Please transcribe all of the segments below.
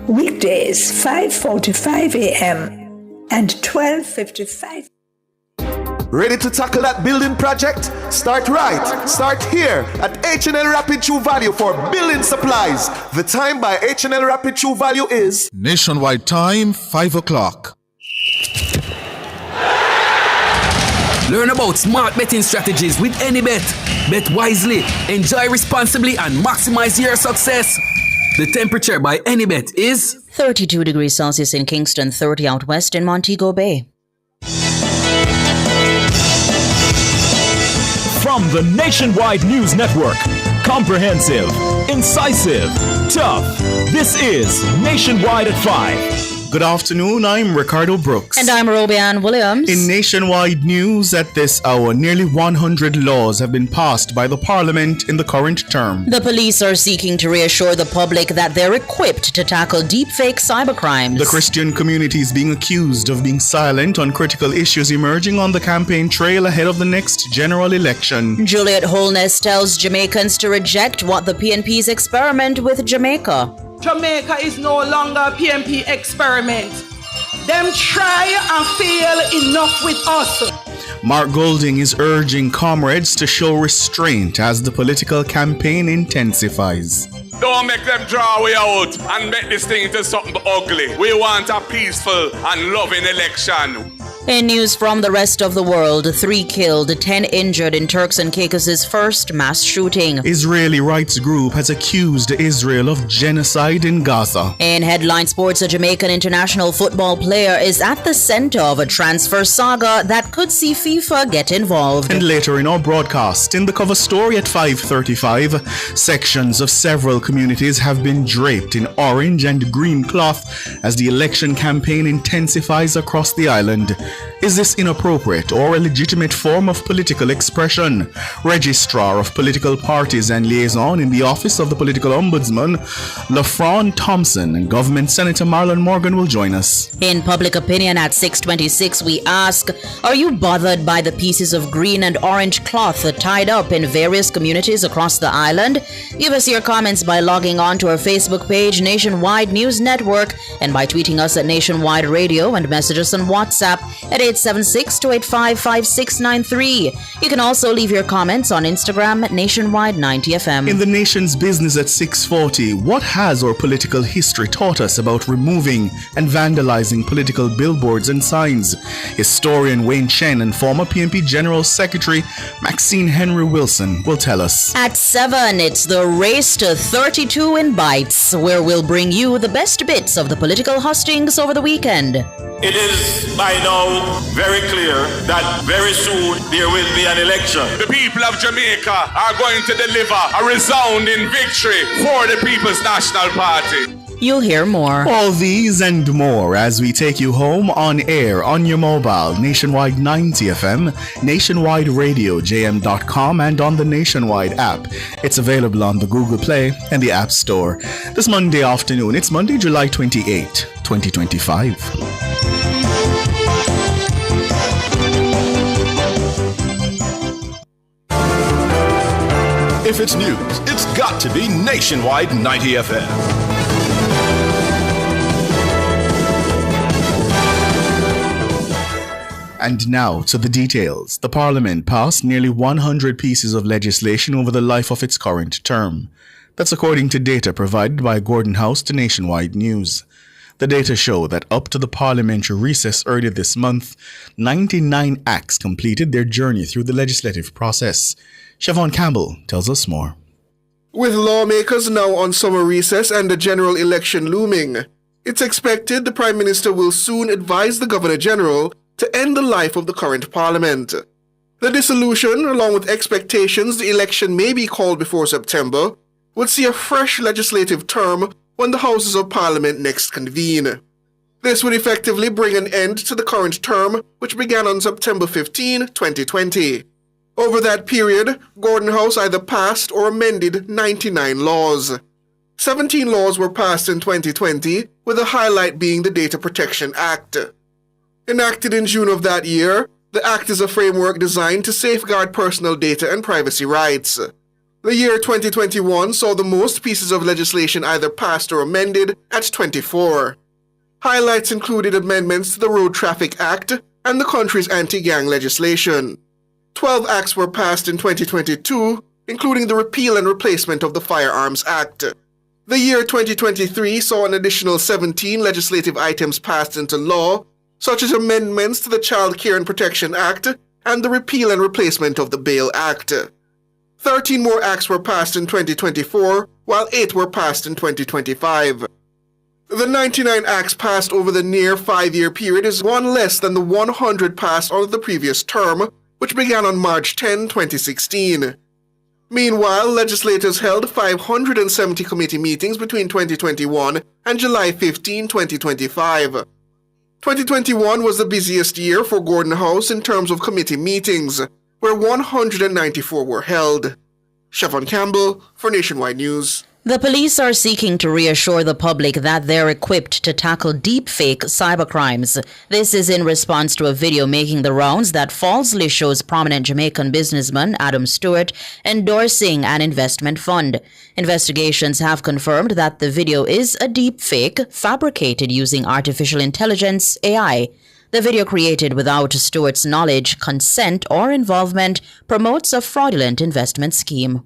Weekdays 5:45 a.m. and 12:55. Ready to tackle that building project? Start right. Start here at H&L Rapid True Value for building supplies. The time by H&L Rapid True Value is Nationwide time, 5 o'clock. Learn about smart betting strategies with AnyBet. Bet wisely, enjoy responsibly, and maximize your success. The temperature by AnyBet is 32 degrees Celsius in Kingston, 30 out west in Montego Bay. From the Nationwide News Network, comprehensive, incisive, tough. This is Nationwide at 5. Good afternoon, I'm Ricardo Brooks. And I'm Robianne Williams. In Nationwide News at this hour, nearly 100 laws have been passed by the Parliament in the current term. The police are seeking to reassure the public that they're equipped to tackle deepfake cybercrimes. The Christian community is being accused of being silent on critical issues emerging on the campaign trail ahead of the next general election. Juliet Holness tells Jamaicans to reject what the PNP's experiment with Jamaica. Jamaica is no longer a PNP experiment. Them try and fail enough with us. Mark Golding is urging comrades to show restraint as the political campaign intensifies. Don't make them draw way out and make this thing into something ugly. We want a peaceful and loving election. In news from the rest of the world, 3 killed, 10 injured in Turks and Caicos' first mass shooting. Israeli rights group has accused Israel of genocide in Gaza. In headline sports, a Jamaican international football player is at the center of a transfer saga that could see FIFA get involved. And later in our broadcast, in the cover story at 5:35, sections of several communities have been draped in orange and green cloth as the election campaign intensifies across the island. Is this inappropriate or a legitimate form of political expression? Registrar of Political Parties and Liaison in the Office of the Political Ombudsman, LaFron Thompson, and Government Senator Marlon Morgan will join us. In Public Opinion at 6:26, we ask, are you bothered by the pieces of green and orange cloth tied up in various communities across the island? Give us your comments by logging on to our Facebook page, Nationwide News Network, and by tweeting us at Nationwide Radio, and message us on WhatsApp at 876-285-5693. You can also leave your comments on Instagram at Nationwide 90FM. In the nation's business at 6:40, what has our political history taught us about removing and vandalizing political billboards and signs? Historian Wayne Chen and former PNP General Secretary Maxine Henry Wilson will tell us. At 7, it's the race to 32 in Bites, where we'll bring you the best bits of the political hustings over the weekend. It is by now very clear that very soon there will be an election. The people of Jamaica are going to deliver a resounding victory for the People's National Party. You'll hear more. All these and more as we take you home on air, on your mobile, Nationwide 90FM, Nationwide Radio, JM.com, and on the Nationwide app. It's available on the Google Play and the App Store. This Monday afternoon, it's Monday, July 28, 2025. If it's news, it's got to be Nationwide 90 FM. And now to the details. The Parliament passed nearly 100 pieces of legislation over the life of its current term. That's according to data provided by Gordon House to Nationwide News. The data show that up to the parliamentary recess earlier this month, 99 acts completed their journey through the legislative process. Siobhan Campbell tells us more. With lawmakers now on summer recess and the general election looming, it's expected the Prime Minister will soon advise the Governor-General to end the life of the current Parliament. The dissolution, along with expectations the election may be called before September, would see a fresh legislative term when the Houses of Parliament next convene. This would effectively bring an end to the current term, which began on September 15, 2020. Over that period, Gordon House either passed or amended 99 laws. 17 laws were passed in 2020, with a highlight being the Data Protection Act. Enacted in June of that year, the Act is a framework designed to safeguard personal data and privacy rights. The year 2021 saw the most pieces of legislation either passed or amended at 24. Highlights included amendments to the Road Traffic Act and the country's anti-gang legislation. 12 acts were passed in 2022, including the repeal and replacement of the Firearms Act. The year 2023 saw an additional 17 legislative items passed into law, such as amendments to the Child Care and Protection Act and the repeal and replacement of the Bail Act. 13 more acts were passed in 2024, while 8 were passed in 2025. The 99 acts passed over the near 5-year period is one less than the 100 passed under the previous term, which began on March 10, 2016. Meanwhile, legislators held 570 committee meetings between 2021 and July 15, 2025. 2021 was the busiest year for Gordon House in terms of committee meetings, where 194 were held. Siobhan Campbell for Nationwide News. The police are seeking to reassure the public that they're equipped to tackle deepfake cybercrimes. This is in response to a video making the rounds that falsely shows prominent Jamaican businessman Adam Stewart endorsing an investment fund. Investigations have confirmed that the video is a deepfake fabricated using artificial intelligence, AI. The video, created without Stewart's knowledge, consent, or involvement, promotes a fraudulent investment scheme.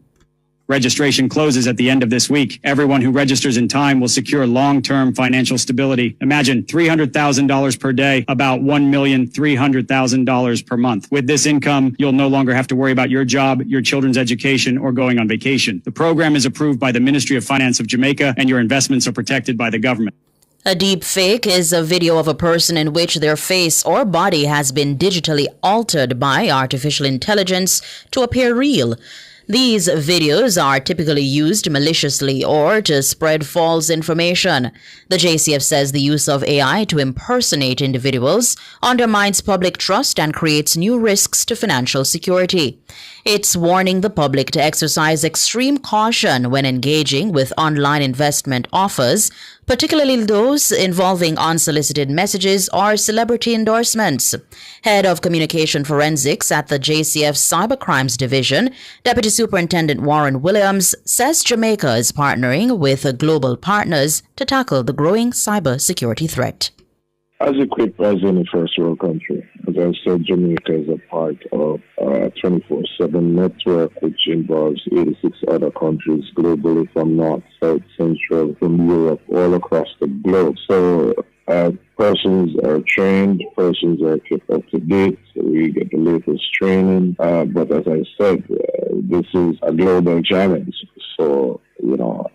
Registration closes at the end of this week. Everyone who registers in time will secure long-term financial stability. Imagine $300,000 per day, about $1,300,000 per month. With this income, you'll no longer have to worry about your job, your children's education, or going on vacation. The program is approved by the Ministry of Finance of Jamaica, and your investments are protected by the government. A deep fake is a video of a person in which their face or body has been digitally altered by artificial intelligence to appear real. These videos are typically used maliciously or to spread false information. The JCF says the use of AI to impersonate individuals undermines public trust and creates new risks to financial security. It's warning the public to exercise extreme caution when engaging with online investment offers, particularly those involving unsolicited messages or celebrity endorsements. Head of Communication Forensics at the JCF Cybercrimes Division, Deputy Superintendent Warren Williams, says Jamaica is partnering with global partners to tackle the growing cybersecurity threat. As equipped as any first world country, as I said, Jamaica is a part of a 24/7 network which involves 86 other countries globally, from North, South, Central, from Europe, all across the globe. So persons are trained, persons are kept up to date, so we get the latest training. But as I said, this is a global challenge. So,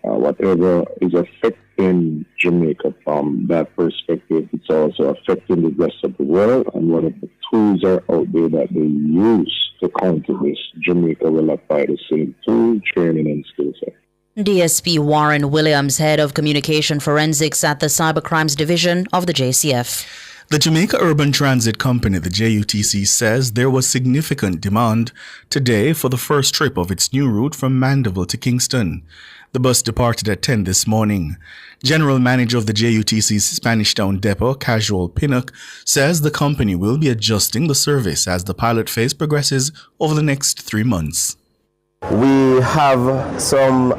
whatever is affecting Jamaica from that perspective, it's also affecting the rest of the world. And whatever tools are out there that they use to counter this, Jamaica will apply the same tool, training, and skill set. DSP Warren Williams, Head of Communication Forensics at the Cybercrimes Division of the JCF. The Jamaica Urban Transit Company, the JUTC, says there was significant demand today for the first trip of its new route from Mandeville to Kingston. The bus departed at 10 this morning. General Manager of the JUTC's Spanish Town Depot, Casual Pinnock, says the company will be adjusting the service as the pilot phase progresses over the next 3 months. We have some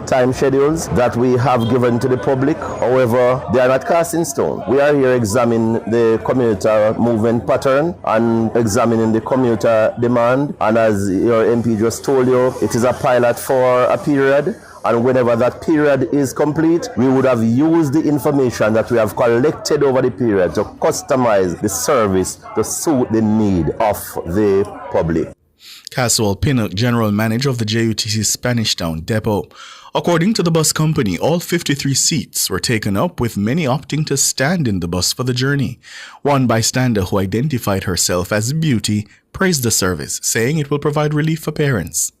time schedules that we have given to the public. However, they are not cast in stone. We are here examining the commuter movement pattern and examining the commuter demand. And as your MP just told you, it is a pilot for a period. And whenever that period is complete, we would have used the information that we have collected over the period to customize the service to suit the need of the public. Caswell Pinnock, General Manager of the JUTC Spanish Town Depot. According to the bus company, all 53 seats were taken up, with many opting to stand in the bus for the journey. One bystander, who identified herself as Beauty, praised the service, saying it will provide relief for parents.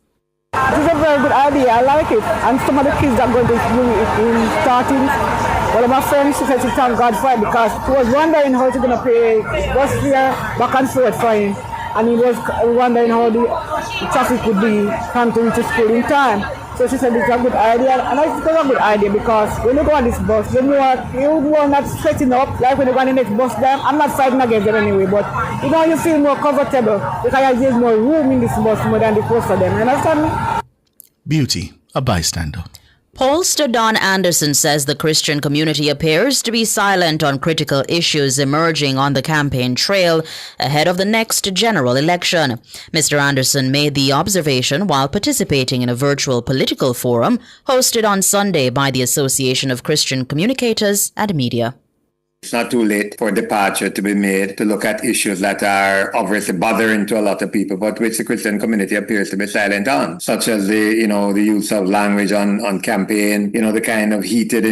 This is a very good idea. I like it. And some of the kids are going to do it in starting. One of my friends, she said she thank God for it because she was wondering how she's going to pay bus fare back and forth for him. And he was wondering how the traffic would be come to reach school in time. So she said it's a good idea. And I think it's a good idea because when you go on this bus, you are not setting up like when you go on the next bus down. I'm not fighting against them anyway, but you feel more comfortable because there's more room in this bus more than the post for them. You understand me? Beauty, a bystander. Pollster Don Anderson says the Christian community appears to be silent on critical issues emerging on the campaign trail ahead of the next general election. Mr. Anderson made the observation while participating in a virtual political forum hosted on Sunday by the Association of Christian Communicators and Media. It's not too late for departure to be made to look at issues that are obviously bothering to a lot of people, but which the Christian community appears to be silent on, such as the use of language on campaign, the kind of heated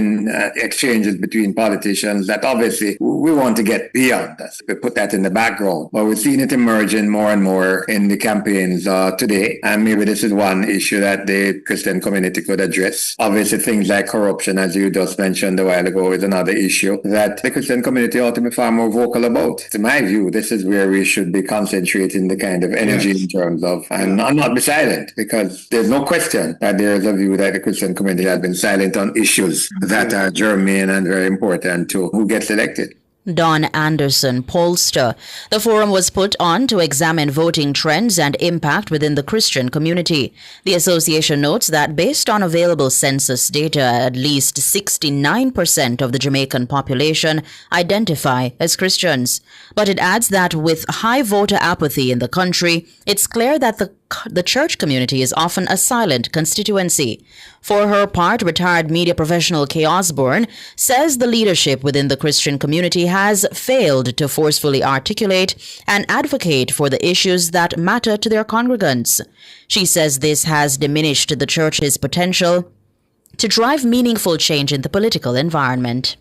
exchanges between politicians that obviously we want to get beyond. We put that in the background, but we've seen it emerging more and more in the campaigns today, and maybe this is one issue that the Christian community could address. Obviously, things like corruption, as you just mentioned a while ago, is another issue that the Christian community ought to be far more vocal about. In my view, this is where we should be concentrating the kind of energy in terms of, and not be silent, because there's no question that there is a view that the Christian community has been silent on issues that are germane and very important to who gets elected. Don Anderson, pollster. The forum was put on to examine voting trends and impact within the Christian community. The association notes that based on available census data, at least 69% of the Jamaican population identify as Christians. But it adds that with high voter apathy in the country, it's clear that the church community is often a silent constituency. For her part, retired media professional Kay Osborne says the leadership within the Christian community has failed to forcefully articulate and advocate for the issues that matter to their congregants. She says this has diminished the church's potential to drive meaningful change in the political environment.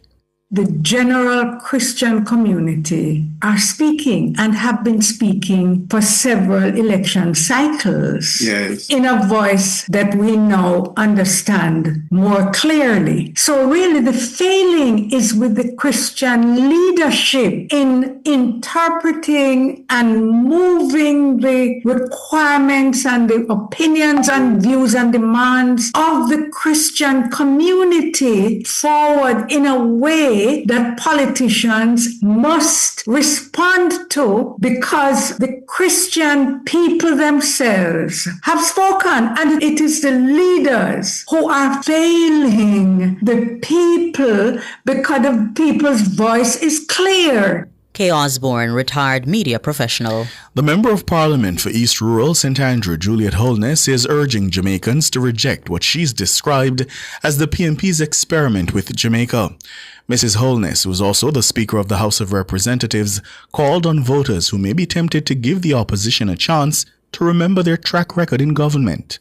The general Christian community are speaking and have been speaking for several election cycles in a voice that we now understand more clearly. So really the failing is with the Christian leadership in interpreting and moving the requirements and the opinions and views and demands of the Christian community forward in a way that politicians must respond to, because the Christian people themselves have spoken, and it is the leaders who are failing the people because the people's voice is clear. Kay Osborne, retired media professional. The Member of Parliament for East Rural St. Andrew, Juliet Holness, is urging Jamaicans to reject what she's described as the PNP's experiment with Jamaica. Mrs. Holness, who is also the Speaker of the House of Representatives, called on voters who may be tempted to give the opposition a chance to remember their track record in government.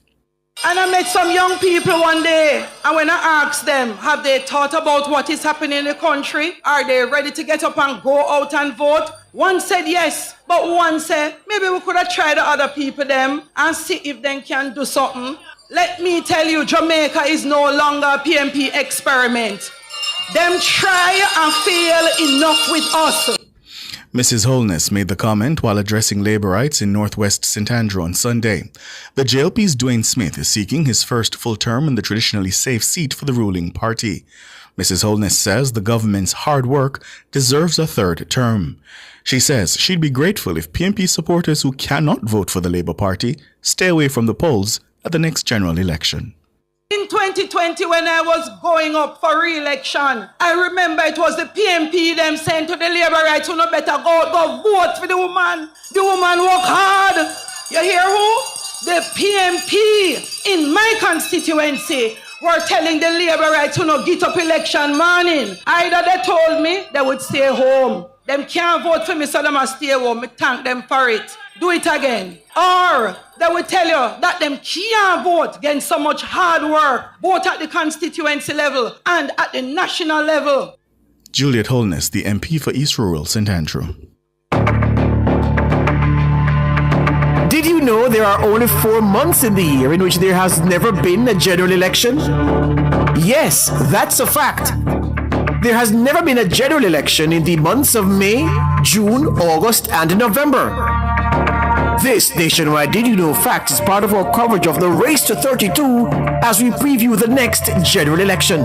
And I met some young people one day, and when I asked them, have they thought about what is happening in the country? Are they ready to get up and go out and vote? One said yes, but one said, maybe we could have tried the other people them and see if they can do something. Let me tell you, Jamaica is no longer a PNP experiment. Them try and fail enough with us. Mrs. Holness made the comment while addressing Labourites in Northwest St. Andrew on Sunday. The JLP's Dwayne Smith is seeking his first full term in the traditionally safe seat for the ruling party. Mrs. Holness says the government's hard work deserves a third term. She says she'd be grateful if PNP supporters who cannot vote for the Labour Party stay away from the polls at the next general election. In 2020, when I was going up for re-election, I remember it was the PNP them sent to the Labourites who no better go vote for the woman. The woman work hard. You hear who? The PNP in my constituency were telling the Labourites who no get up election morning. Either they told me they would stay home. Them can't vote for me, so they must stay home. Me thank them for it. Do it again. Or they will tell you that them can't vote against so much hard work, both at the constituency level and at the national level. Juliet Holness, the MP for East Rural St. Andrew. Did you know there are only 4 months in the year in which there has never been a general election? Yes, that's a fact. There has never been a general election in the months of May, June, August, and November. This Nationwide Did You Know fact is part of our coverage of the Race to 32 as we preview the next general election.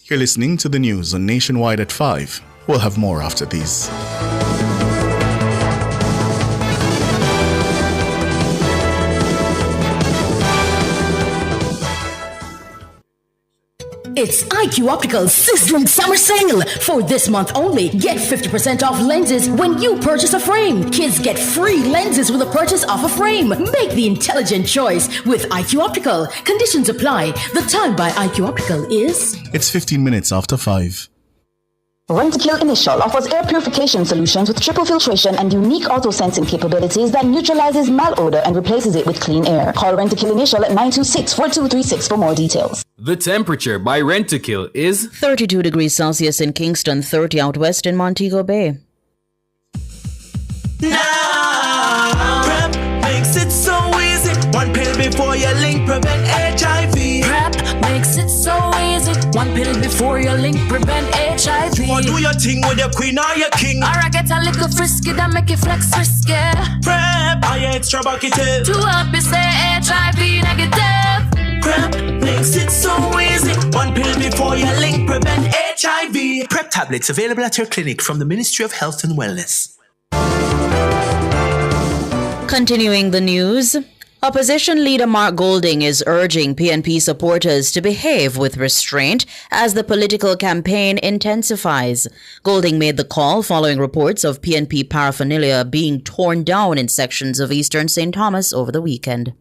You're listening to the news on Nationwide at 5. We'll have more after these. It's IQ Optical's sizzling summer sale. For this month only, get 50% off lenses when you purchase a frame. Kids get free lenses with a purchase of a frame. Make the intelligent choice with IQ Optical. Conditions apply. The time by IQ Optical is... It's 15 minutes after 5. Rentokil Initial offers air purification solutions with triple filtration and unique auto-sensing capabilities that neutralizes malodor and replaces it with clean air. Call Rentokil Initial at 926-4236 for more details. The temperature by Rentokil is 32 degrees Celsius in Kingston, 30 out west in Montego Bay. Now, PrEP makes it so easy. One pill before you link prevent HIV. PrEP makes it so easy. One pill before you link prevent HIV. You want do your thing with your queen or your king. Or I get a little frisky that make you flex risky. PrEP, I extra bucketed. To help you stay HIV negative. PrEP makes it so easy. One pill before you link prevent HIV. PrEP tablets available at your clinic from the Ministry of Health and Wellness. Continuing the news, opposition leader Mark Golding is urging PNP supporters to behave with restraint as the political campaign intensifies. Golding made the call following reports of PNP paraphernalia being torn down in sections of eastern St. Thomas over the weekend.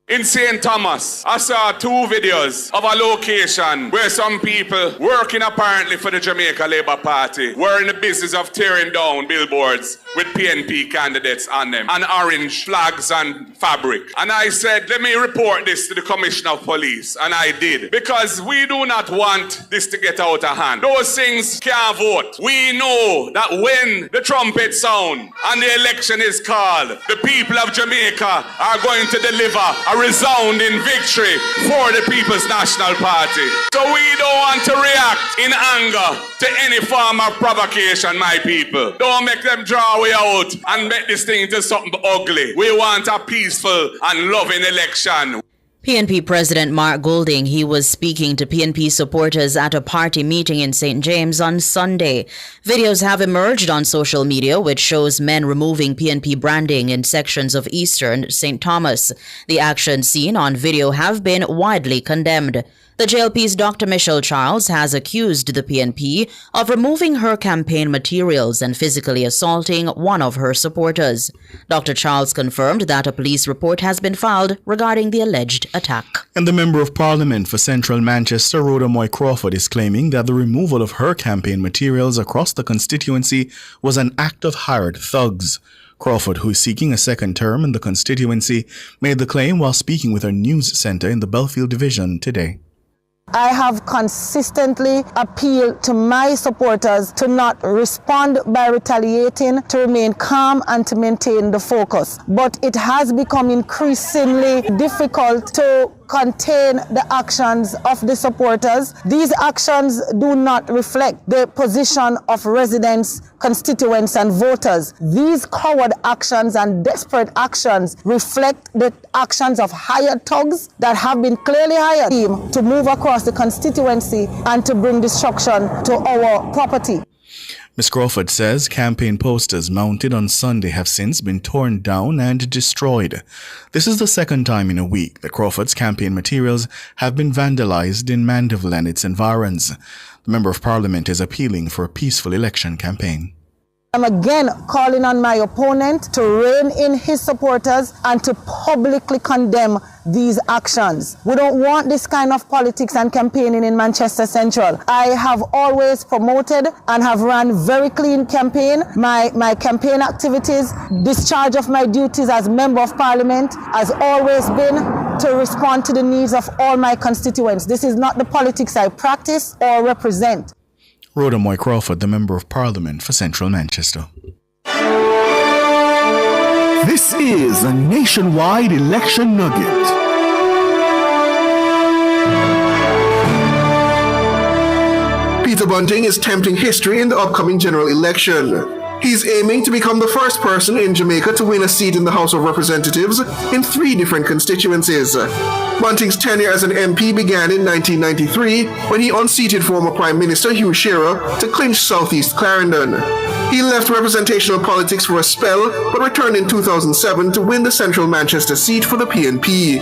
In St. Thomas, I saw 2 videos of a location where some people, working apparently for the Jamaica Labour Party, were in the business of tearing down billboards with PNP candidates on them, and orange flags and fabric. And I said, let me report this to the Commissioner of Police, and I did. Because we do not want this to get out of hand. Those things can't vote. We know that when the trumpet sound and the election is called, the people of Jamaica are going to deliver a resounding victory for the People's National Party. So we don't want to react in anger to any form of provocation, my people. Don't make them draw way out and make this thing into something ugly. We want a peaceful and loving election. PNP President Mark Golding, he was speaking to PNP supporters at a party meeting in St. James on Sunday. Videos have emerged on social media which shows men removing PNP branding in sections of eastern St. Thomas. The actions seen on video have been widely condemned. The JLP's Dr. Michelle Charles has accused the PNP of removing her campaign materials and physically assaulting one of her supporters. Dr. Charles confirmed that a police report has been filed regarding the alleged attack. And the Member of Parliament for Central Manchester, Rhoda Moy Crawford, is claiming that the removal of her campaign materials across the constituency was an act of hired thugs. Crawford, who is seeking a second term in the constituency, made the claim while speaking with her news centre in the Belfield division today. I have consistently appealed to my supporters to not respond by retaliating, to remain calm and to maintain the focus. But it has become increasingly difficult to contain the actions of the supporters. These actions do not reflect the position of residents, constituents and voters. These coward actions and desperate actions reflect the actions of hired thugs that have been clearly hired to move across the constituency and to bring destruction to our property. Ms. Crawford says campaign posters mounted on Sunday have since been torn down and destroyed. This is the second time in a week that Crawford's campaign materials have been vandalized in Mandeville and its environs. The Member of Parliament is appealing for a peaceful election campaign. I'm again calling on my opponent to rein in his supporters and to publicly condemn these actions. We don't want this kind of politics and campaigning in Manchester Central. I have always promoted and have run very clean campaign. My campaign activities, discharge of my duties as Member of Parliament has always been to respond to the needs of all my constituents. This is not the politics I practice or represent. Rhoda Moy Crawford, the Member of Parliament for Central Manchester. This is a nationwide election nugget. Peter Bunting is tempting history in the upcoming general election. He's aiming to become the first person in Jamaica to win a seat in the House of Representatives in 3 different constituencies. Bunting's tenure as an MP began in 1993 when he unseated former Prime Minister Hugh Shearer to clinch Southeast Clarendon. He left representational politics for a spell but returned in 2007 to win the Central Manchester seat for the PNP.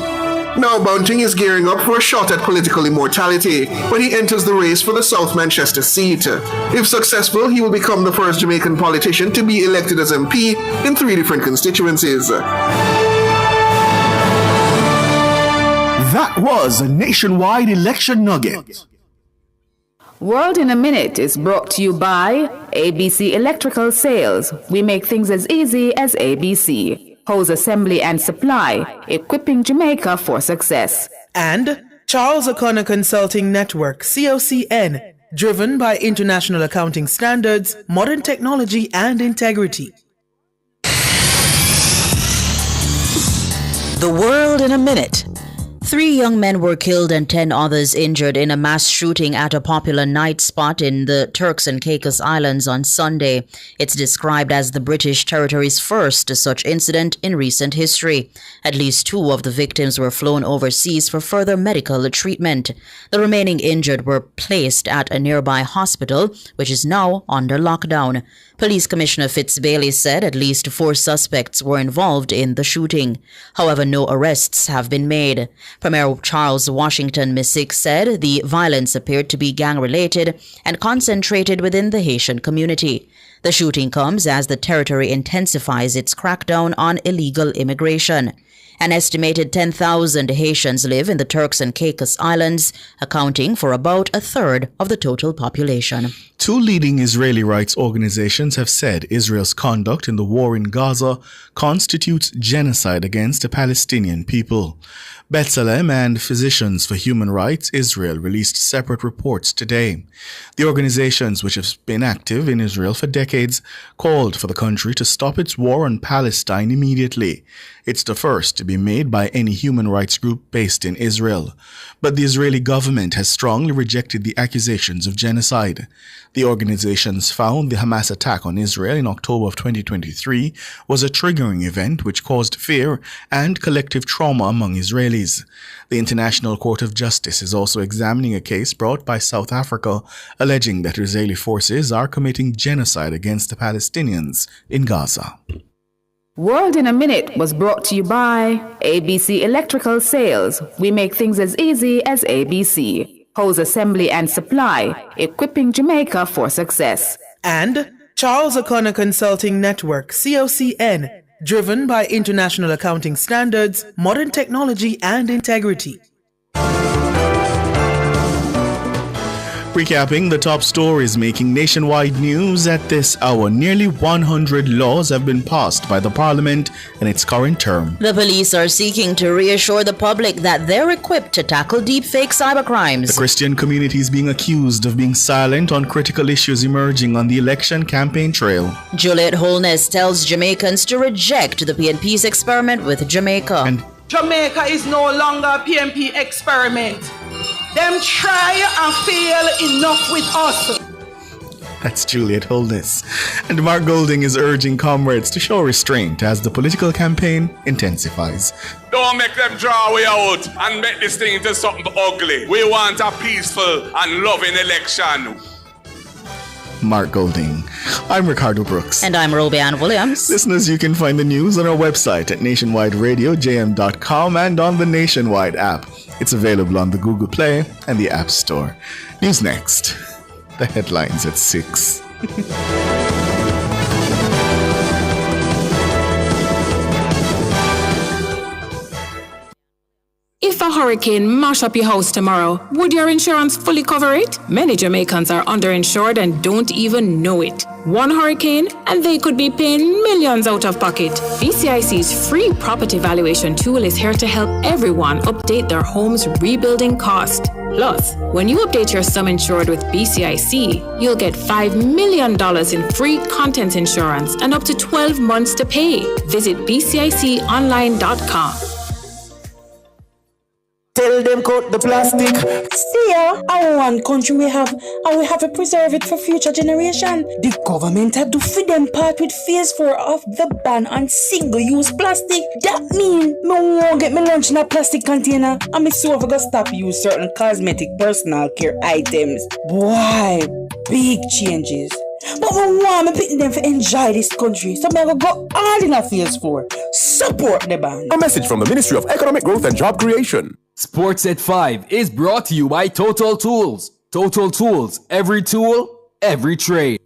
Now Bunting is gearing up for a shot at political immortality when he enters the race for the South Manchester seat. If successful, he will become the first Jamaican politician to be elected as MP in 3 different constituencies. That was a nationwide election nugget. World in a Minute is brought to you by ABC Electrical Sales. We make things as easy as ABC. Hose Assembly and Supply, equipping Jamaica for success. And Charles O'Connor Consulting Network, COCN, driven by international accounting standards, modern technology, and integrity. The World in a Minute. 3 young men were killed and 10 others injured in a mass shooting at a popular night spot in the Turks and Caicos Islands on Sunday. It's described as the British territory's first such incident in recent history. At least 2 of the victims were flown overseas for further medical treatment. The remaining injured were placed at a nearby hospital, which is now under lockdown. Police Commissioner Fitzbailey said at least 4 suspects were involved in the shooting. However, no arrests have been made. Premier Charles Washington Messick said the violence appeared to be gang-related and concentrated within the Haitian community. The shooting comes as the territory intensifies its crackdown on illegal immigration. An estimated 10,000 Haitians live in the Turks and Caicos Islands, accounting for about a third of the total population. 2 leading Israeli rights organizations have said Israel's conduct in the war in Gaza constitutes genocide against the Palestinian people. B'Tselem and Physicians for Human Rights Israel released separate reports today. The organizations, which have been active in Israel for decades, called for the country to stop its war on Palestine immediately. It's the first to be made by any human rights group based in Israel. But the Israeli government has strongly rejected the accusations of genocide. The organizations found the Hamas attack on Israel in October of 2023 was a triggering event which caused fear and collective trauma among Israelis. The International Court of Justice is also examining a case brought by South Africa alleging that Israeli forces are committing genocide against the Palestinians in Gaza. World in a Minute was brought to you by ABC Electrical Sales. We make things as easy as ABC. Hose Assembly and Supply, equipping Jamaica for success. And Charles O'Connor Consulting Network, COCN, driven by international accounting standards, modern technology, and integrity. Recapping the top stories making nationwide news at this hour. Nearly 100 laws have been passed by the Parliament in its current term. The police are seeking to reassure the public that they're equipped to tackle deepfake cybercrimes. The Christian community is being accused of being silent on critical issues emerging on the election campaign trail. Juliet Holness tells Jamaicans to reject the PNP's experiment with Jamaica. And Jamaica is no longer a PNP experiment. Them try and fail enough with us. That's Juliet Holness. And Mark Golding is urging comrades to show restraint as the political campaign intensifies. Don't make them draw way out and make this thing into something ugly. We want a peaceful and loving election. Mark Golding. I'm Ricardo Brooks. And I'm Roby Ann Williams. Listeners, you can find the news on our website at nationwideradiojm.com and on the Nationwide app. It's available on the Google Play and the App Store. News next. The headlines at 6. If a hurricane mash up your house tomorrow, would your insurance fully cover it? Many Jamaicans are underinsured and don't even know it. One hurricane and they could be paying millions out of pocket. BCIC's free property valuation tool is here to help everyone update their home's rebuilding cost. Plus, when you update your sum insured with BCIC, you'll get $5 million in free contents insurance and up to 12 months to pay. Visit bciconline.com. Tell them cut the plastic. See ya, our one country we have, and we have to preserve it for future generation. The government had to feed them part with phase 4 of the ban on single-use plastic. That mean me won't get me lunch in a plastic container, and me so gonna stop use certain cosmetic personal care items. Boy, big changes. But we want me picking them to enjoy this country. So I'm going to go all in a phase 4. Support the band. A message from the Ministry of Economic Growth and Job Creation. Sports at 5 is brought to you by Total Tools. Total Tools, every tool, every trade.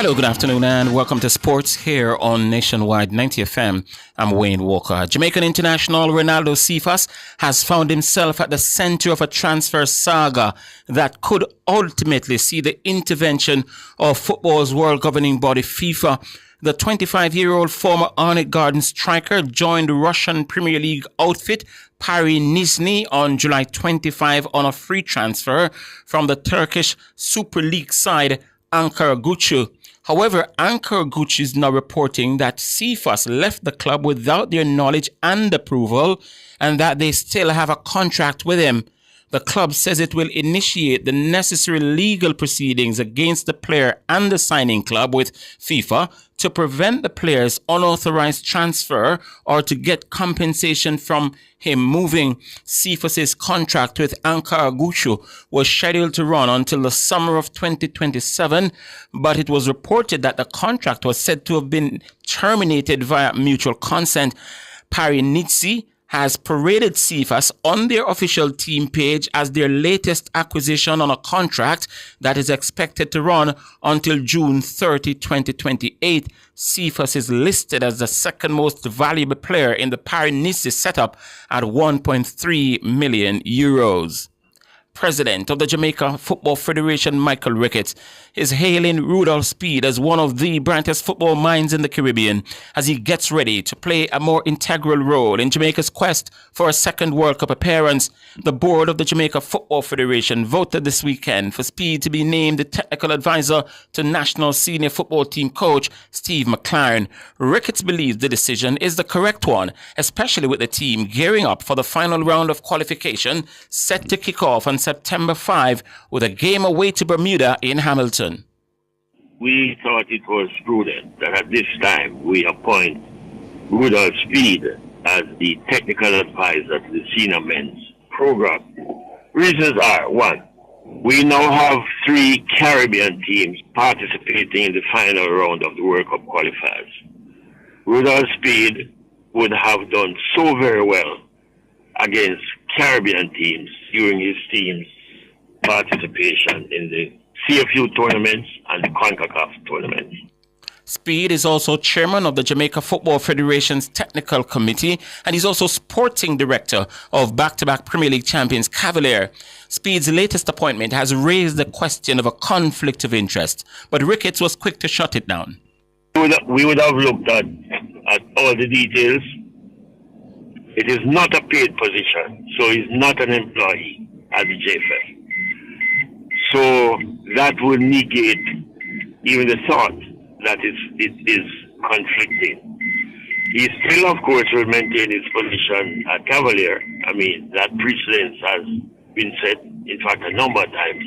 Hello, good afternoon, and welcome to Sports here on Nationwide 90 FM. I'm Wayne Walker. Jamaican international Ronaldo Cephas has found himself at the center of a transfer saga that could ultimately see the intervention of football's world governing body FIFA. The 25-year-old former Arnett Garden striker joined Russian Premier League outfit Paris Nizhny on July 25 on a free transfer from the Turkish Super League side Ankaragucu. However, Ankaragucu is now reporting that Cephas left the club without their knowledge and approval, and that they still have a contract with him. The club says it will initiate the necessary legal proceedings against the player and the signing club with FIFA to prevent the player's unauthorized transfer or to get compensation from him moving. Cephas's contract with Ankaragucu was scheduled to run until the summer of 2027, but it was reported that the contract was said to have been terminated via mutual consent. Paris Nizhny has paraded Cephas on their official team page as their latest acquisition on a contract that is expected to run until June 30, 2028. Cephas is listed as the second most valuable player in the Paris Nizhny setup at 1.3 million euros. President of the Jamaica Football Federation, Michael Ricketts, is hailing Rudolph Speed as one of the brightest football minds in the Caribbean as he gets ready to play a more integral role in Jamaica's quest for a second World Cup appearance. The board of the Jamaica Football Federation voted this weekend for Speed to be named the technical advisor to national senior football team coach Steve McLaren. Ricketts believes the decision is the correct one, especially with the team gearing up for the final round of qualification set to kick off on September 5 with a game away to Bermuda in Hamilton. We thought it was prudent that at this time we appoint Rudolph Speed as the technical advisor to the senior men's program. Reasons are, one, we now have 3 Caribbean teams participating in the final round of the World Cup qualifiers. Rudolph Speed would have done so very well against Caribbean teams during his team's participation in the CFU tournaments and the CONCACAF tournaments. Speed is also chairman of the Jamaica Football Federation's technical committee, and he's also sporting director of back-to-back Premier League champions Cavalier. Speed's latest appointment has raised the question of a conflict of interest, but Ricketts was quick to shut it down. We would have looked at all the details. It is not a paid position, so he's not an employee at the JFF. So that would negate even the thought that it is conflicting. He still, of course, will maintain his position at Cavalier. I mean, that precedence has been set, in fact, a number of times.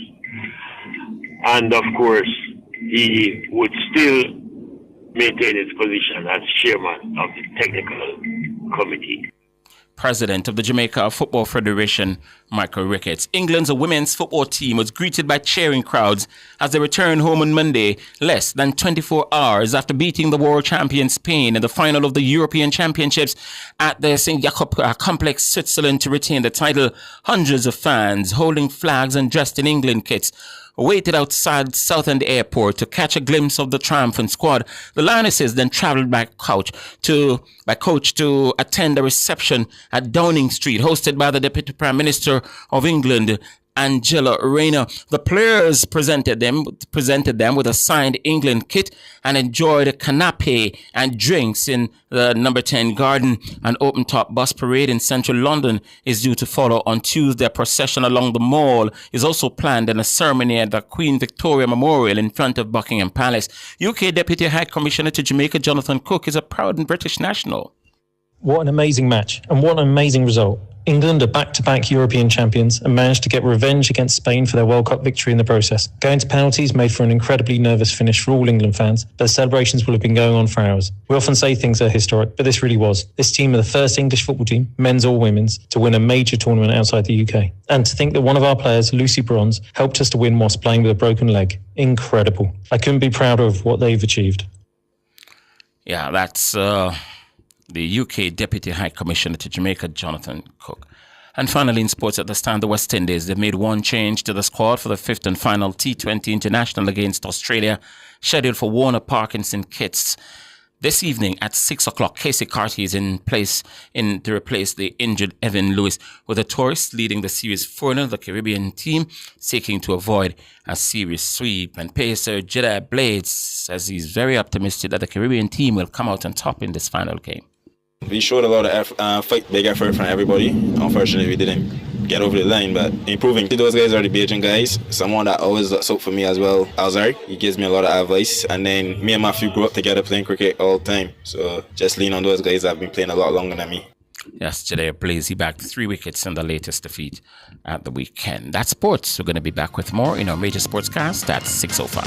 And, of course, he would still maintain his position as chairman of the technical committee. President of the Jamaica Football Federation, Michael Ricketts. England's women's football team was greeted by cheering crowds as they returned home on Monday, less than 24 hours after beating the world champion Spain in the final of the European Championships at the St. Jakob Complex, Switzerland, to retain the title. Hundreds of fans holding flags and dressed in England kits waited outside Southend Airport to catch a glimpse of the triumphant squad. The Lionesses then travelled by coach to attend a reception at Downing Street, hosted by the Deputy Prime Minister of England, Angela Rayner. The players presented them with a signed England kit and enjoyed a canapé and drinks in the number 10 garden. An open-top bus parade in central London is due to follow on Tuesday. A procession along the Mall is also planned, and a ceremony at the Queen Victoria Memorial in front of Buckingham Palace. UK Deputy High Commissioner to Jamaica Jonathan Cook is a proud British national. What an amazing match and what an amazing result. England are back-to-back European champions and managed to get revenge against Spain for their World Cup victory in the process. Going to penalties made for an incredibly nervous finish for all England fans, but the celebrations will have been going on for hours. We often say things are historic, but this really was. This team are the first English football team, men's or women's, to win a major tournament outside the UK. And to think that one of our players, Lucy Bronze, helped us to win whilst playing with a broken leg. Incredible. I couldn't be prouder of what they've achieved. Yeah, that's the UK Deputy High Commissioner to Jamaica, Jonathan Cook. And finally, in sports at the stand, the West Indies, they made one change to the squad for the fifth and final T20 International against Australia, scheduled for Warner Park in St. Kitts. This evening at 6 o'clock, Casey Carty is in place to replace the injured Evan Lewis, with the tourists leading the series further, the Caribbean team seeking to avoid a series sweep. And pacer Jeddah Blades says he's very optimistic that the Caribbean team will come out on top in this final game. We showed a lot of big effort from everybody. Unfortunately, we didn't get over the line, but improving. Those guys are the Bajan guys. Someone that always looks up for me as well, Alzari. He gives me a lot of advice. And then me and Matthew grew up together playing cricket all the time. So just lean on those guys that have been playing a lot longer than me. Yes, Jeddah Blades, he bagged 3 wickets in the latest defeat at the weekend. That's sports. We're going to be back with more in our major sportscast at 6:05.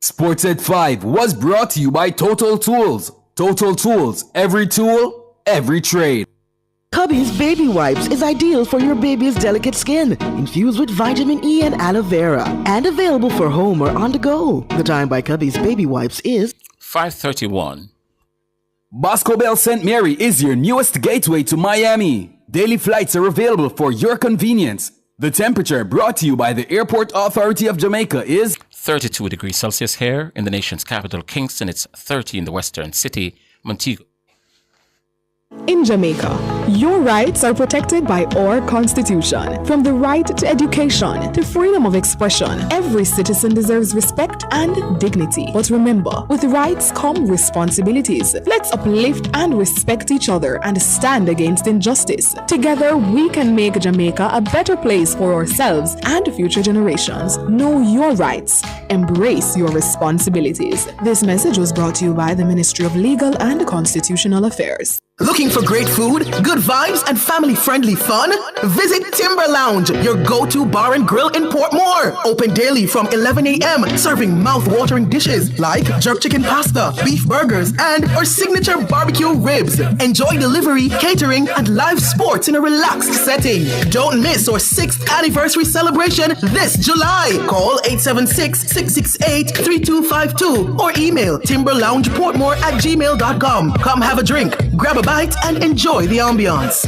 Sports at 5 was brought to you by Total Tools. Total Tools, every tool, every trade. Cubby's Baby Wipes is ideal for your baby's delicate skin, infused with vitamin E and aloe vera, and available for home or on the go. The time by Cubby's Baby Wipes is 5:31. Bosco Bell St. Mary is your newest gateway to Miami. Daily flights are available for your convenience. The temperature brought to you by the Airport Authority of Jamaica is 32 degrees Celsius here in the nation's capital, Kingston. It's 30 in the western city, Montego. In Jamaica, your rights are protected by our Constitution. From the right to education to freedom of expression, every citizen deserves respect and dignity. But remember, with rights come responsibilities. Let's uplift and respect each other and stand against injustice. Together, we can make Jamaica a better place for ourselves and future generations. Know your rights. Embrace your responsibilities. This message was brought to you by the Ministry of Legal and Constitutional Affairs. Looking for great food, good vibes, and family-friendly fun? Visit Timber Lounge, your go-to bar and grill in Portmore. Open daily from 11 a.m., serving mouth-watering dishes like jerk chicken pasta, beef burgers, and our signature barbecue ribs. Enjoy delivery, catering, and live sports in a relaxed setting. Don't miss our 6th anniversary celebration this July. Call 876-668-3252 or email timberloungeportmore@gmail.com. Come have a drink, grab a bite, and enjoy the ambiance.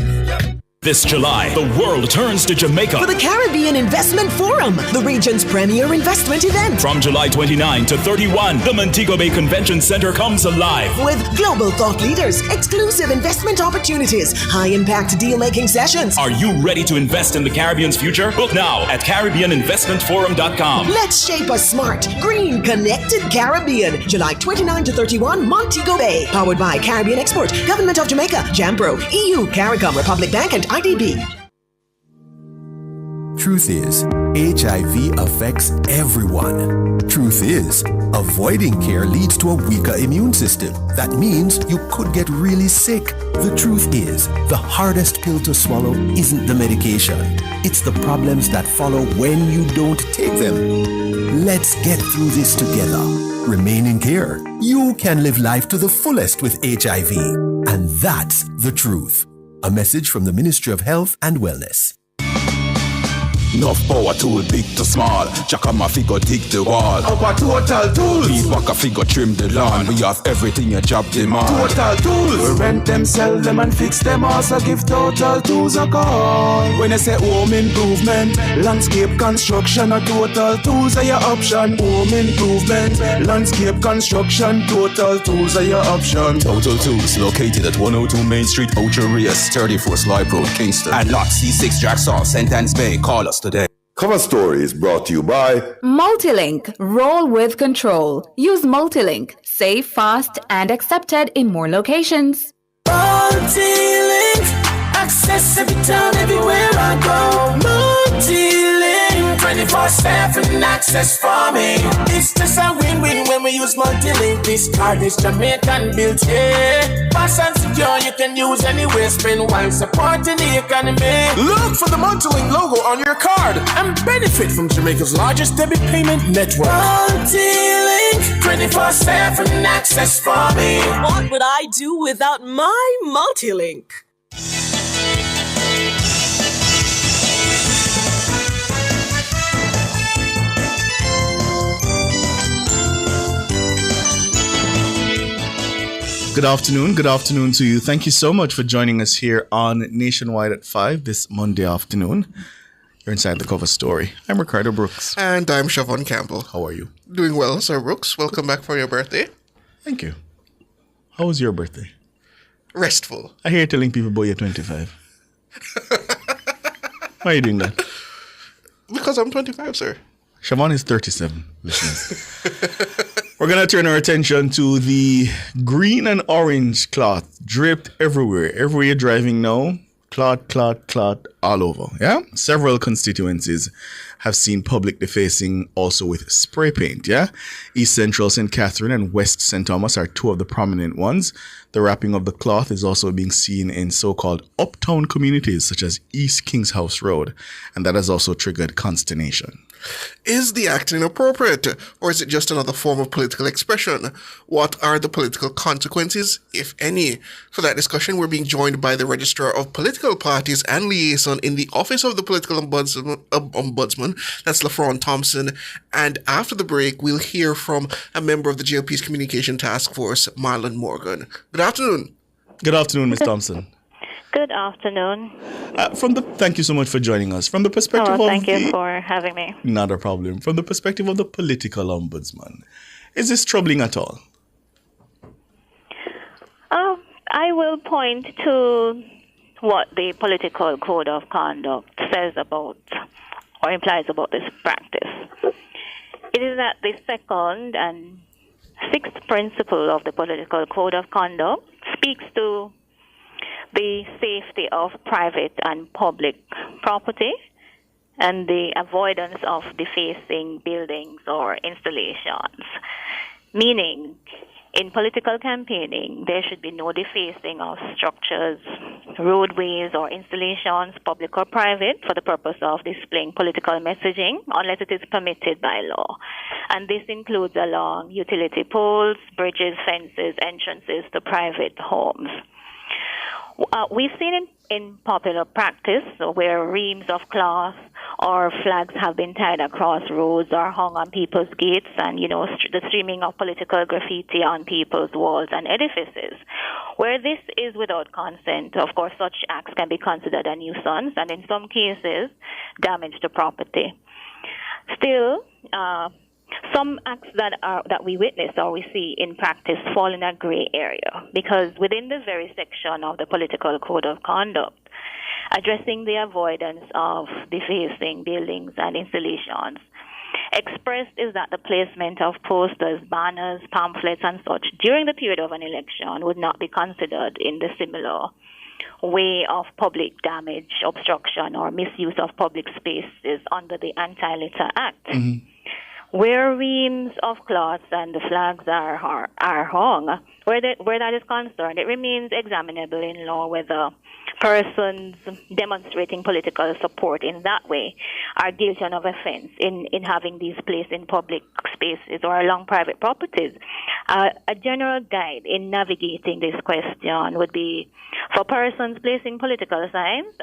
This July, the world turns to Jamaica for the Caribbean Investment Forum, the region's premier investment event. From July 29 to 31, the Montego Bay Convention Center comes alive with global thought leaders, exclusive investment opportunities, high-impact deal-making sessions. Are you ready to invest in the Caribbean's future? Book now at CaribbeanInvestmentForum.com. Let's shape a smart, green, connected Caribbean. July 29 to 31, Montego Bay. Powered by Caribbean Export, Government of Jamaica, Jampro, EU, CARICOM, Republic Bank, and IDB. Truth is, HIV affects everyone. Truth is, avoiding care leads to a weaker immune system. That means you could get really sick. The truth is, the hardest pill to swallow isn't the medication. It's the problems that follow when you don't take them. Let's get through this together. Remain in care. You can live life to the fullest with HIV. And that's the truth. A message from the Ministry of Health and Wellness. Enough power tool, big to small. Jackama figure dig the wall. Our Total Tools. Weed whacker figure trim the lawn. We have everything your job demand. Total Tools. We rent them, sell them and fix them. Also give Total Tools a call. When I say home improvement, landscape construction, or Total Tools are your option. Home improvement, landscape construction, Total Tools are your option. Total Tools located at 102 Main Street, Ocho Rios, 34 Slipe Road, Kingston. And lot C6 Jackson, Sentence Bay. Call us today. Cover Story is brought to you by Multilink. Roll with control. Use Multilink. Safe, fast, and accepted in more locations. Multilink. Access every time, everywhere I go. Multilink. 24/7 access for me. It's just a win-win when we use multi-link. This card is Jamaican built, yeah. Fast and secure, you can use anywhere, spend while supporting the economy. Look for the Multilink logo on your card and benefit from Jamaica's largest debit payment network. Multi-link, 24/7 access for me. What would I do without my Multilink? Good afternoon to you. Thank you so much for joining us here on Nationwide at 5 this Monday afternoon. You're inside the cover story. I'm Ricardo Brooks. And I'm Siobhan Campbell. How are you? Doing well, Sir Brooks. Welcome back for your birthday. Thank you. How was your birthday? Restful. I hear you telling people about your 25. Why are you doing that? Because I'm 25, sir. Siobhan is 37, listeners. We're going to turn our attention to the green and orange cloth draped everywhere. Everywhere you're driving now, cloth all over. Yeah? Several constituencies have seen public defacing also with spray paint. Yeah? East Central St. Catherine and West St. Thomas are two of the prominent ones. The wrapping of the cloth is also being seen in so-called uptown communities such as East Kings House Road. And that has also triggered consternation. Is the act inappropriate, or is it just another form of political expression? What are the political consequences, if any? For that discussion, we're being joined by the Registrar of Political Parties and Liaison in the Office of the Political Ombudsman, that's LaFron Thompson. And after the break, we'll hear from a member of the GLP's Communication Task Force, Marlon Morgan. Good afternoon. Good afternoon, Ms. Thompson. Good afternoon. Thank you so much for joining us. From the perspective thank you for having me. Not a problem. From the perspective of the political ombudsman, is this troubling at all? I will point to what the Political Code of Conduct says about or implies about this practice. It is that the second and sixth principle of the Political Code of Conduct speaks to the safety of private and public property and the avoidance of defacing buildings or installations. Meaning, in political campaigning, there should be no defacing of structures, roadways, or installations, public or private, for the purpose of displaying political messaging, unless it is permitted by law. And this includes along utility poles, bridges, fences, entrances to private homes. We've seen in popular practice where reams of cloth or flags have been tied across roads or hung on people's gates and, the streaming of political graffiti on people's walls and edifices. Where this is without consent, of course, such acts can be considered a nuisance and in some cases damage to property. Still, some acts that we witness or we see in practice fall in a gray area because within the very section of the Political Code of Conduct, addressing the avoidance of defacing buildings and installations, expressed is that the placement of posters, banners, pamphlets, and such during the period of an election would not be considered in the similar way of public damage, obstruction, or misuse of public spaces under the Anti-Litter Act. Mm-hmm. Where reams of cloths and the flags are hung, where that is concerned, it remains examinable in law whether persons demonstrating political support in that way are guilty of offense in having these placed in public spaces or along private properties. A general guide in navigating this question would be for persons placing political signs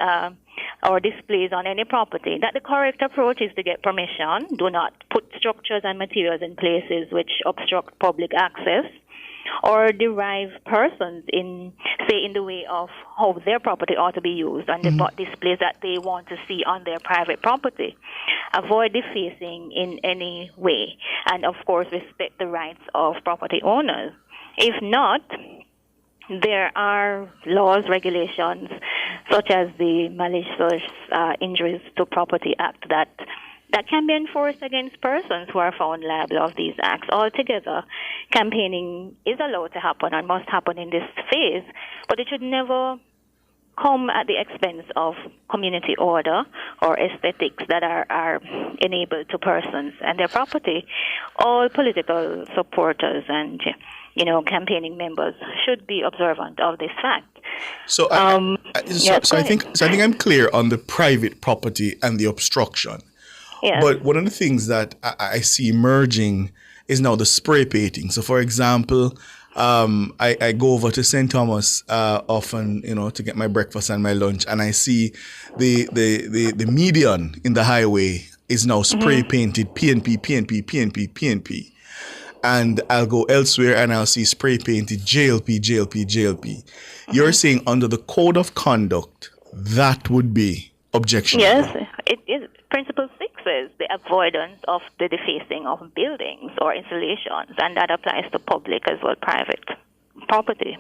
or displays on any property, that the correct approach is to get permission. Do not put structures and materials in places which obstruct public access or derive persons in the way of how their property ought to be used and the displays that they want to see on their private property. Avoid defacing in any way and, of course, respect the rights of property owners. If not, there are laws, regulations, such as the Malicious Injuries to Property Act that can be enforced against persons who are found liable of these acts. Altogether, campaigning is allowed to happen and must happen in this phase, but it should never come at the expense of community order or aesthetics that are enabled to persons and their property, all political supporters and campaigning members should be observant of this fact. So, I think I'm clear on the private property and the obstruction. Yes. But one of the things that I see emerging is now the spray painting. So, for example, I go over to St. Thomas often, to get my breakfast and my lunch, and I see the median in the highway is now spray painted PNP, PNP, PNP, PNP. And I'll go elsewhere and I'll see spray painted JLP, JLP, JLP. You're saying under the code of conduct, that would be objectionable? Yes, it is. Principle 6 is the avoidance of the defacing of buildings or installations, and that applies to public as well private property.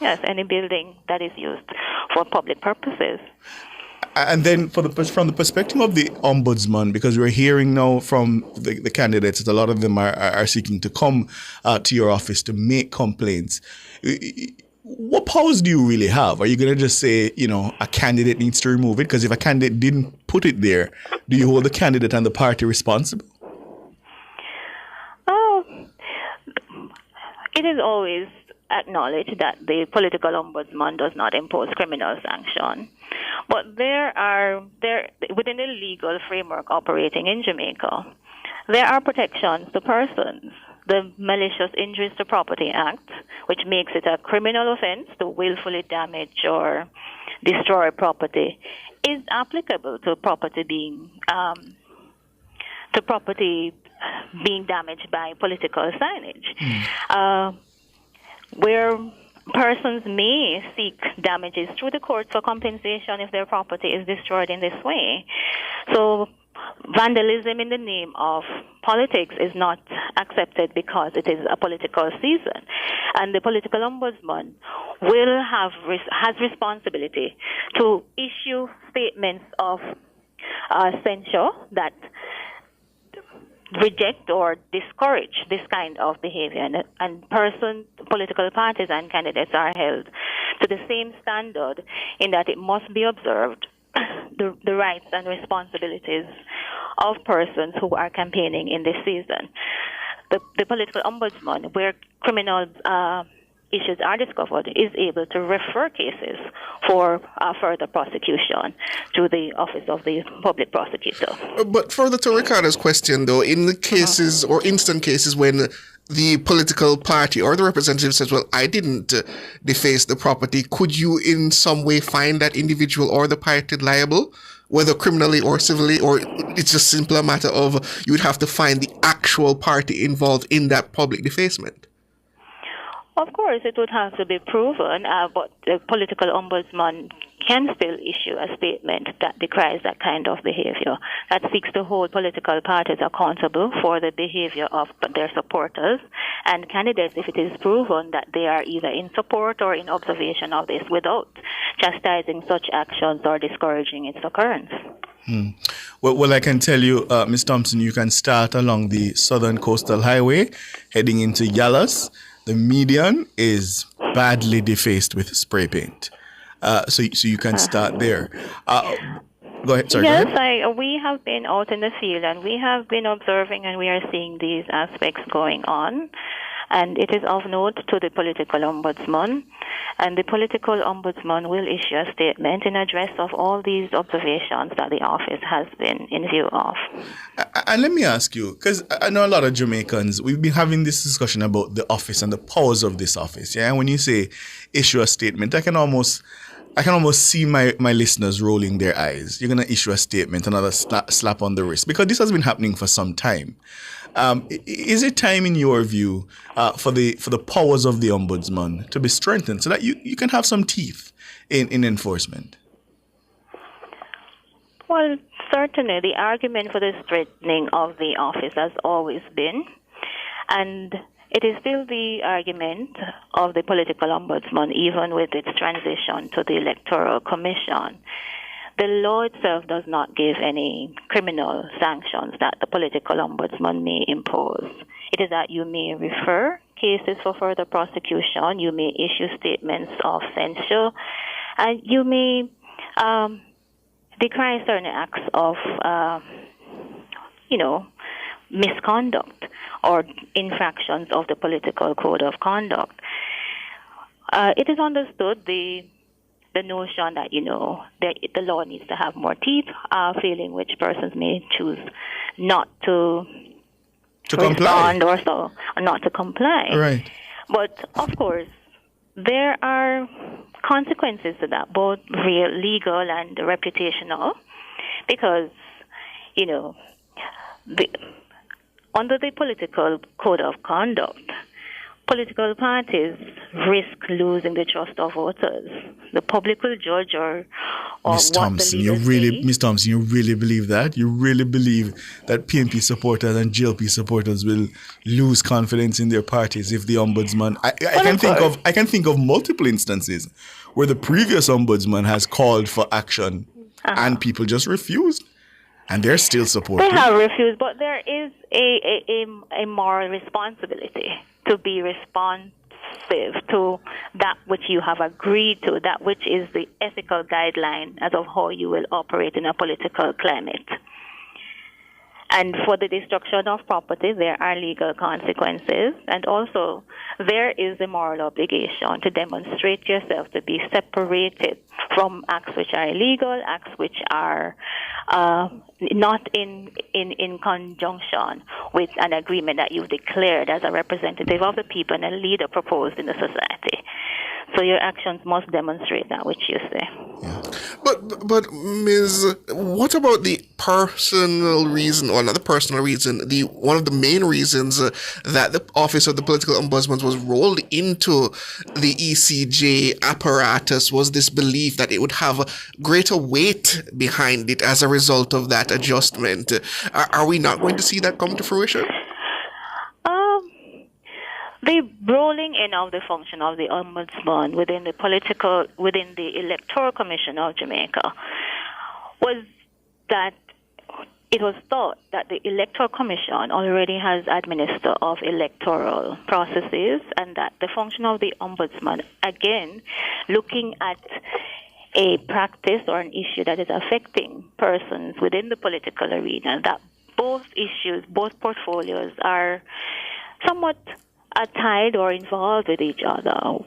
Yes, any building that is used for public purposes. And then from the perspective of the ombudsman, because we're hearing now from the candidates that a lot of them are seeking to come to your office to make complaints. What powers do you really have? Are you going to just say, a candidate needs to remove it? Because if a candidate didn't put it there, do you hold the candidate and the party responsible? Oh, it is always acknowledged that the political ombudsman does not impose criminal sanction. But within the legal framework operating in Jamaica, there are protections to persons. The Malicious Injuries to Property Act, which makes it a criminal offense to willfully damage or destroy property, is applicable to property being damaged by political signage, where persons may seek damages through the courts for compensation if their property is destroyed in this way. So vandalism in the name of politics is not accepted because it is a political season. And the political ombudsman has responsibility to issue statements of censure that reject or discourage this kind of behavior, and political parties and candidates are held to the same standard in that it must be observed the rights and responsibilities of persons who are campaigning in this season. The political ombudsman, where criminal issues are discovered, is able to refer cases for further prosecution to the Office of the Public Prosecutor. But further to Ricardo's question, though, in the cases or instant cases when the political party or the representative says, well, I didn't deface the property, could you in some way find that individual or the party liable, whether criminally or civilly, or it's just simply a matter of you would have to find the actual party involved in that public defacement? Of course, it would have to be proven, but the political ombudsman can still issue a statement that decries that kind of behavior, that seeks to hold political parties accountable for the behavior of their supporters and candidates if it is proven that they are either in support or in observation of this without chastising such actions or discouraging its occurrence. Well, I can tell you, Ms. Thompson, you can start along the Southern Coastal Highway heading into Yallas. The median is badly defaced with spray paint. So you can start there. Go ahead. Sorry. Yes, go ahead. We have been out in the field and we have been observing and we are seeing these aspects going on. And it is of note to the political ombudsman. And the political ombudsman will issue a statement in address of all these observations that the office has been in view of. And let me ask you, because I know a lot of Jamaicans, we've been having this discussion about the office and the powers of this office. Yeah, and when you say issue a statement, I can almost see my listeners rolling their eyes. You're going to issue a statement, another slap on the wrist, because this has been happening for some time. Is it time, in your view, for the powers of the ombudsman to be strengthened so that you can have some teeth in enforcement? Well, certainly the argument for the strengthening of the office has always been, and it is still the argument of the political ombudsman, even with its transition to the Electoral Commission. The law itself does not give any criminal sanctions that the political ombudsman may impose. It is that you may refer cases for further prosecution, you may issue statements of censure, And you may decry certain acts of, misconduct or infractions of the political code of conduct. It is understood the notion that, the law needs to have more teeth, failing which persons may choose not to respond or so, or not to comply. Right. But, of course, there are consequences to that, both real, legal and reputational, because, under the political code of conduct, political parties risk losing the trust of voters. The public will judge or Ms. Thompson, you really believe that? You really believe that PNP supporters and GLP supporters will lose confidence in their parties if the ombudsman? I can think of multiple instances where the previous ombudsman has called for action and people just refused. And they're still supporting. They have refused, but there is a moral responsibility to be responsive to that which you have agreed to, that which is the ethical guideline as of how you will operate in a political climate. And for the destruction of property, there are legal consequences. And also, there is a moral obligation to demonstrate yourself to be separated from acts which are illegal, acts which are not in conjunction with an agreement that you've declared as a representative of the people and a leader proposed in the society. So your actions must demonstrate that which you say. Yeah. But Ms., what about the personal reason, or not the personal reason, one of the main reasons that the Office of the Political Ombudsman was rolled into the ECJ apparatus was this belief that it would have greater weight behind it as a result of that adjustment. Are we not going to see that come to fruition? The rolling in of the function of the ombudsman within the Electoral Commission of Jamaica was that it was thought that the Electoral Commission already has administer of electoral processes, and that the function of the ombudsman, again, looking at a practice or an issue that is affecting persons within the political arena, that both portfolios are somewhat tied or involved with each other.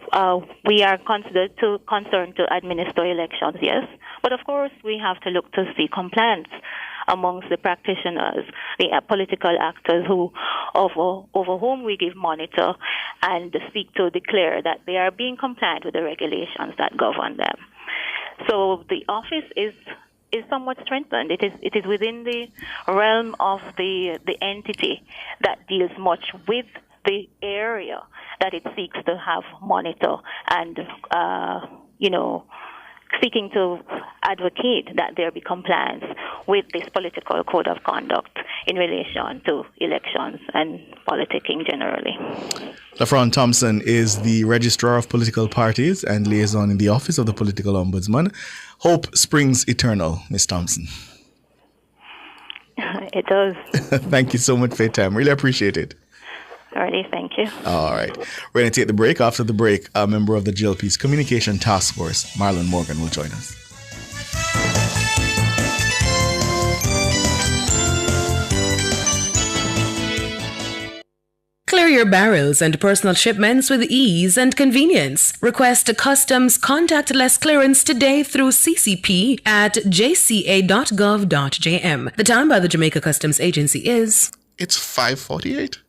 We are concerned to administer elections, yes, but of course we have to look to see compliance amongst the practitioners, the political actors over whom we give monitor and seek to declare that they are being compliant with the regulations that govern them. So the office is somewhat strengthened. It is within the realm of the entity that deals much with the area that it seeks to have monitor and, seeking to advocate that there be compliance with this political code of conduct in relation to elections and politicking generally. LaFron Thompson is the Registrar of Political Parties and Liaison in the Office of the Political Ombudsman. Hope springs eternal, Ms. Thompson. It does. Thank you so much for your time. Really appreciate it. Alrighty, thank you. All right. We're going to take the break. After the break, a member of the GLP's Communication Task Force, Marlon Morgan, will join us. Clear your barrels and personal shipments with ease and convenience. Request a customs contactless clearance today through CCP at jca.gov.jm. The time by the Jamaica Customs Agency is... It's 5:48.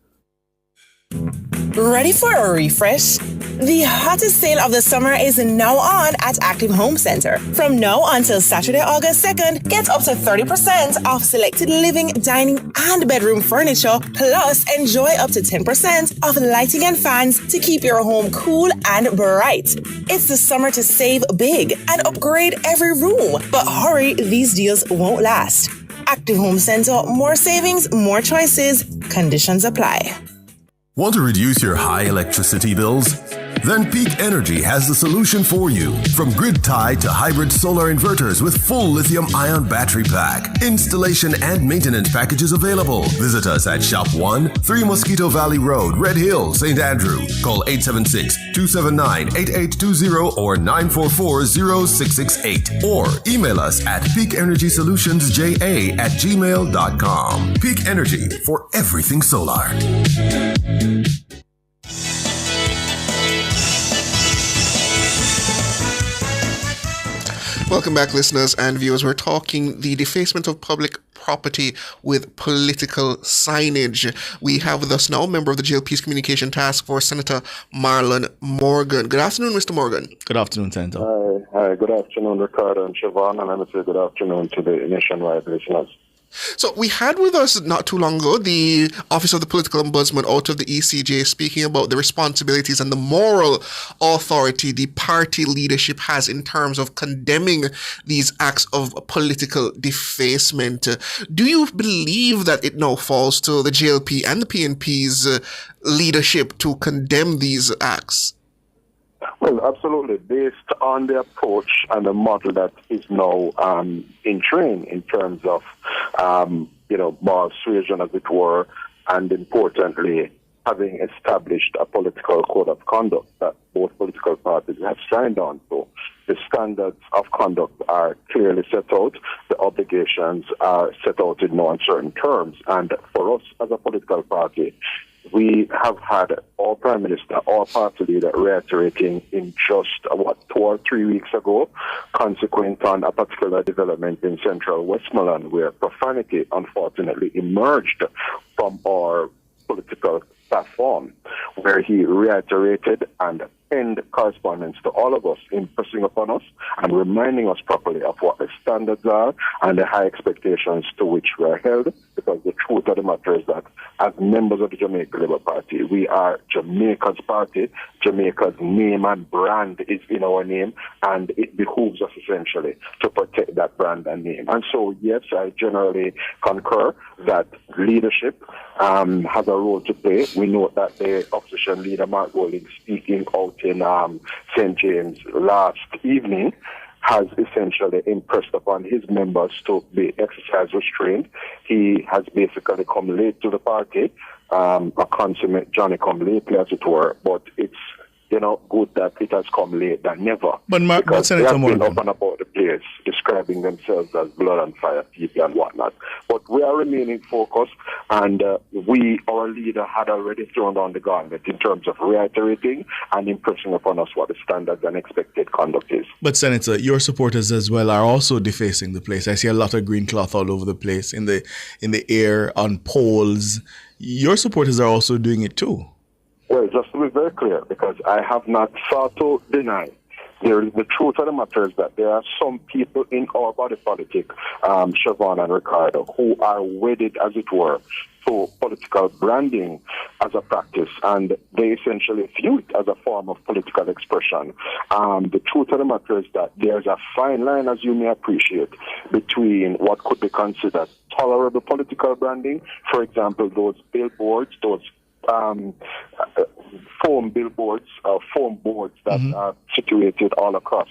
Ready for a refresh? The hottest sale of the summer is now on at Active Home Center. From now until Saturday, August 2nd, get up to 30% off selected living, dining, and bedroom furniture, plus enjoy up to 10% off lighting and fans to keep your home cool and bright. It's the summer to save big and upgrade every room. But hurry, these deals won't last. Active Home Center, more savings, more choices. Conditions apply. Want to reduce your high electricity bills? Then Peak Energy has the solution for you. From grid-tied to hybrid solar inverters with full lithium-ion battery pack. Installation and maintenance packages available. Visit us at Shop 1, 3 Mosquito Valley Road, Red Hill, St. Andrew. Call 876-279-8820 or 944-0668. Or email us at peakenergysolutionsja@gmail.com. Peak Energy for everything solar. Welcome back, listeners and viewers. We're talking the defacement of public property with political signage. We have with us now a member of the JLP's Communication Task Force, Senator Marlon Morgan. Good afternoon, Mr. Morgan. Good afternoon, Senator. Hi. Good afternoon, Ricardo and Siobhan, and I would say good afternoon to the nationwide listeners. So we had with us not too long ago the Office of the Political Ombudsman out of the ECJ speaking about the responsibilities and the moral authority the party leadership has in terms of condemning these acts of political defacement. Do you believe that it now falls to the JLP and the PNP's leadership to condemn these acts? Well, absolutely. Based on the approach and the model that is now in train in terms of, moral suasion, as it were, and importantly, having established a political code of conduct that both political parties have signed on to. The standards of conduct are clearly set out. The obligations are set out in no uncertain terms. And for us as a political party, we have had our Prime Minister, our party leader, reiterating in just, 2 or 3 weeks ago, consequent on a particular development in central Westmoreland, where profanity, unfortunately, emerged from our political platform, where he reiterated and penned correspondence to all of us, impressing upon us and reminding us properly of what the standards are and the high expectations to which we are held, because the truth of the matter is that as members of the Jamaica Labour Party, we are Jamaica's party. Jamaica's name and brand is in our name, and it behooves us essentially to protect that brand and name. And so, yes, I generally concur that leadership has a role to play. We know that the opposition leader, Mark Golding, speaking out in St. James last evening, has essentially impressed upon his members to be exercise restraint. He has basically come late to the party, a consummate Johnny come lately, as it were, but it's good that it has come late than never. But Senator they have Morgan, been up and about the place, describing themselves as blood and fire people and whatnot. But we are remaining focused, and our leader had already thrown down the gauntlet in terms of reiterating and impressing upon us what the standards and expected conduct is. But Senator, your supporters as well are also defacing the place. I see a lot of green cloth all over the place, in the air, on poles. Your supporters are also doing it too. Well, just to be very clear, because I have not sought to deny, the truth of the matter is that there are some people in our body politic, Siobhan and Ricardo, who are wedded, as it were, to political branding as a practice, and they essentially view it as a form of political expression. The truth of the matter is that there's a fine line, as you may appreciate, between what could be considered tolerable political branding, for example, those billboards, those foam billboards, foam boards that are situated all across,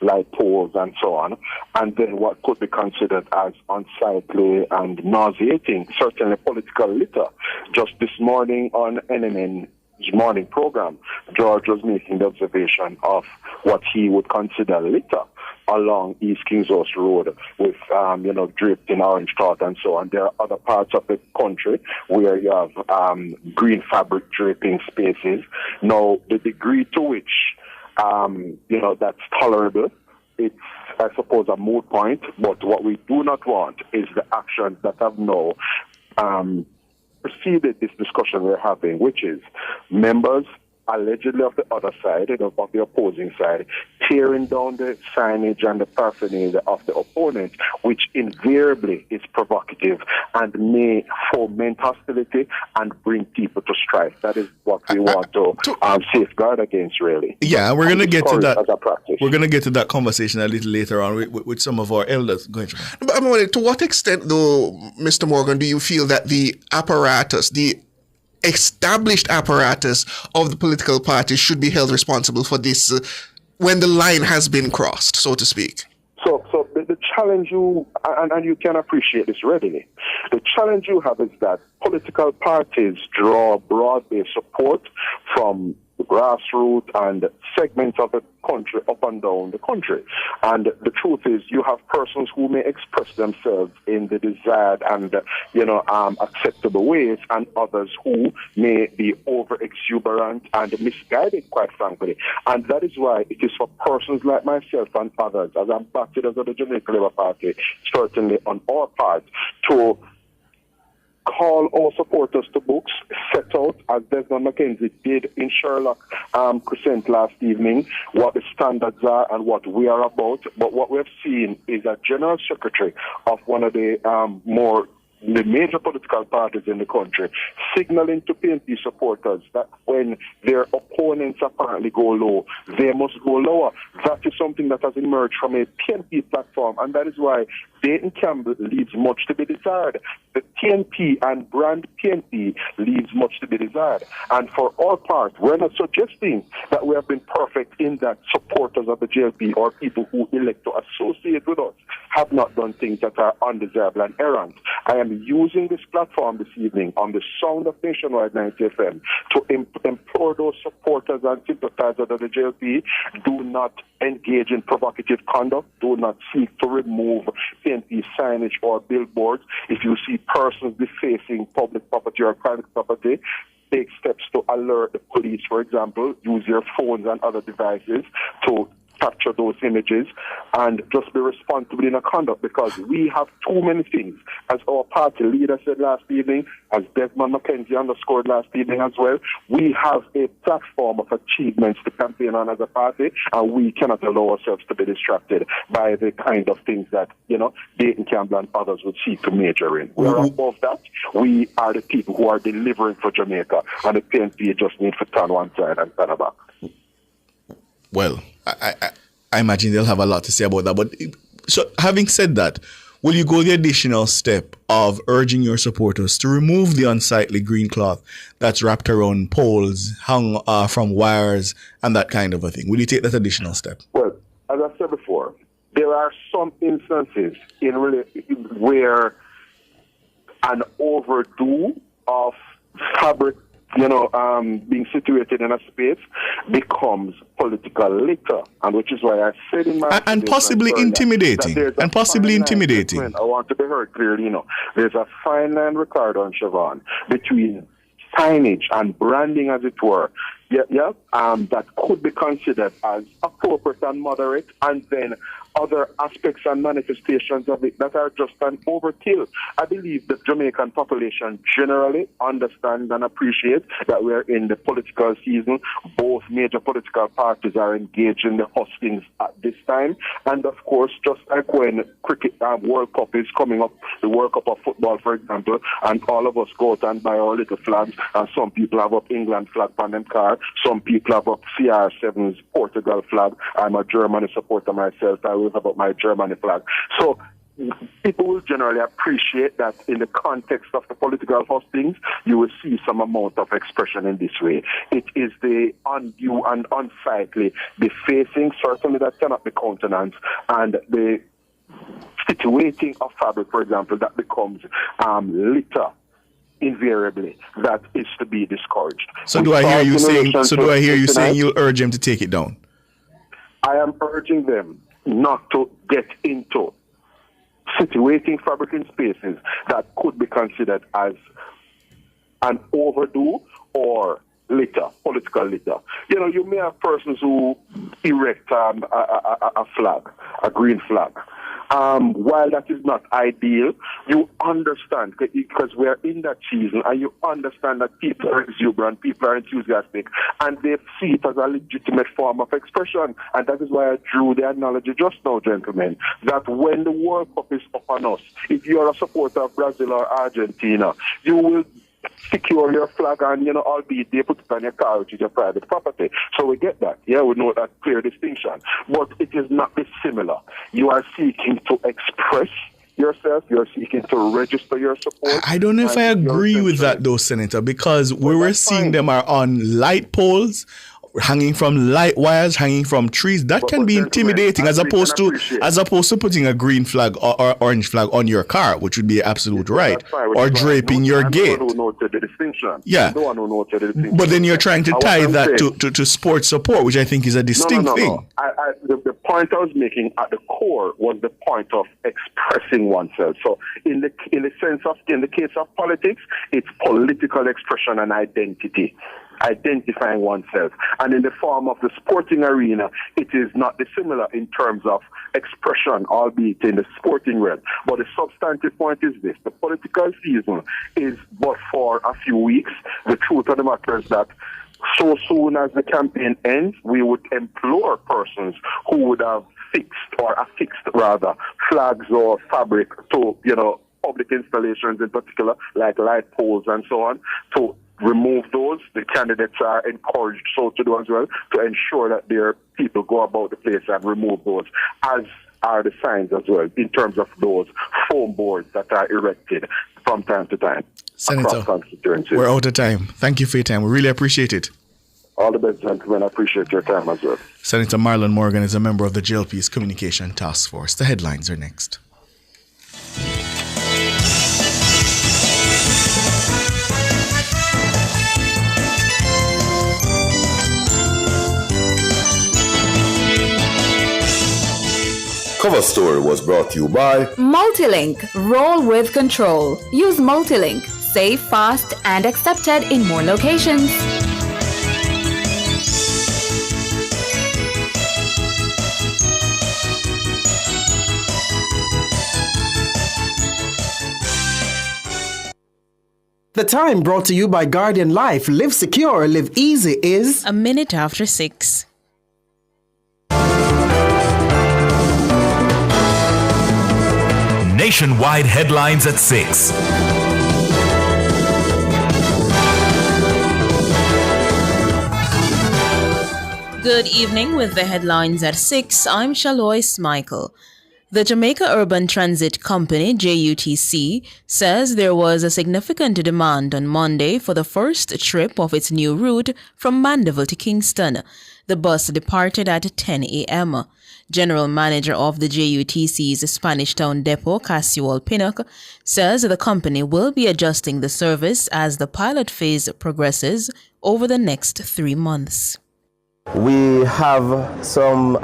light poles and so on, and then what could be considered as unsightly and nauseating, certainly political litter. Just this morning on NNN's morning program, George was making the observation of what he would consider litter along East Kingshouse Road with, draped in orange cloth and so on. There are other parts of the country where you have green fabric draping spaces. Now, the degree to which, that's tolerable, it's, I suppose, a moot point. But what we do not want is the actions that have now preceded this discussion we're having, which is members allegedly of the other side, of the opposing side, tearing down the signage and the paraphernalia of the opponent, which invariably is provocative and may foment hostility and bring people to strife. That is what we want to safeguard against, really. Yeah, we're going to get to that. As a practice. We're going to get to that conversation a little later on with some of our elders. Go ahead. But I'm wondering, to what extent, though, Mr. Morgan, do you feel that the apparatus, the established apparatus of the political parties should be held responsible for this when the line has been crossed, so to speak. So the challenge and you can appreciate this readily, the challenge you have is that political parties draw broad-based support from the grassroots and segments of the country up and down the country. And the truth is, you have persons who may express themselves in the desired and, acceptable ways, and others who may be over-exuberant and misguided, quite frankly. And that is why it is for persons like myself and others, as ambassadors of the Jamaica Labour Party, certainly on our part, to call our supporters to books, set out, as Desmond McKenzie did in Sherlock Crescent last evening, what the standards are and what we are about. But what we have seen is a general secretary of one of the the major political parties in the country signaling to PNP supporters that when their opponents apparently go low, they must go lower. That is something that has emerged from a PNP platform, and that is why Dayton Campbell leaves much to be desired. The TNP and brand PNP leaves much to be desired. And for our part, we're not suggesting that we have been perfect in that supporters of the JLP or people who elect to associate with us have not done things that are undesirable and errant. I am using this platform this evening on the sound of Nationwide 90 FM to implore those supporters and sympathizers of the JLP, do not engage in provocative conduct, do not seek to remove PNP signage or billboards. If you see persons defacing public property or private property, take steps to alert the police, for example, use your phones and other devices to capture those images, and just be responsible in our conduct, because we have too many things. As our party leader said last evening, as Desmond McKenzie underscored last evening as well, we have a platform of achievements to campaign on as a party, and we cannot allow ourselves to be distracted by the kind of things that, Dayton Campbell and others would seek to major in. We are above that. We are the people who are delivering for Jamaica, and the PNP just need to turn one side and turn back. Well, I imagine they'll have a lot to say about that. But so, having said that, will you go the additional step of urging your supporters to remove the unsightly green cloth that's wrapped around poles, hung from wires, and that kind of a thing? Will you take that additional step? Well, as I said before, there are some instances where an overdue of fabric being situated in a space becomes political litter, and which is why I said in my and possibly intimidating. I want to be heard clearly. There's a fine line, Ricardo and Siobhan, between signage and branding, as it were. That could be considered as appropriate and moderate, and then other aspects and manifestations of it that are just an overkill. I believe the Jamaican population generally understands and appreciates that we're in the political season. Both major political parties are engaged in the hustings at this time. And of course, just like when cricket World Cup is coming up, the World Cup of football, for example, and all of us go out and buy our little flags, and some people have up England flag on them car, some people have up CR7's Portugal flag. I'm a Germany supporter myself. I will have up my Germany flag. So people will generally appreciate that in the context of the political hustings, you will see some amount of expression in this way. It is the undue and unsightly defacing, certainly that cannot be countenanced, and the situating of fabric, for example, that becomes litter invariably, that is to be discouraged. So do I hear you saying you'll urge them to take it down? I am urging them not to get into situating fabric in spaces that could be considered as an overdue or litter, political litter. You may have persons who erect a flag, a green flag. While that is not ideal, you understand, because we're in that season, and you understand that people are exuberant, people are enthusiastic, and they see it as a legitimate form of expression. And that is why I drew the analogy just now, gentlemen, that when the World Cup is upon us, if you're a supporter of Brazil or Argentina, you will secure your flag, and albeit they put it on your car, which is your private property. So we get that. We know that clear distinction. But it is not dissimilar. You are seeking to express yourself. You're seeking to register your support. I don't know if I agree with that, though, Senator, because where we're seeing them are on light poles, hanging from light wires, hanging from trees. That can be intimidating as opposed to putting a green flag or orange flag on your car, which would be absolute right, or draping your gate. Yeah, but then you're trying to tie that to sports support, which I think is a distinct thing. The point I was making at the core was the point of expressing oneself. So in the case of politics, it's political expression and identity. Identifying oneself. And in the form of the sporting arena, it is not dissimilar in terms of expression, albeit in the sporting realm. But the substantive point is this: the political season is but for a few weeks. The truth of the matter is that so soon as the campaign ends, we would implore persons who would have affixed flags or fabric to, public installations in particular, like light poles and so on, to remove those. The candidates are encouraged so to do as well, to ensure that their people go about the place and remove those, as are the signs as well, in terms of those foam boards that are erected from time to time. Senator, we're out of time. Thank you for your time. We really appreciate it. All the best, gentlemen. I appreciate your time as well. Senator Marlon Morgan is a member of the JLP's Communication Task Force. The headlines are next. Cover Story was brought to you by Multilink. Roll with control. Use Multilink. Save fast and accepted in more locations. The time brought to you by Guardian Life. Live secure, live easy is a minute after 6. Nationwide headlines at 6. Good evening with the headlines at 6. I'm Shalois Michael. The Jamaica Urban Transit Company, JUTC, says there was a significant demand on Monday for the first trip of its new route from Mandeville to Kingston. The bus departed at 10 a.m. General Manager of the JUTC's Spanish Town Depot, Casual Pinnock, says the company will be adjusting the service as the pilot phase progresses over the next 3 months. We have some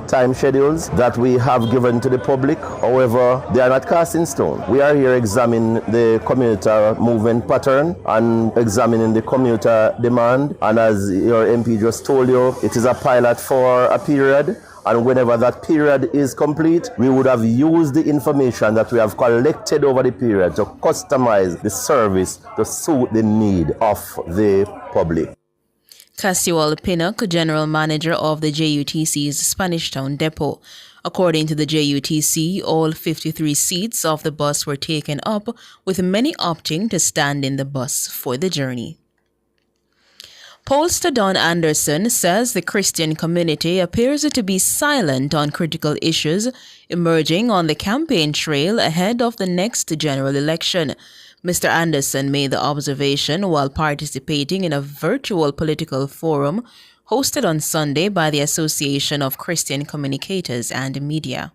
time schedules that we have given to the public. However, they are not cast in stone. We are here examining the commuter movement pattern and examining the commuter demand. And as your MP just told you, it is a pilot for a period. And whenever that period is complete, we would have used the information that we have collected over the period to customize the service to suit the need of the public. Casual Pinnock, General Manager of the JUTC's Spanish Town Depot. According to the JUTC, all 53 seats of the bus were taken up, with many opting to stand in the bus for the journey. Pollster Don Anderson says the Christian community appears to be silent on critical issues emerging on the campaign trail ahead of the next general election. Mr. Anderson made the observation while participating in a virtual political forum hosted on Sunday by the Association of Christian Communicators and Media.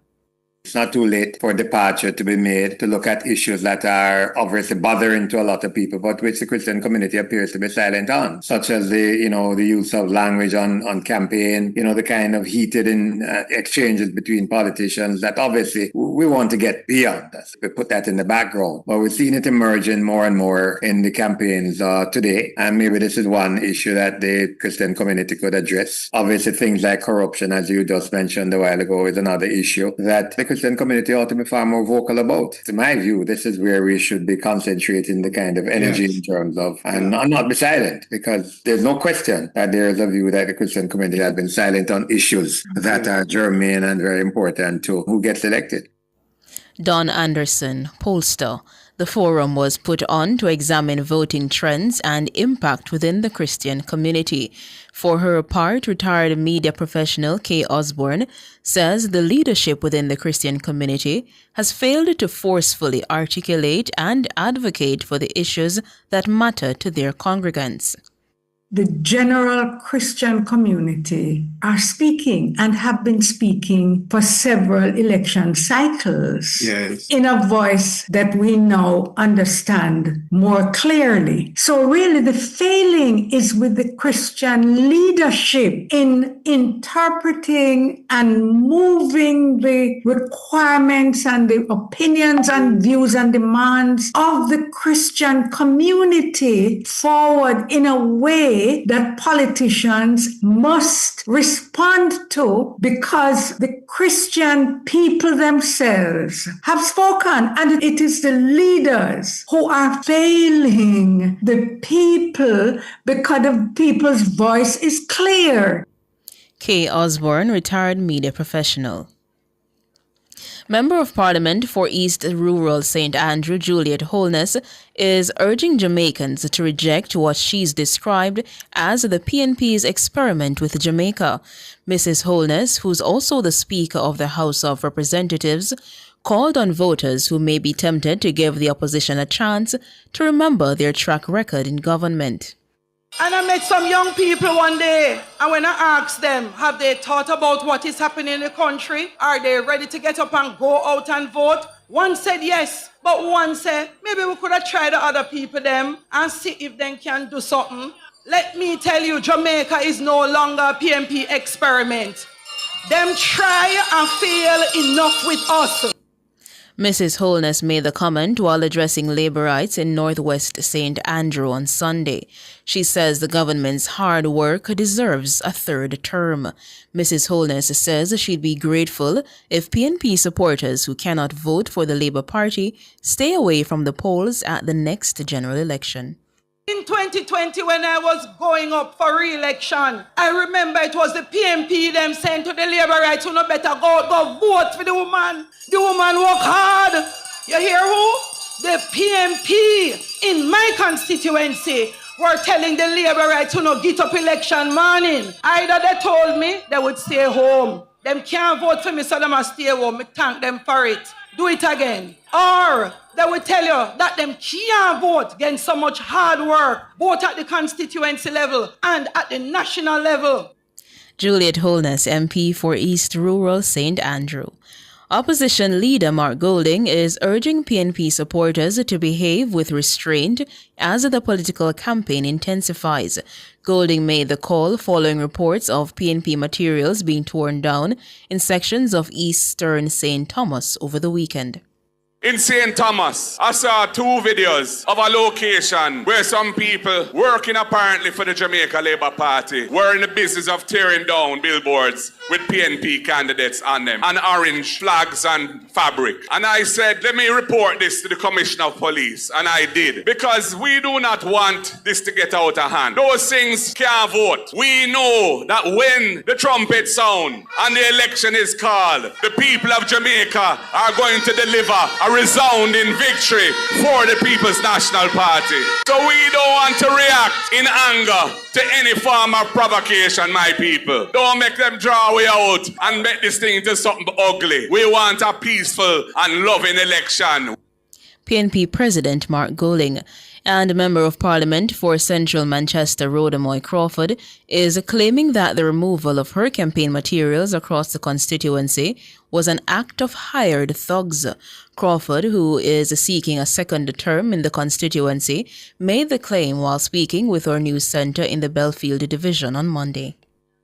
It's not too late for a departure to be made to look at issues that are obviously bothering to a lot of people, but which the Christian community appears to be silent on, such as the use of language on campaign, the kind of heated exchanges between politicians that obviously we want to get beyond. We put that in the background, but we've seen it emerging more and more in the campaigns today, and maybe this is one issue that the Christian community could address. Obviously, things like corruption, as you just mentioned a while ago, is another issue that the Christian community ought to be far more vocal about. To my view, this is where we should be concentrating the kind of energy in terms of, and not be silent, because there's no question that there is a view that the Christian community has been silent on issues that are germane and very important to who gets elected. Don Anderson, pollster. The forum was put on to examine voting trends and impact within the Christian community. For her part, retired media professional Kay Osborne says the leadership within the Christian community has failed to forcefully articulate and advocate for the issues that matter to their congregants. The general Christian community are speaking and have been speaking for several election cycles in a voice that we now understand more clearly. So really the failing is with the Christian leadership in interpreting and moving the requirements and the opinions and views and demands of the Christian community forward in a way that politicians must respond to, because the Christian people themselves have spoken, and it is the leaders who are failing the people because the people's voice is clear. Kay Osborne, retired media professional. Member of Parliament for East Rural St. Andrew, Juliet Holness, is urging Jamaicans to reject what she's described as the PNP's experiment with Jamaica. Mrs. Holness, who's also the Speaker of the House of Representatives, called on voters who may be tempted to give the opposition a chance to remember their track record in government. And I met some young people one day, and when I asked them, have they thought about what is happening in the country? Are they ready to get up and go out and vote? One said yes, but one said, maybe we could have tried the other people them and see if they can do something. Let me tell you, Jamaica is no longer a PNP experiment. Them try and fail enough with us. Mrs. Holness made the comment while addressing Labourites in Northwest St. Andrew on Sunday. She says the government's hard work deserves a third term. Mrs. Holness says she'd be grateful if PNP supporters who cannot vote for the Labour Party stay away from the polls at the next general election. In 2020, when I was going up for re-election, I remember it was the PNP them sent to the Labourites who no better go vote for the woman. The woman work hard. You hear who? The PNP in my constituency were telling the Labourites who no get up election morning. Either they told me they would stay home. Them can't vote for me, so they must stay home. Me thank them for it. Do it again. Or they will tell you that them can't vote against so much hard work, both at the constituency level and at the national level. Juliet Holness, MP for East Rural St. Andrew. Opposition leader Mark Golding is urging PNP supporters to behave with restraint as the political campaign intensifies. Golding made the call following reports of PNP materials being torn down in sections of Eastern St. Thomas over the weekend. In St. Thomas, I saw 2 videos of a location where some people working apparently for the Jamaica Labour Party were in the business of tearing down billboards with PNP candidates on them and orange flags and fabric. And I said, let me report this to the Commissioner of Police. And I did. Because we do not want this to get out of hand. Those things can't vote. We know that when the trumpet sound and the election is called, the people of Jamaica are going to deliver a resounding victory for the People's National Party. So we don't want to react in anger to any form of provocation, my people. Don't make them draw way out and make this thing into something ugly. We want a peaceful and loving election. PNP President Mark Golding and Member of Parliament for Central Manchester Rhoda Moy Crawford is claiming that the removal of her campaign materials across the constituency was an act of hired thugs. Crawford, who is seeking a second term in the constituency, made the claim while speaking with our news centre in the Belfield division on Monday.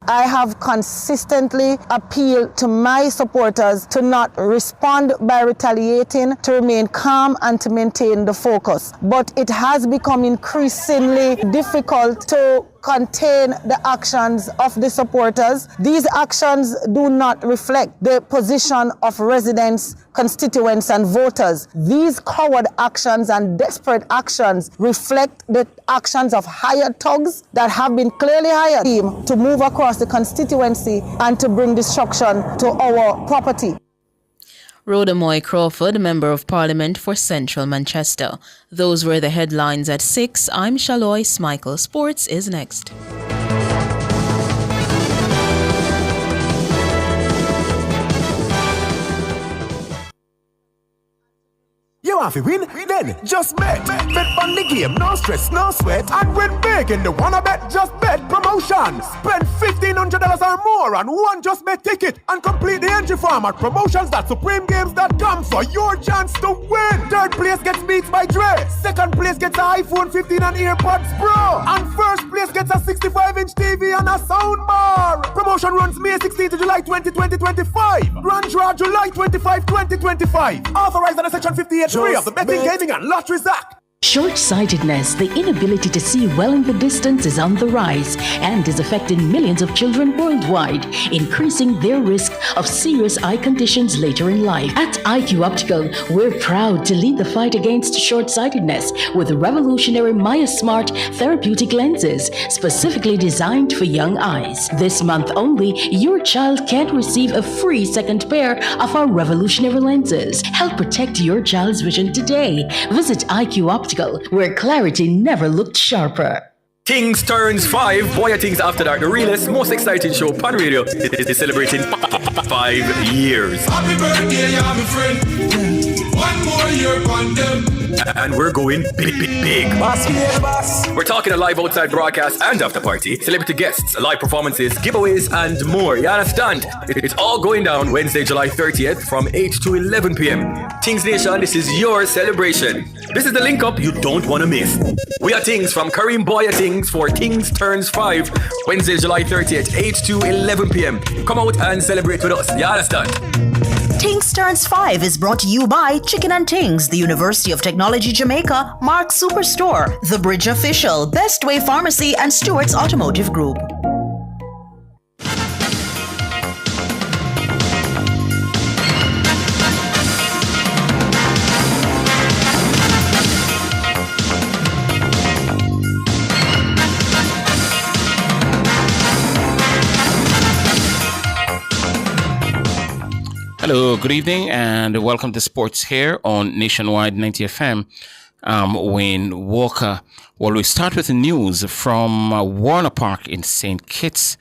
I have consistently appealed to my supporters to not respond by retaliating, to remain calm and to maintain the focus. But it has become increasingly difficult to contain the actions of the supporters. These actions do not reflect the position of residents, constituents and voters. These coward actions and desperate actions reflect the actions of hired thugs that have been clearly hired to move across the constituency and to bring destruction to our property. Rhoda Moy Crawford, Member of Parliament for Central Manchester. Those were the headlines at 6. I'm Shaloy Smikle. Sports is next. You want to win? Then just bet. Bet on the game, no stress, no sweat. And win big in the wanna bet, just bet promotion. Spend $1,500 or more on one just bet ticket and complete the entry form at promotions.supremegames.com for your chance to win. Third place gets Beats by Dre. Second place gets an iPhone 15 and AirPods Pro. And first place gets a 65-inch TV and a soundbar. Promotion runs May 16 to July 20, 2025. Grand draw July 25, 2025. Authorized under Section 58 of the Betting, Gaming and Lotteries Act. Short-sightedness, the inability to see well in the distance, is on the rise and is affecting millions of children worldwide, increasing their risk of serious eye conditions later in life. At IQ Optical, we're proud to lead the fight against short-sightedness with revolutionary Maya Smart therapeutic lenses, specifically designed for young eyes. This month only, your child can receive a free second pair of our revolutionary lenses. Help protect your child's vision today. Visit IQ Optical, where clarity never looked sharper. Things turns 5. Boy Things After Dark, the realest, most exciting show on radio, is celebrating 5 years. Happy birthday, my friend. One more year on them. And we're going big. Boss. We're talking a live outside broadcast and after party, celebrity guests, live performances, giveaways, and more. You understand? It's all going down Wednesday, July 30th from 8 to 11 p.m. Things Nation, this is your celebration. This is the link up you don't want to miss. We are Things from Kareem Boya Things for Things Turns 5, Wednesday, July 30th, 8 to 11 p.m. Come out and celebrate with us. You understand? Things Turns 5 is brought to you by Chicken and Things, the University of Technology Jamaica, Mark Superstore, The Bridge Official, Best Way Pharmacy, and Stewart's Automotive Group. Hello, good evening, and welcome to Sports here on Nationwide 90 FM. Wayne Walker. Well, we start with the news from Warner Park in St. Kitts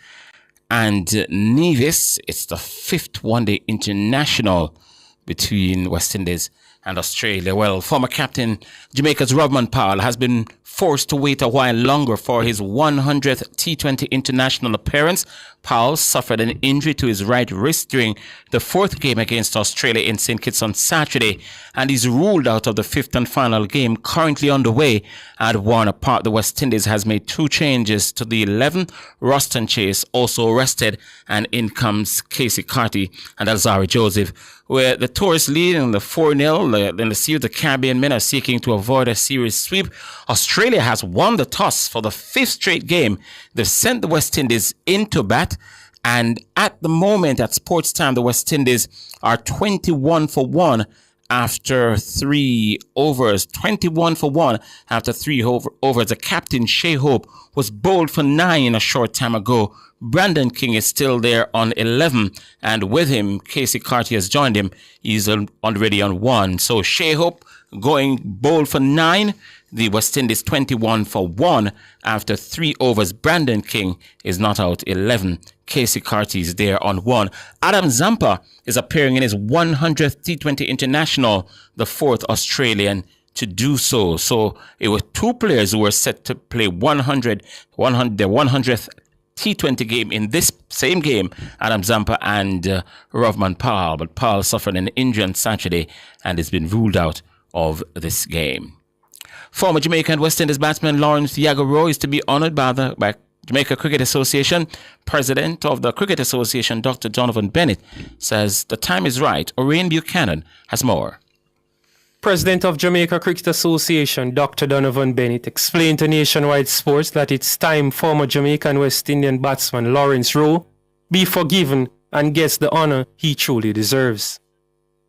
and Nevis. It's the 5th one-day international between West Indies and Australia. Well, former captain Jamaica's Rovman Powell has been forced to wait a while longer for his 100th T20 international appearance. Powell suffered an injury to his right wrist during the 4th game against Australia in St. Kitts on Saturday, and is ruled out of the 5th and final game currently underway at Warner Park. The West Indies has made 2 changes to the 11. Ruston Chase also rested, and in comes Casey Carty and Alzari Joseph, where the tourists leading the 4-0. In the Sea of the Caribbean, men are seeking to avoid a series sweep. Australia has won the toss for the 5th straight game. They've sent the West Indies into bat, and at the moment at sports time, the West Indies are 21 for 1 after 3 overs. 21 for 1 after 3 overs. The captain, Shea Hope, was bowled for 9 a short time ago. Brandon King is still there on 11, and with him, Casey Carty has joined him. He's already on 1. So Shea Hope going bowled for 9. The West Indies 21 for 1 after 3 overs. Brandon King is not out, 11. Casey Carty is there on 1. Adam Zampa is appearing in his 100th T20 International, the 4th Australian to do so. So it was 2 players who were set to play their 100th T20 game in this same game, Adam Zampa and Rovman Powell. But Powell suffered an injury on Saturday and has been ruled out of this game. Former Jamaica and West Indies batsman Lawrence Yagoro is to be honoured by Jamaica Cricket Association. President of the Cricket Association, Dr. Donovan Bennett, says the time is right. Orion Buchanan has more. President of Jamaica Cricket Association, Dr. Donovan Bennett, explained to Nationwide Sports that it's time former Jamaican West Indian batsman Lawrence Rowe be forgiven and gets the honour he truly deserves.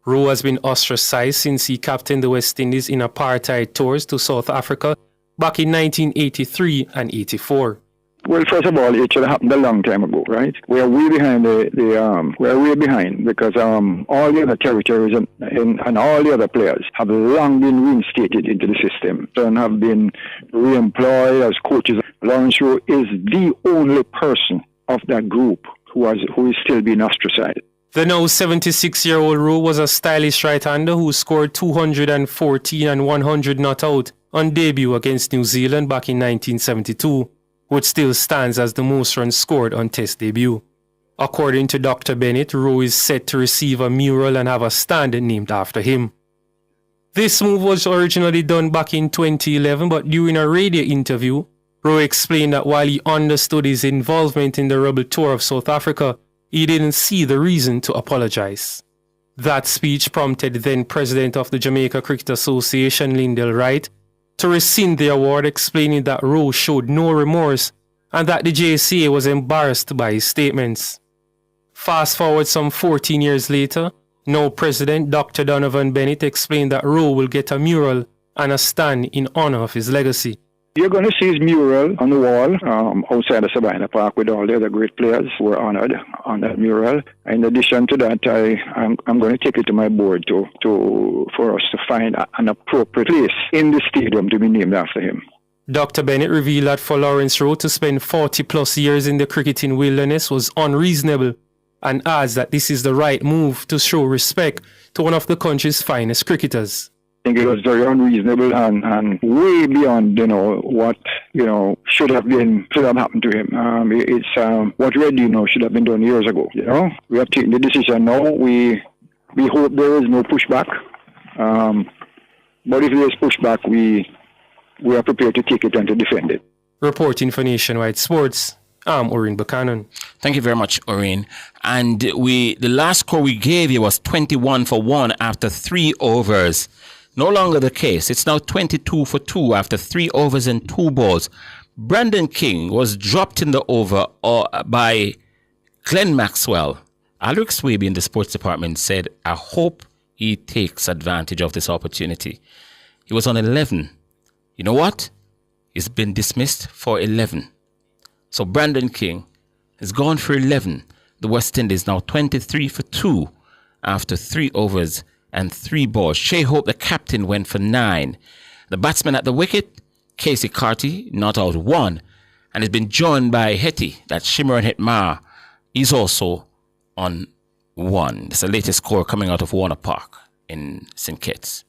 Rowe has been ostracised since he captained the West Indies in apartheid tours to South Africa back in 1983 and 84. Well, first of all, it should have happened a long time ago, right? We are way behind we are way behind because all the other territories and all the other players have long been reinstated into the system and have been re-employed as coaches. Lawrence Rowe is the only person of that group who is still being ostracized. The now 76-year-old Rowe was a stylish right-hander who scored 214 and 100 not out on debut against New Zealand back in 1972, which still stands as the most runs scored on Test debut. According to Dr. Bennett, Rowe is set to receive a mural and have a stand named after him. This move was originally done back in 2011, but during a radio interview, Rowe explained that while he understood his involvement in the Rebel Tour of South Africa, he didn't see the reason to apologize. That speech prompted then President of the Jamaica Cricket Association, Lyndell Wright, to rescind the award, explaining that Rowe showed no remorse and that the JCA was embarrassed by his statements. Fast forward some 14 years later, now President Dr. Donovan Bennett explained that Rowe will get a mural and a stand in honor of his legacy. You're going to see his mural on the wall outside of Savannah Park with all the other great players who were honored on that mural. In addition to that, I'm going to take it to my board for us to find an appropriate place in the stadium to be named after him. Dr. Bennett revealed that for Lawrence Rowe to spend 40 plus years in the cricketing wilderness was unreasonable and adds that this is the right move to show respect to one of the country's finest cricketers. I think it was very unreasonable and way beyond, what, should have happened to him. It's what really, should have been done years ago, We have taken the decision now. We hope there is no pushback. But if there is pushback, we are prepared to take it and to defend it. Reporting for Nationwide Sports, I'm Orrin Buchanan. Thank you very much, Orrin. And the last score we gave you was 21 for 1 after 3 overs. No longer the case. It's now 22 for 2 after 3 overs and 2 balls. Brandon King was dropped in the over by Glenn Maxwell. Alric Swaby in the sports department said, I hope he takes advantage of this opportunity. He was on 11. You know what? He's been dismissed for 11. So Brandon King has gone for 11. The West Indies now 23 for 2 after 3 overs and 3 balls. Shea Hope, the captain, went for 9. The batsman at the wicket, Casey Carty, not out 1. And has been joined by Hetty, that's Shimron Hetmar. He's also on 1. It's the latest score coming out of Warner Park in St. Kitts.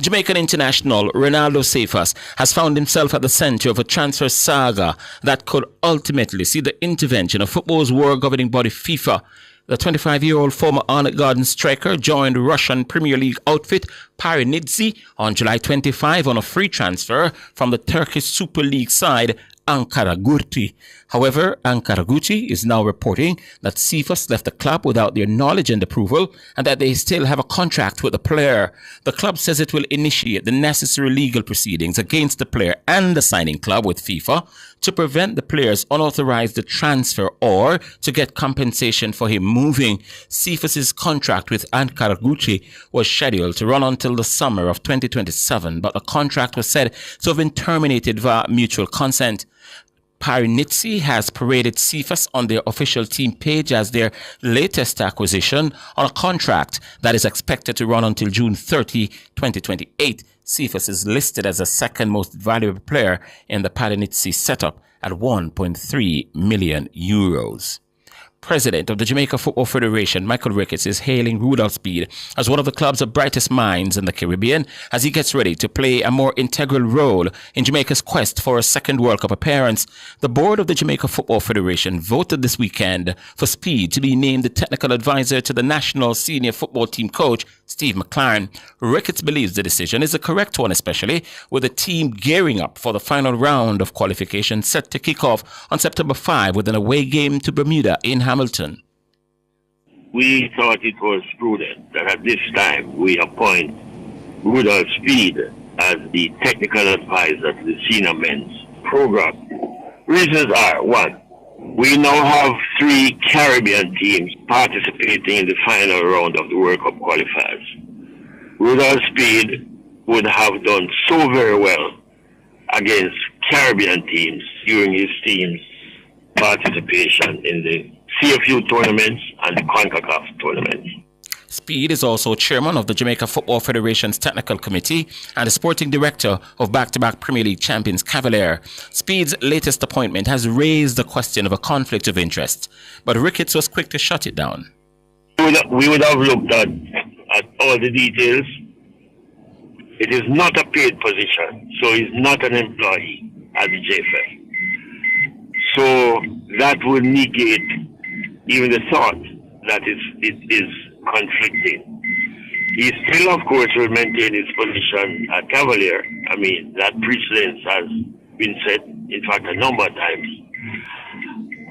Jamaican international Ronaldo Cephas has found himself at the center of a transfer saga that could ultimately see the intervention of football's world governing body FIFA. The 25-year-old former Arnott Gardens striker joined Russian Premier League outfit Parinidze on July 25 on a free transfer from the Turkish Super League side Ankara-Gucci. However, Ankara-Gucci is now reporting that Cephas left the club without their knowledge and approval and that they still have a contract with the player. The club says it will initiate the necessary legal proceedings against the player and the signing club with FIFA to prevent the player's unauthorized transfer or to get compensation for him moving. Cephas's contract with Ankara-Gucci was scheduled to run until the summer of 2027, but the contract was said to have been terminated via mutual consent. Parinidze has paraded Cephas on their official team page as their latest acquisition on a contract that is expected to run until June 30, 2028. Cephas is listed as the second most valuable player in the Parinidze setup at 1.3 million euros. President of the Jamaica Football Federation, Michael Ricketts, is hailing Rudolph Speed as one of the club's brightest minds in the Caribbean as he gets ready to play a more integral role in Jamaica's quest for a second World Cup appearance. The board of the Jamaica Football Federation voted this weekend for Speed to be named the technical advisor to the national senior football team coach, Steve McLaren. Ricketts believes the decision is the correct one, especially with the team gearing up for the final round of qualification set to kick off on September 5 with an away game to Bermuda in Hamilton. We thought it was prudent that at this time we appoint Rudolph Speed as the technical advisor to the senior men's program. Reasons are, 1, we now have 3 Caribbean teams participating in the final round of the World Cup qualifiers. Rudolph Speed would have done so very well against Caribbean teams during his team's participation in the CFU tournaments and the CONCACAF tournaments. Speed is also chairman of the Jamaica Football Federation's Technical Committee and the sporting director of back-to-back Premier League champions Cavalier. Speed's latest appointment has raised the question of a conflict of interest, but Ricketts was quick to shut it down. We would have looked at all the details. It is not a paid position, so he's not an employee at the JFF. So that would negate even the thought that it is conflicting. He still, of course, will maintain his position at Cavalier. I mean, that precedence has been set, in fact, a number of times.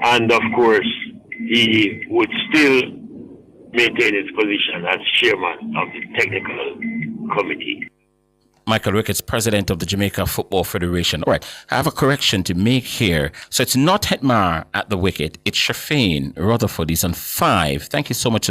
And, of course, he would still maintain his position as chairman of the technical committee. Michael Ricketts, president of the Jamaica Football Federation. All right, I have a correction to make here. So it's not Hetmar at the wicket. It's Shafane Rutherford. He's on 5. Thank you so much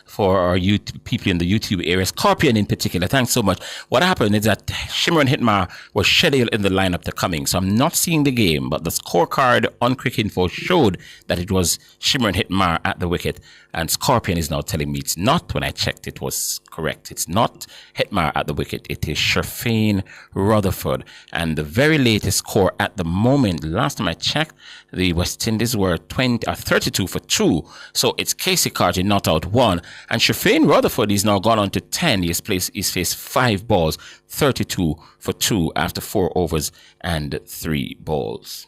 for our people in the YouTube area, Scorpion in particular. Thanks so much. What happened is that Shimron Hetmar was scheduled in the lineup to coming. So I'm not seeing the game, but the scorecard on Cricinfo showed that it was Shimron Hetmar at the wicket. And Scorpion is now telling me it's not. When I checked, it was correct. It's not Hetmar at the wicket. It is Shafane Rutherford. And the very latest score at the moment, last time I checked, the West Indies were 32 for 2. So it's Casey Carty not out 1. And Shafane Rutherford is now gone on to 10. He's faced 5 balls, 32 for 2 after 4 overs and 3 balls.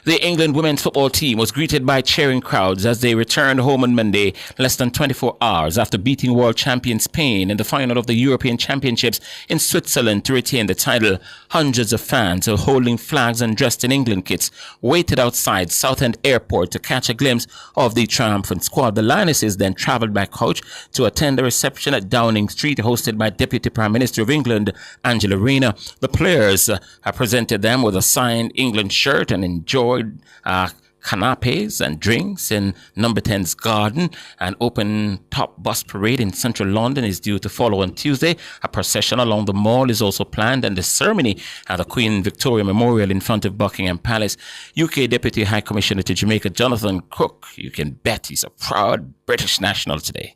The England women's football team was greeted by cheering crowds as they returned home on Monday, less than 24 hours after beating world champion Spain in the final of the European Championships in Switzerland to retain the title. Hundreds of fans holding flags and dressed in England kits waited outside Southend Airport to catch a glimpse of the triumphant squad. The Lionesses then travelled by coach to attend a reception at Downing Street hosted by Deputy Prime Minister of England, Angela Rayner. The players presented them with a signed England shirt and enjoyed canapes and drinks in Number 10's garden. An open-top bus parade in central London is due to follow on Tuesday. A procession along the Mall is also planned, and the ceremony at the Queen Victoria Memorial in front of Buckingham Palace. UK Deputy High Commissioner to Jamaica, Jonathan Cook, you can bet he's a proud British national today.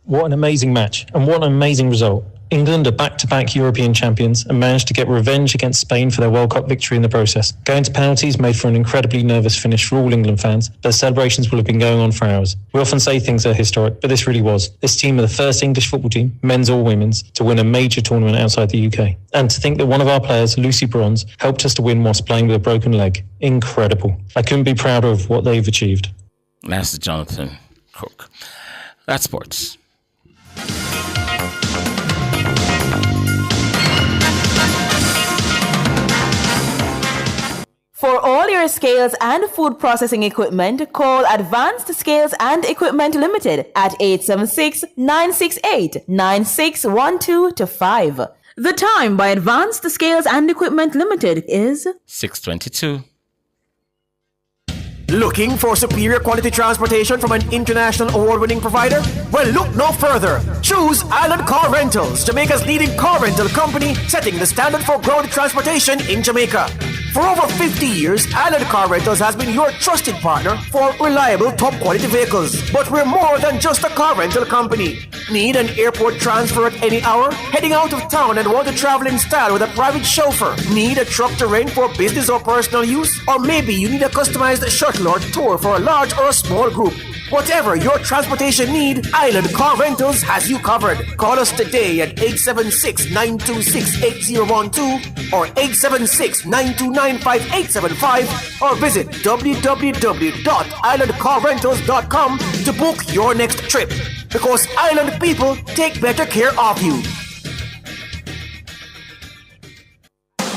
What an amazing match, and what an amazing result. England are back-to-back European champions and managed to get revenge against Spain for their World Cup victory in the process. Going to penalties made for an incredibly nervous finish for all England fans, but the celebrations will have been going on for hours. We often say things are historic, but this really was. This team are the first English football team, men's or women's, to win a major tournament outside the UK. And to think that one of our players, Lucy Bronze, helped us to win whilst playing with a broken leg. Incredible. I couldn't be prouder of what they've achieved. That's Jonathan Cook. That's sports. For all your scales and food processing equipment, call Advanced Scales and Equipment Limited at 876-968-9612-5. The time by Advanced Scales and Equipment Limited is 6:22. Looking for superior quality transportation from an international award-winning provider? Well, look no further. Choose Island Car Rentals, Jamaica's leading car rental company, setting the standard for ground transportation in Jamaica. For over 50 years, Island Car Rentals has been your trusted partner for reliable, top-quality vehicles. But we're more than just a car rental company. Need an airport transfer at any hour? Heading out of town and want to travel in style with a private chauffeur? Need a truck to rent for business or personal use? Or maybe you need a customized shuttle or tour for a large or a small group. Whatever your transportation need, Island Car Rentals has you covered. Call us today at 876-926-8012 or 876-929-5875 or visit www.islandcarrentals.com to book your next trip. Because Island people take better care of you.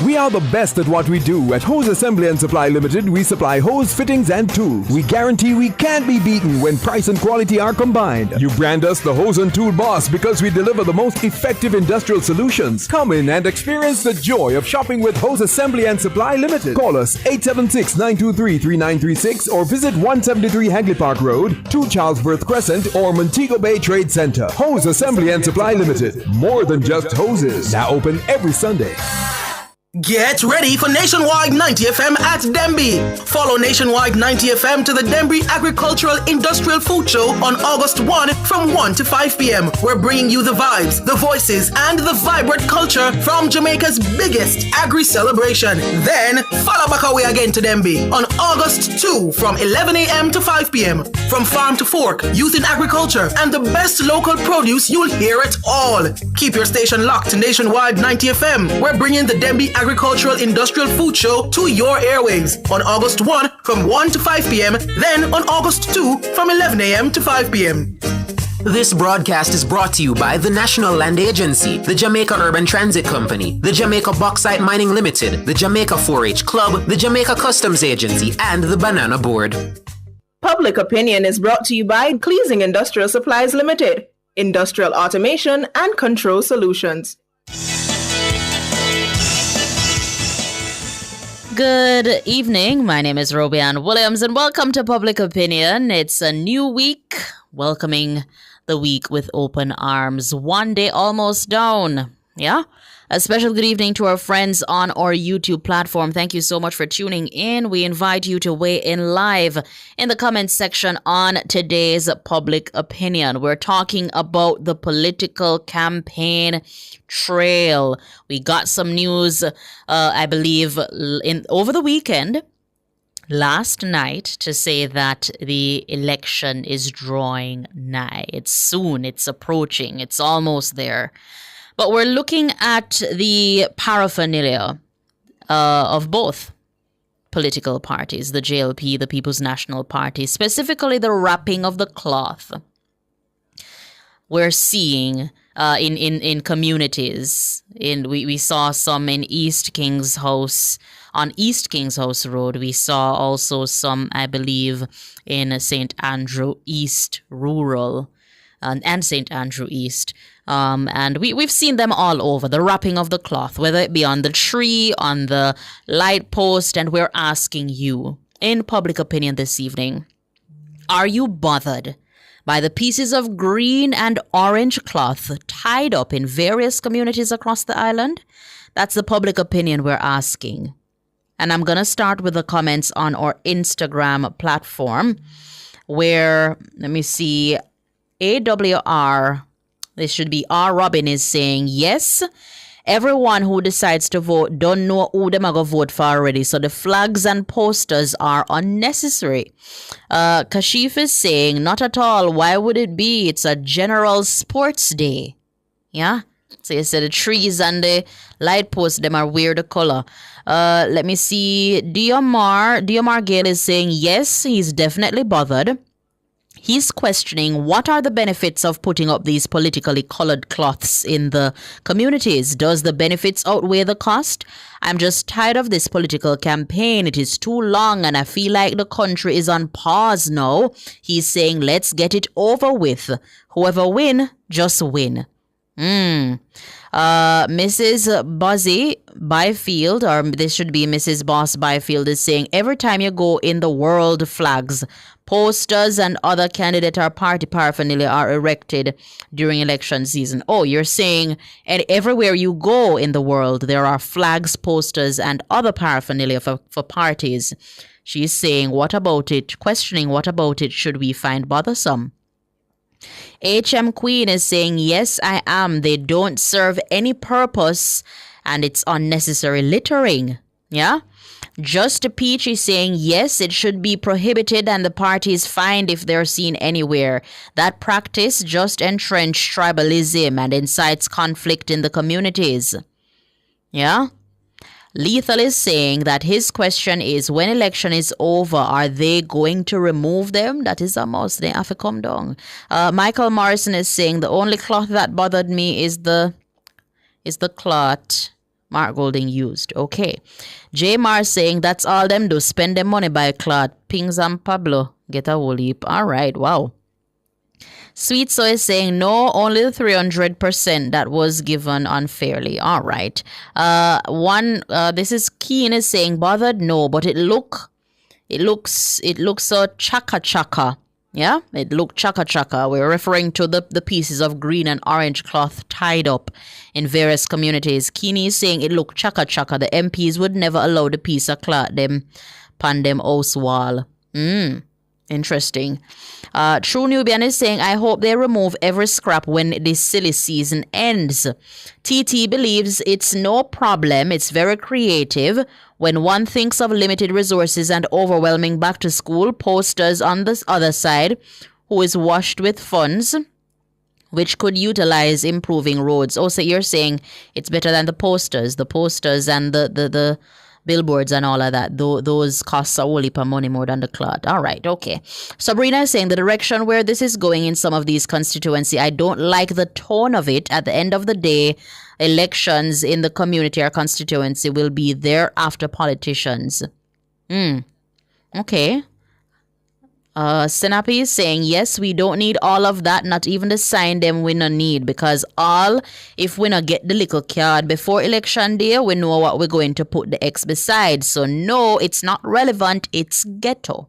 We are the best at what we do. At Hose Assembly and Supply Limited, we supply hose fittings and tools. We guarantee we can't be beaten when price and quality are combined. You brand us the Hose and Tool Boss because we deliver the most effective industrial solutions. Come in and experience the joy of shopping with Hose Assembly and Supply Limited. Call us 876-923-3936 or visit 173 Hagley Park Road, 2 Charlesworth Crescent or Montego Bay Trade Center. Hose Assembly and Supply Limited. More than just hoses. Now open every Sunday. Get ready for Nationwide 90 FM at Denby. Follow Nationwide 90 FM to the Denby Agricultural Industrial Food Show on August 1 from 1 to 5 p.m. We're bringing you the vibes, the voices, and the vibrant culture from Jamaica's biggest agri-celebration. Then, follow back away again to Denby on August 2 from 11 a.m. to 5 p.m. From farm to fork, youth in agriculture, and the best local produce, you'll hear it all. Keep your station locked to Nationwide 90 FM. We're bringing the Denby Agricultural Industrial Food Show to your airwaves on August 1 from 1 to 5 p.m. Then on August 2 from 11 a.m. to 5 p.m. This broadcast is brought to you by the National Land Agency, the Jamaica Urban Transit Company, the Jamaica Bauxite Mining Limited, the Jamaica 4-H Club, the Jamaica Customs Agency, and the Banana Board. Public Opinion is brought to you by Cleasing Industrial Supplies Limited, Industrial Automation and Control Solutions. Good evening. My name is Robianne Williams and welcome to Public Opinion. It's a new week, welcoming the week with open arms. One day almost down. Yeah? A special good evening to our friends on our YouTube platform. Thank you so much for tuning in. We invite you to weigh in live in the comments section on today's Public Opinion. We're talking about the political campaign trail. We got some news, I believe, over the weekend, last night, to say that the election is drawing nigh. It's soon, it's approaching, it's almost there. But we're looking at the paraphernalia of both political parties, the JLP, the People's National Party, specifically the wrapping of the cloth. We're seeing in communities, we saw some in East King's House, on East King's House Road. We saw also some, I believe, in St. Andrew East Rural and St. Andrew East. And we've seen them all over, the wrapping of the cloth, whether it be on the tree, on the light post. And we're asking you, in Public Opinion this evening, are you bothered by the pieces of green and orange cloth tied up in various communities across the island? That's the Public Opinion we're asking. And I'm going to start with the comments on our Instagram platform, where, let me see, AWR, this should be R. Robin, is saying, yes, everyone who decides to vote don't know who them are going to vote for already, so the flags and posters are unnecessary. Kashif is saying, not at all. Why would it be? It's a general sports day. Yeah? So you said the trees and the light posts, them are weird color. Let me see. Diomar Gale is saying, yes, he's definitely bothered. He's questioning what are the benefits of putting up these politically colored cloths in the communities. Does the benefits outweigh the cost? I'm just tired of this political campaign. It is too long and I feel like the country is on pause now. He's saying, let's get it over with. Whoever win, just win. Mrs. Buzzy Byfield, or this should be Mrs. Boss Byfield, is saying, every time you go in the world, flags, posters, and other candidate or party paraphernalia are erected during election season. Oh, you're saying, and everywhere you go in the world, there are flags, posters, and other paraphernalia for parties. She's saying, what about it? Questioning, what about it should we find bothersome? HM Queen is saying, yes, I am. They don't serve any purpose and it's unnecessary littering. Yeah? Just a Peach is saying, yes, it should be prohibited and the parties fined if they're seen anywhere. That practice just entrenches tribalism and incites conflict in the communities. Yeah? Lethal is saying that his question is, when election is over, are they going to remove them? That is a must. They have to come down. Michael Morrison is saying, the only cloth that bothered me is the cloth Mark Golding used. Okay. J. Mar saying, that's all them do. Spend them money buy cloth. Pings and Pablo get a whole heap. All right. Wow. Sweet Soy is saying, no, only the 300% that was given unfairly. All right. This is Keen is saying, bothered? No, but it looks so chaka. Yeah, it looked chaka-chaka. We're referring to the pieces of green and orange cloth tied up in various communities. Keeney is saying it looked chaka-chaka. The MPs would never allow the piece of cloth them pan them house wall. Interesting. True Nubian is saying, I hope they remove every scrap when this silly season ends. TT believes it's no problem. It's very creative. When one thinks of limited resources and overwhelming back to school posters on the other side, who is washed with funds, which could utilize improving roads. Also, you're saying it's better than the posters and the billboards and all of that. Those costs a whole heap of money more than the cloth. All right, okay. Sabrina is saying the direction where this is going in some of these constituency, I don't like the tone of it. At the end of the day, elections in the community or constituency will be there after politicians. Okay. Senapi is saying, yes, we don't need all of that, not even the sign them we no need, because if we not get the little card before election day, we know what we're going to put the X beside. So no, it's not relevant, it's ghetto.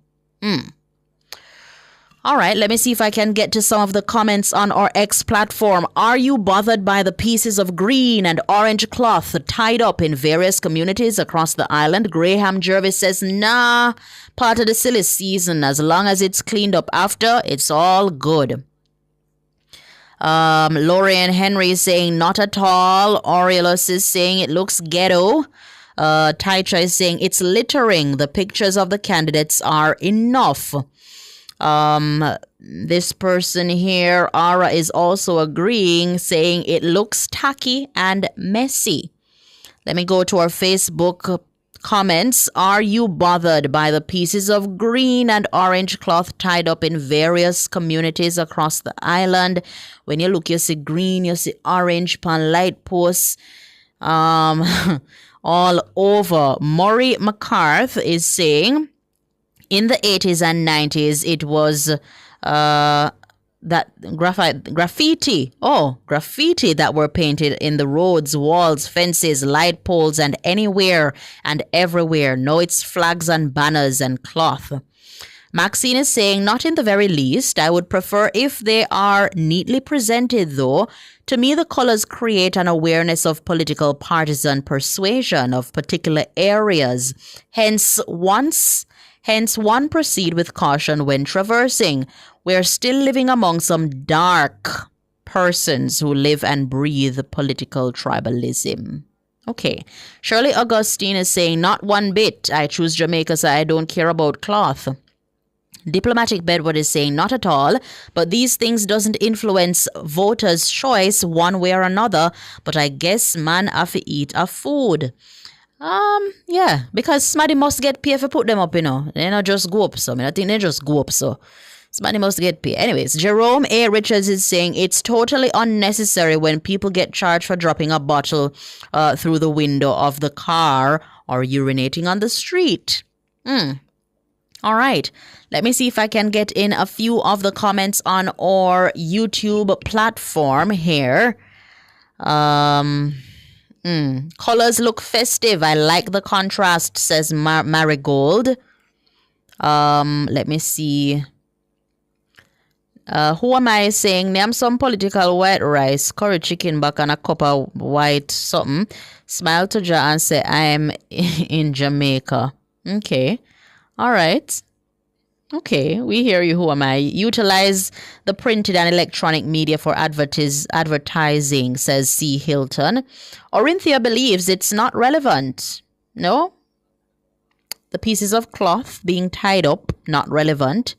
All right, let me see if I can get to some of the comments on our X platform. Are you bothered by the pieces of green and orange cloth tied up in various communities across the island? Graham Jervis says, nah, part of the silly season. As long as it's cleaned up after, it's all good. Lorian Henry is saying, not at all. Aureolus is saying, it looks ghetto. Taitra is saying, it's littering. The pictures of the candidates are enough. This person here, Ara, is also agreeing, saying it looks tacky and messy. Let me go to our Facebook comments. Are you bothered by the pieces of green and orange cloth tied up in various communities across the island? When you look, you see green, you see orange, pan light posts, all over. Maury McCarth is saying, in the 80s and 90s, it was that graffiti that were painted in the roads, walls, fences, light poles, and anywhere and everywhere. No, it's flags and banners and cloth. Maxine is saying, not in the very least. I would prefer if they are neatly presented, though. To me, the colors create an awareness of political partisan persuasion of particular areas. Hence, one proceed with caution when traversing. We're still living among some dark persons who live and breathe political tribalism. Okay. Shirley Augustine is saying, not one bit. I choose Jamaica, so I don't care about cloth. Diplomatic Bedward is saying, not at all, but these things doesn't influence voters' choice one way or another, but I guess man have to eat a food. Yeah, because somebody must get paid for put them up, you know. They not just go up, so I think they just go up, so somebody must get paid. Anyways, Jerome A. Richards is saying it's totally unnecessary when people get charged for dropping a bottle through the window of the car or urinating on the street. All right, let me see if I can get in a few of the comments on our YouTube platform here. Colors look festive. I like the contrast, says Marigold. Let me see. Who am I saying? Name some political white rice, curry chicken back and a cup of white something. Smile to Ja and say, I am in Jamaica. Okay. All right. Okay, we hear you. Who am I? Utilize the printed and electronic media for advertising, says C. Hilton. Orinthia believes it's not relevant. No? The pieces of cloth being tied up, not relevant.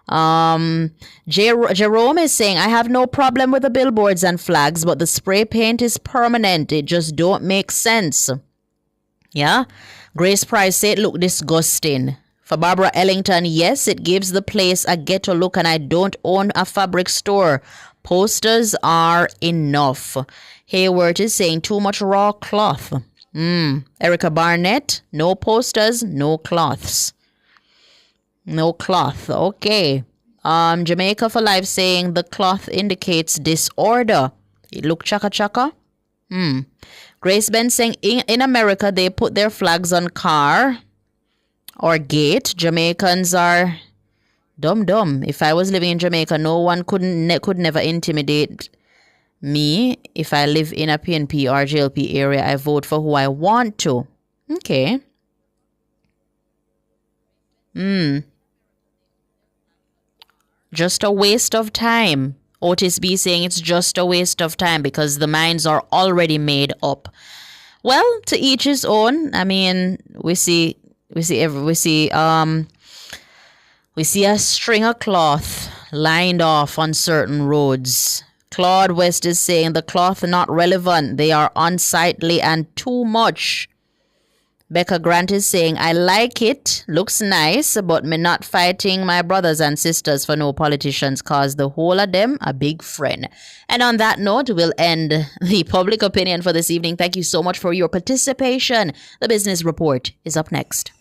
Jerome is saying, I have no problem with the billboards and flags, but the spray paint is permanent. It just don't make sense. Yeah? Grace Price said, look disgusting. For Barbara Ellington, yes, it gives the place a ghetto look, and I don't own a fabric store. Posters are enough. Hayward is saying too much raw cloth. Erica Barnett, no posters, no cloths. No cloth. Okay. Jamaica for Life saying the cloth indicates disorder. It look chaka. Grace Ben saying in America they put their flags on car or gate. Jamaicans are Dumb. If I was living in Jamaica, no one could never intimidate me. If I live in a PNP or JLP area, I vote for who I want to. Okay. Just a waste of time. Otis B saying it's just a waste of time because the minds are already made up. Well, to each his own. I mean, we see a string of cloth lined off on certain roads. Claude West is saying the cloth not relevant. They are unsightly and too much. Becca Grant is saying, I like it, looks nice, but me not fighting my brothers and sisters for no politicians cause the whole of them a big friend. And on that note, we'll end the public opinion for this evening. Thank you so much for your participation. The Business Report is up next.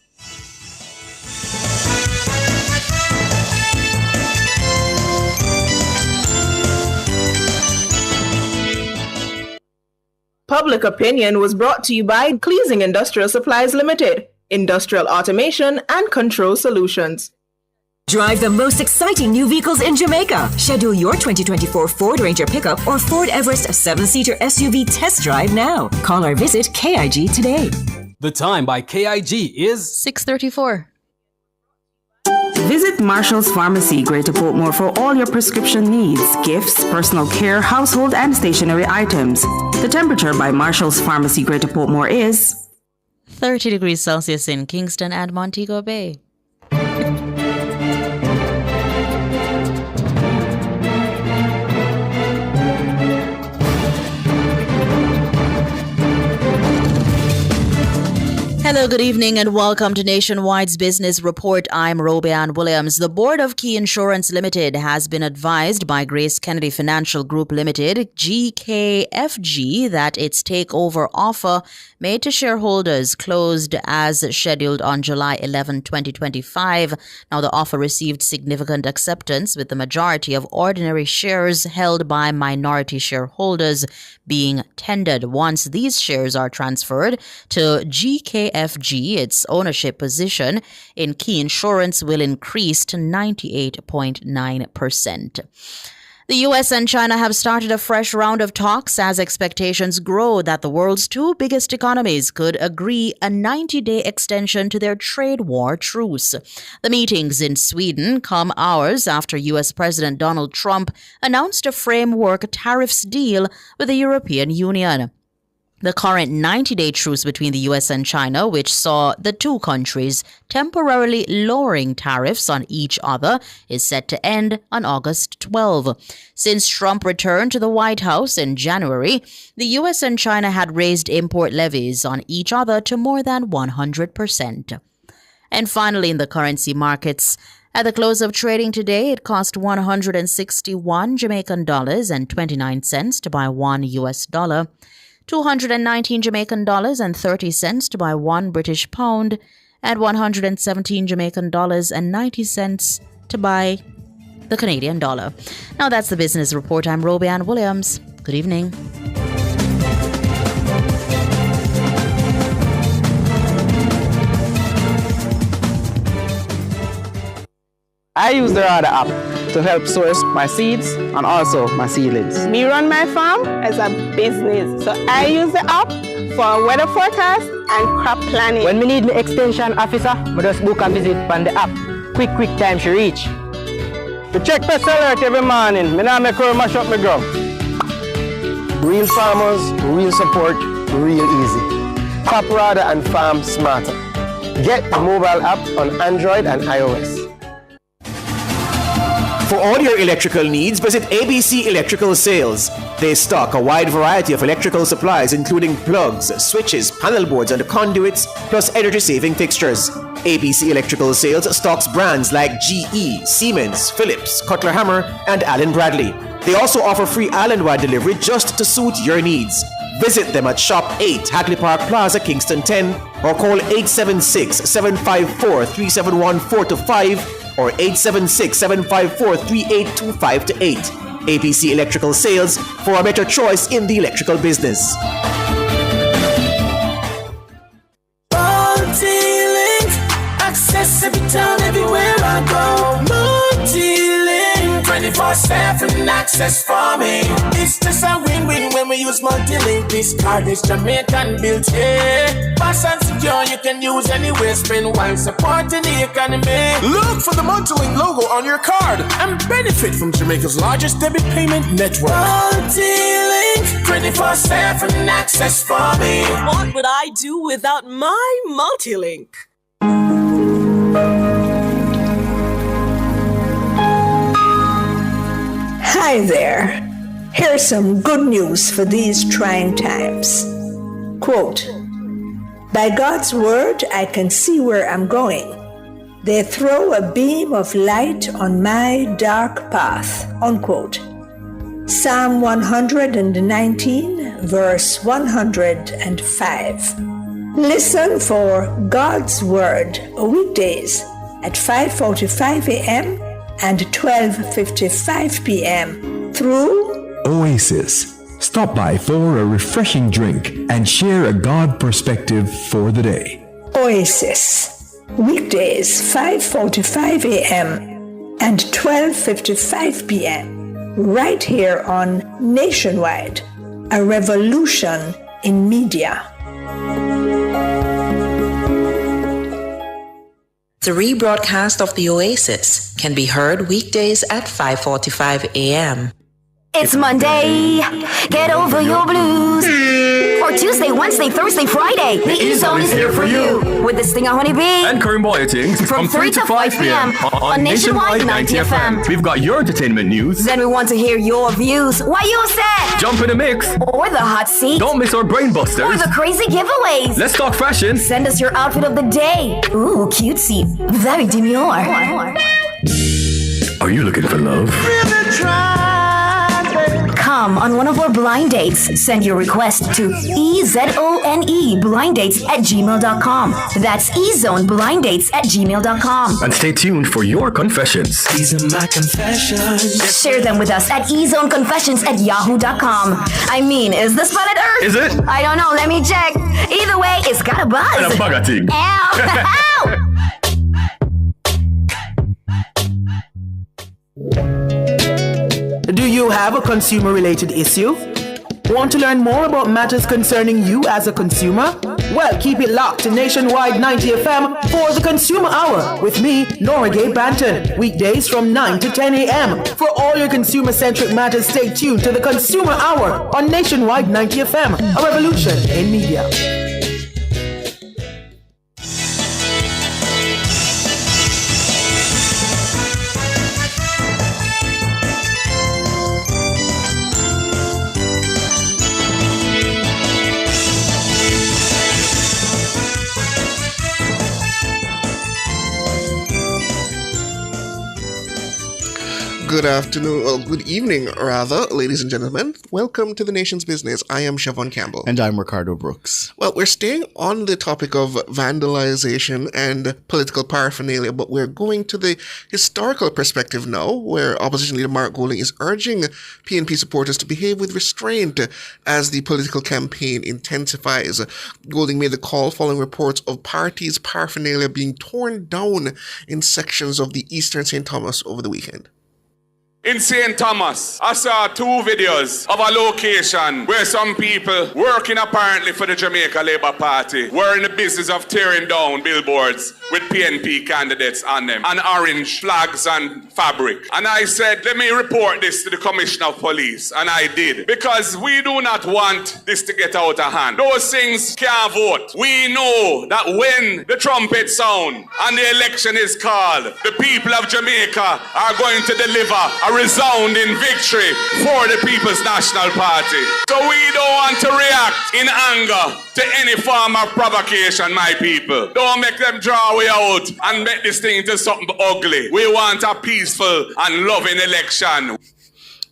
Public Opinion was brought to you by Cleasing Industrial Supplies Limited, Industrial Automation and Control Solutions. Drive the most exciting new vehicles in Jamaica. Schedule your 2024 Ford Ranger pickup or Ford Everest 7-seater SUV test drive now. Call or visit KIG today. The time by KIG is 6:34. Visit Marshall's Pharmacy, Greater Portmore for all your prescription needs, gifts, personal care, household, and stationery items. The temperature by Marshall's Pharmacy, Greater Portmore is 30 degrees Celsius in Kingston and Montego Bay. Hello, good evening, and welcome to Nationwide's Business Report. I'm Robian Williams. The Board of Key Insurance Limited has been advised by Grace Kennedy Financial Group Limited, GKFG, that its takeover offer made to shareholders closed as scheduled on July 11, 2025. Now, the offer received significant acceptance, with the majority of ordinary shares held by minority shareholders being tendered. Once these shares are transferred to GKFG, its ownership position in Key Insurance will increase to 98.9%. The U.S. and China have started a fresh round of talks as expectations grow that the world's two biggest economies could agree a 90-day extension to their trade war truce. The meetings in Sweden come hours after U.S. President Donald Trump announced a framework tariffs deal with the European Union. The current 90-day truce between the U.S. and China, which saw the two countries temporarily lowering tariffs on each other, is set to end on August 12. Since Trump returned to the White House in January, the U.S. and China had raised import levies on each other to more than 100%. And finally, in the currency markets, at the close of trading today, it cost 161 Jamaican dollars and 29 cents to buy $1 US, 219 Jamaican dollars and 30 cents to buy £1 British pound, and 117 Jamaican dollars and 90 cents to buy the Canadian dollar. Now that's the Business Report. I'm Robian Williams. Good evening. I use the Radar app to help source my seeds and also my seedlings. Me run my farm as a business, so I use the app for weather forecast and crop planning. When we need the extension officer, I just book and visit on the app. Quick time she reach. We check pest alert every morning. Me now make her mash up my ground. Real farmers, real support, real easy. Crop Radar and Farm Smarter. Get the mobile app on Android and iOS. For all your electrical needs, visit ABC Electrical Sales. They stock a wide variety of electrical supplies, including plugs, switches, panel boards, and conduits, plus energy-saving fixtures. ABC Electrical Sales stocks brands like GE, Siemens, Philips, Cutler Hammer, and Allen Bradley. They also offer free island-wide delivery just to suit your needs. Visit them at Shop 8, Hagley Park Plaza, Kingston 10, or call 876-754-3714-5 or 876-754-3825-8. ABC Electrical Sales for a better choice in the electrical business. Multi-link, access every time, everywhere I go. 24/7 access for me. It's just a win-win when we use multi-link. This card is Jamaican built, yeah. Fast and secure, you can use anywhere. Spend while supporting the economy. Look for the multi-link logo on your card and benefit from Jamaica's largest debit payment network. Multi-link, 24/7 access for me. What would I do without my multi-link? Hi there. Here's some good news for these trying times. Quote, by God's word, I can see where I'm going. They throw a beam of light on my dark path. Unquote. Psalm 119, verse 105. Listen for God's word weekdays at 5:45 a.m. and 12:55 p.m. through Oasis. Stop by for a refreshing drink and share a God perspective for the day. Oasis. Weekdays 5:45 a.m. and 12:55 p.m. right here on Nationwide, a revolution in media. The rebroadcast of the Oasis can be heard weekdays at 5:45 a.m. It's Monday, get over your blues. Or Tuesday, Wednesday, Thursday, Friday. The E-Zone is here for you. With the Stinger Honeybee and Curry Boyatings from 3 to 5 p.m. on Nationwide 90 FM. We've got your entertainment news. Then we want to hear your views. Why you said? Jump in the mix. Or the hot seat. Don't miss our brain busters. Or the crazy giveaways. Let's talk fashion. Send us your outfit of the day. Ooh, cutesy. Very demure. Are you looking for love? Come on one of our blind dates. Send your request to ezoneblindates@gmail.com. That's ezoneblindates@gmail.com. And stay tuned for your confessions. These are my confessions. Share them with us at ezoneconfessions@yahoo.com. I mean, is this planet Earth? Is it? I don't know. Let me check. Either way, it's got a buzz. And a bugger thing. Ow! Ow! Do you have a consumer-related issue? Want to learn more about matters concerning you as a consumer? Well, keep it locked to Nationwide 90 FM for the Consumer Hour with me, Nora Gay Banton, weekdays from 9 to 10 a.m. For all your consumer-centric matters, stay tuned to the Consumer Hour on Nationwide 90 FM, a revolution in media. Good afternoon, well, good evening, rather, ladies and gentlemen. Welcome to the Nation's Business. I am Siobhan Campbell. And I'm Ricardo Brooks. Well, we're staying on the topic of vandalization and political paraphernalia, but we're going to the historical perspective now, where Opposition Leader Mark Golding is urging PNP supporters to behave with restraint as the political campaign intensifies. Golding made the call following reports of parties' paraphernalia being torn down in sections of the Eastern St. Thomas over the weekend. In St. Thomas, I saw 2 videos of a location where some people working apparently for the Jamaica Labour Party were in the business of tearing down billboards with PNP candidates on them and orange flags and fabric. And I said, let me report this to the Commissioner of Police. And I did. Because we do not want this to get out of hand. Those things can't vote. We know that when the trumpet sound and the election is called, the people of Jamaica are going to deliver a resounding victory for the People's National Party. So we don't want to react in anger to any form of provocation, my people. Don't make them draw way out and make this thing into something ugly. We want a peaceful and loving election.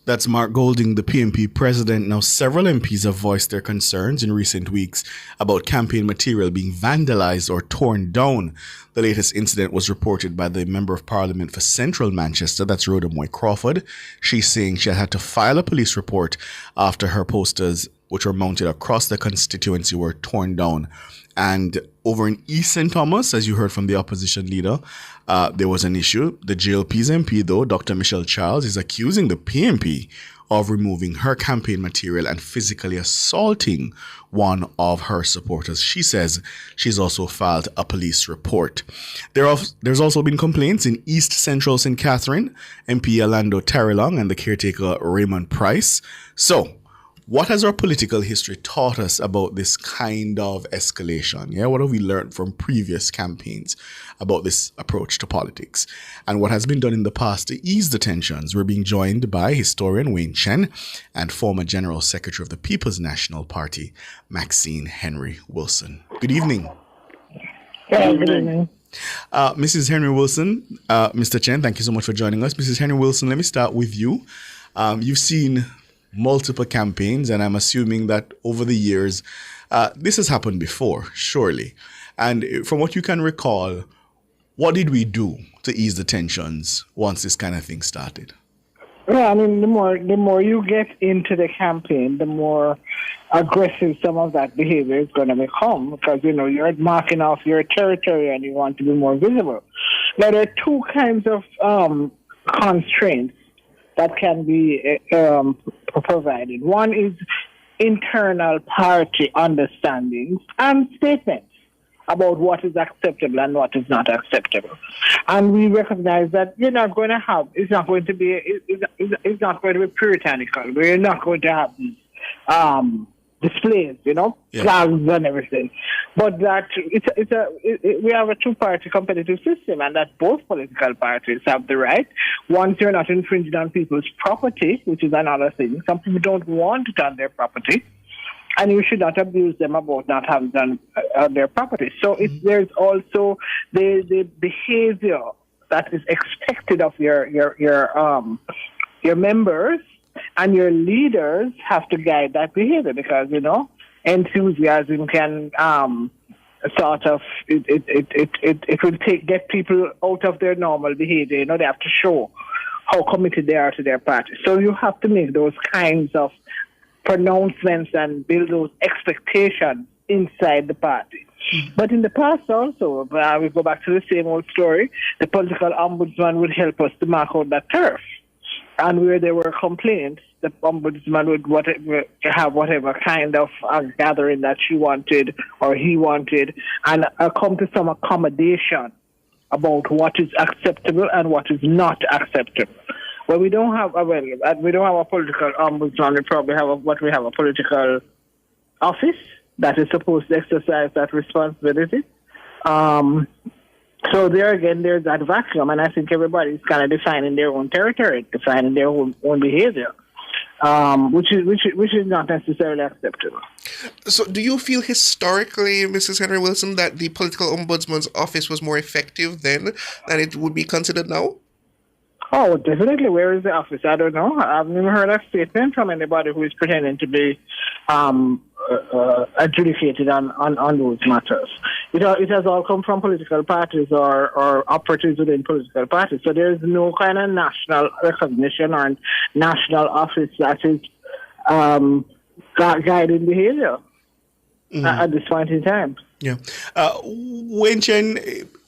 That's Mark Golding, the PNP president. Now, several MPs have voiced their concerns in recent weeks about campaign material being vandalized or torn down. The latest incident was reported by the Member of Parliament for Central Manchester, that's Rhoda Moy Crawford. She's saying she had to file a police report after her posters, which were mounted across the constituency, were torn down. And over in East St. Thomas, as you heard from the opposition leader, there was an issue. The GLP's MP, though, Dr. Michelle Charles, is accusing the PNP of removing her campaign material and physically assaulting one of her supporters. She says she's also filed a police report. There's also been complaints in East Central St. Catherine, MP Orlando Tarilong and the caretaker Raymond Price. So, what has our political history taught us about this kind of escalation? Yeah, what have we learned from previous campaigns about this approach to politics? And what has been done in the past to ease the tensions? We're being joined by historian Wayne Chen and former General Secretary of the People's National Party, Maxine Henry Wilson. Good evening. Good evening. Mrs. Henry Wilson, Mr. Chen, thank you so much for joining us. Mrs. Henry Wilson, let me start with you. You've seen multiple campaigns, and I'm assuming that over the years, this has happened before, surely. And from what you can recall, what did we do to ease the tensions once this kind of thing started? Yeah, I mean, the more you get into the campaign, the more aggressive some of that behavior is going to become, because, you're marking off your territory and you want to be more visible. Now, there are two kinds of constraints that can be provided. One is internal party understandings and statements about what is acceptable and what is not acceptable. And we recognize that it's not going to be puritanical. We're not going to have these displays, flags and everything. But that we have a two-party competitive system, and that both political parties have the right. Once you're not infringing on people's property, which is another thing. Some people don't want it on their property, and you should not abuse them about not having done on their property. So there's also the behavior that is expected of your members, and your leaders have to guide that behavior, because enthusiasm can sort of it will get people out of their normal behavior. They have to show how committed they are to their party. So you have to make those kinds of pronouncements and build those expectations inside the party. But in the past also, we go back to the same old story, the political ombudsman would help us to mark out that turf. And where there were complaints, the ombudsman would have whatever kind of gathering that she wanted or he wanted, and come to some accommodation about what is acceptable and what is not acceptable. Well, we don't have a political ombudsman. We probably have a political office that is supposed to exercise that responsibility. So there again, there's that vacuum, and I think everybody's kind of defining their own territory, defining their own behavior, which is not necessarily acceptable. So do you feel historically, Mrs. Henry Wilson, that the political ombudsman's office was more effective then than it would be considered now? Oh, definitely. Where is the office? I don't know. I've never heard a statement from anybody who is pretending to be adjudicated on those matters. It has all come from political parties or operatives within political parties. So there's no kind of national recognition or national office that is guiding behavior at this point in time. Yeah. Wayne Chen,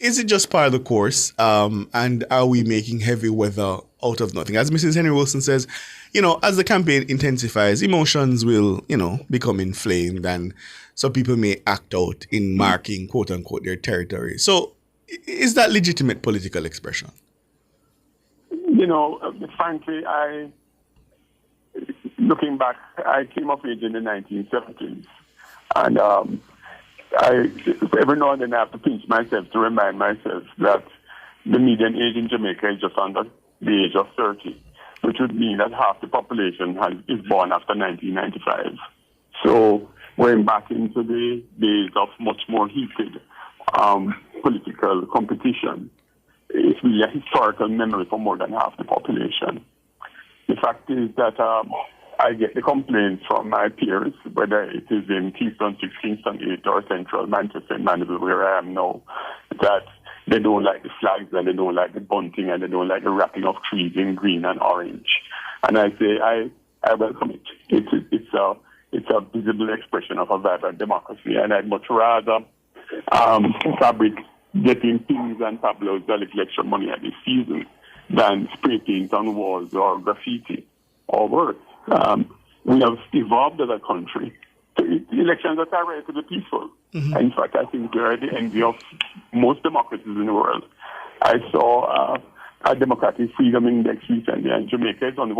is it just part of the course? And are we making heavy weather out of nothing? As Mrs. Henry Wilson says, as the campaign intensifies, emotions will, become inflamed, and some people may act out in marking, quote unquote, their territory. So is that legitimate political expression? Frankly, looking back, I came of age in the 1970s, and every now and then I have to pinch myself to remind myself that the median age in Jamaica is just under the age of 30, which would mean that half the population is born after 1995. So going back into the days of much more heated political competition, it's really a historical memory for more than half the population. The fact is that I get the complaints from my peers, whether it is in Keystone 6, Kingston 8, or Central Manchester and Mandeville, where I am now, that they don't like the flags and they don't like the bunting and they don't like the wrapping of trees in green and orange. And I say I welcome it. It's a visible expression of a vibrant democracy, and I'd much rather fabric getting pins and tabloids and election money at this season than spray paint on walls or graffiti or worse. We have evolved as a country. The elections are relatively peaceful. Mm-hmm. In fact, I think we are the envy of most democracies in the world. I saw a Democratic Freedom Index recently, and Jamaica is only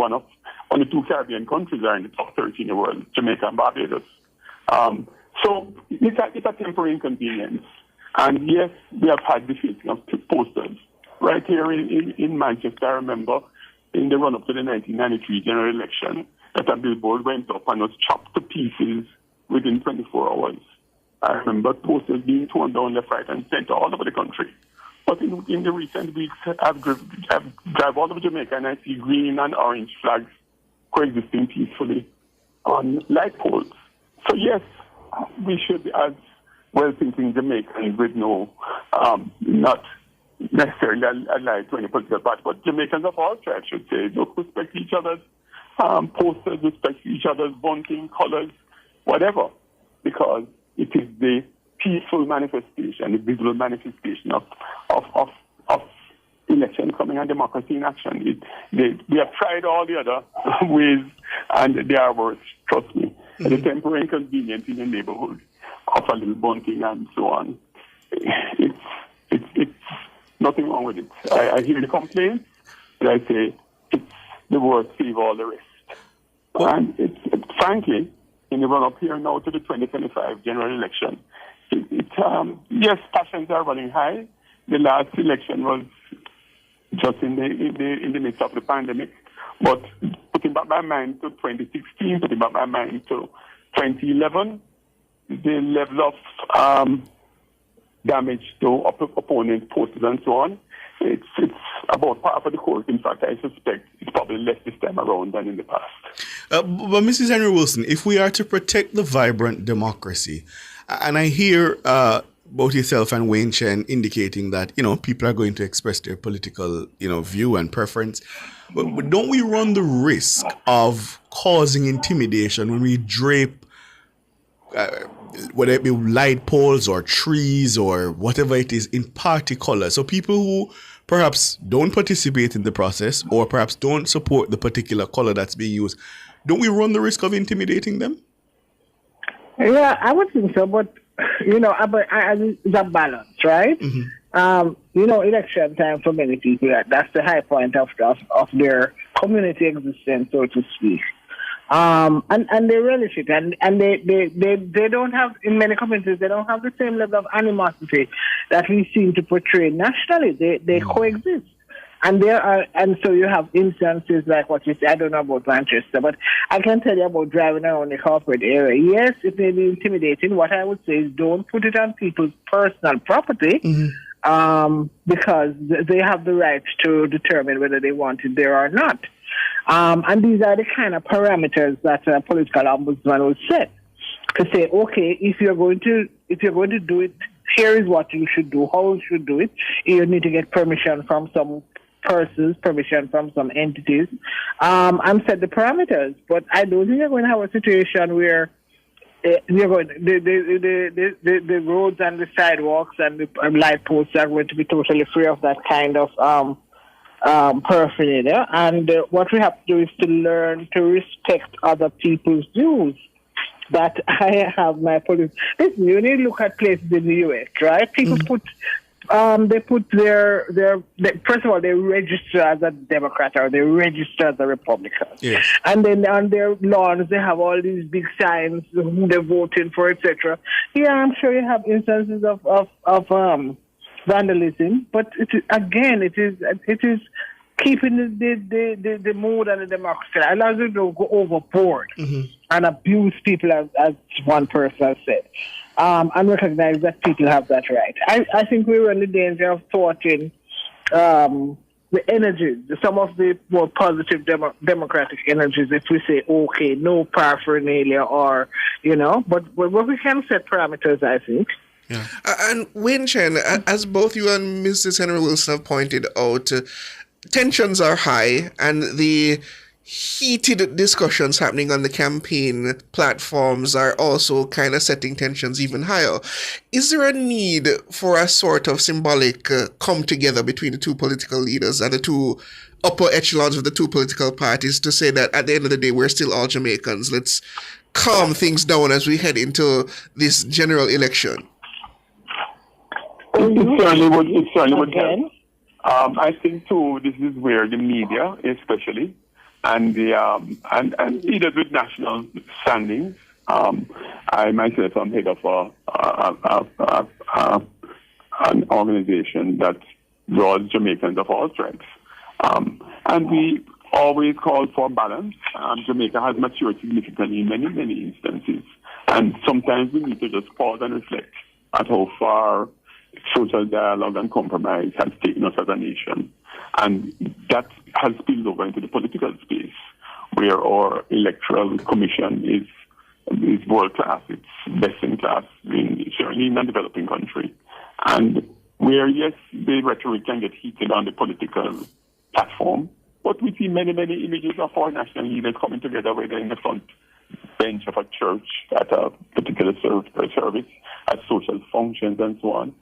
only 2 Caribbean countries are in the top 30 in the world, Jamaica and Barbados. So it's a temporary inconvenience. And yes, we have had the facing of posters. Right here in Manchester, I remember in the run-up to the 1993 general election, that a billboard went up and was chopped to pieces within 24 hours. I remember posters being torn down left, right, and center all over the country. But in the recent weeks, I've drive all over Jamaica and I see green and orange flags coexisting peacefully on light poles. So yes, we should be as well-thinking Jamaicans with not necessarily allied to any political party, but Jamaicans of all tribes should say, look, respect each other's posters, respect each other's bunting, colors, whatever, because it is the peaceful manifestation, the visual manifestation of election coming and democracy in action. We have tried all the other ways, and they are worse, trust me. Mm-hmm. The temporary inconvenience in the neighborhood of a little bunting and so on, it's nothing wrong with it. I hear the complaints, but I say it's the worst favor all the rest. And it's frankly, in the run-up here now to the 2025 general election, yes, passions are running high. The last election was just in the midst of the pandemic, but putting back my mind to 2016, putting back my mind to 2011, the level of damage to opponents, posters, and so on, it's about par for the course. In fact, I suspect it's probably less this time around than in the past. But Mrs. Henry Wilson, if we are to protect the vibrant democracy, and I hear both yourself and Wayne Chen indicating that, people are going to express their political, view and preference, but don't we run the risk of causing intimidation when we drape whether it be light poles or trees or whatever it is in party colors? So people who perhaps don't participate in the process or perhaps don't support the particular color that's being used, don't we run the risk of intimidating them? Yeah, I would think so, but it's a balance, right? Mm-hmm. Election time for many people, that's the high point of their community existence, so to speak. And they relish it, and they don't have, in many communities, they don't have the same level of animosity that we seem to portray nationally. They coexist. And so you have instances like what you said. I don't know about Manchester, but I can tell you about driving around the corporate area. Yes, it may be intimidating. What I would say is don't put it on people's personal property, because they have the right to determine whether they want it there or not. And these are the kind of parameters that a political ombudsman would set to say, okay, if you're going to do it, here is what you should do, how you should do it. You need to get permission from some persons, permission from some entities, and set the parameters. But I don't think you're going to have a situation where the roads and the sidewalks and the light posts are going to be totally free of that kind of paraphernalia. And what we have to do is to learn to respect other people's views. That I have my policy. Listen, you need to look at places in the US, right? People put first of all, they register as a Democrat or they register as a Republican. Yes. And then on their lawns, they have all these big signs who they're voting for, etc. Yeah, I'm sure you have instances of vandalism, but it is keeping the mood and the democracy. Allows you to go overboard and abuse people, as one person has said. And recognize that people have that right. I think we were in the danger of thwarting the energies, some of the more positive democratic energies, if we say, okay, no paraphernalia or, but we can set parameters, I think. Yeah. And Wayne Chen, as both you and Mrs. Henry Wilson have pointed out, tensions are high, and the heated discussions happening on the campaign platforms are also kind of setting tensions even higher. Is there a need for a sort of symbolic come together between the two political leaders and the two upper echelons of the two political parties to say that at the end of the day, we're still all Jamaicans? Let's calm things down as we head into this general election. It certainly would help. I think too, this is where the media, especially, and the and leaders with national standings. I myself am head of an organization that draws Jamaicans of all stripes, and we always call for balance. Jamaica has matured significantly in many instances, and sometimes we need to just pause and reflect at how far social dialogue and compromise has taken us as a nation. And that has spilled over into the political space, where our electoral commission is world class. It's best in class, certainly in a developing country. And where, yes, the rhetoric can get heated on the political platform, but we see many images of our national leaders coming together, whether in the front bench of a church at a particular service, at social functions and so on.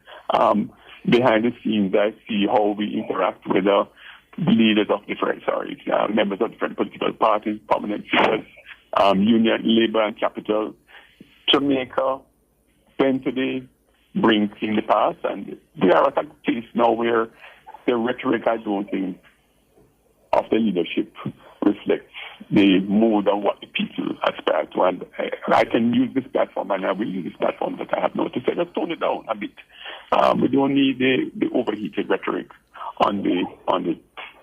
Behind the scenes, I see how we interact with the leaders of members of different political parties, prominent figures, Union, Labour and Capital. Jamaica spent today brings in the past, and we are at a place now where the rhetoric, I don't think, of the leadership reflects the mood and what the people aspire to. And I can use this platform, and I will use this platform that I have now to say, let's tone it down a bit. We don't need the overheated rhetoric on the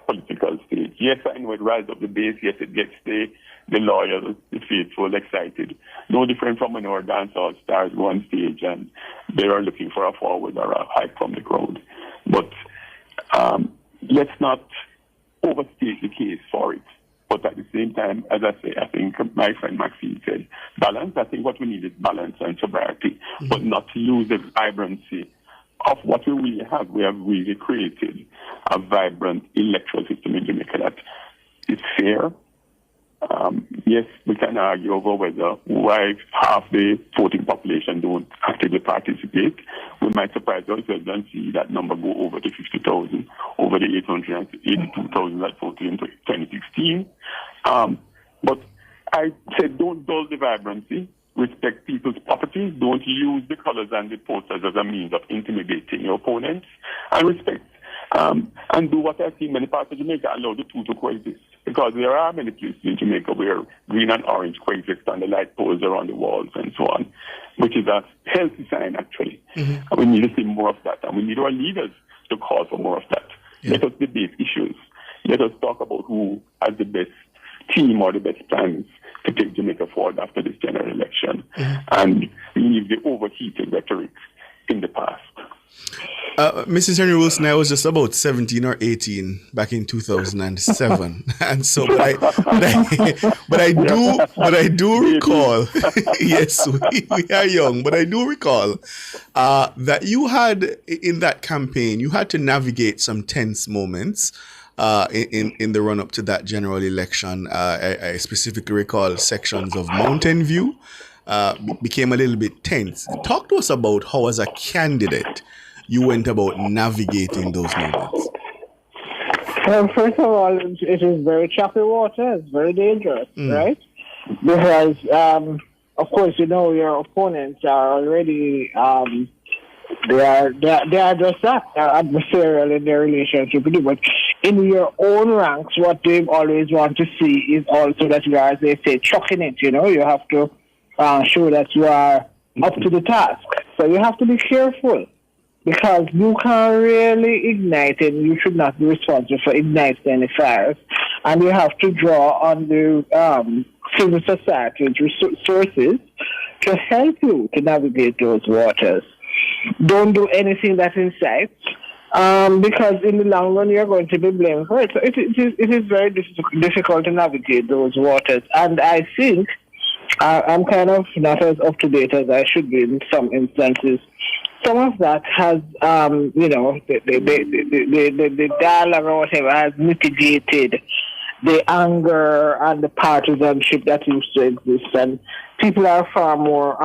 political stage. Yes, I know it rises up the base. Yes, it gets the loyal, the faithful excited. No different from when our dancehall stars go on stage and they are looking for a forward or a hype from the crowd. But let's not overstate the case for it. But at the same time, as I say, I think my friend Maxine said, balance. I think what we need is balance and sobriety, but not to lose the vibrancy of what we really have. We have really created a vibrant electoral system in Jamaica that is fair. Yes, we can argue over why half the voting population don't actively participate. We might surprise ourselves and see that number go over the 50,000, over the 882,000 that voted in 2016. But I said, don't dull the vibrancy. Respect people's property. Don't use the colors and the posters as a means of intimidating your opponents. And respect and do what I see in many parts of Jamaica, allow the two to coexist. Because there are many places in Jamaica where green and orange coexist on the light poles around the walls and so on, which is a healthy sign, actually. And we need to see more of that. And we need our leaders to call for more of that. Yeah. Let us debate issues. Let us talk about who has the best team or the best plans to take Jamaica forward after this general election. And leave the overheated rhetoric in the past. Mrs. Henry Wilson, I was just about 17 or 18 back in 2007, and so but I do recall. Yes, we are young, but I do recall that you had in that campaign, you had to navigate some tense moments. In the run up to that general election, I specifically recall sections of Mountain View became a little bit tense. Talk to us about how, as a candidate, you went about navigating those moments. Well, first of all, it is very choppy water. It's very dangerous, right? Because, of course, your opponents are already they are just that. They're adversarial in their relationship with you. But in your own ranks, what they always want to see is also that you are, as they say, chucking it. You have to show that you are up to the task. So you have to be careful, because you can really ignite, and you should not be responsible for igniting any fires. And you have to draw on the civil society's resources to help you to navigate those waters. Don't do anything that incites, because in the long run you're going to be blamed for it. So it is very difficult to navigate those waters. And I think I'm kind of not as up to date as I should be in some instances. Some of that has, the dialogue or whatever has mitigated the anger and the partisanship that used to exist. And people are far more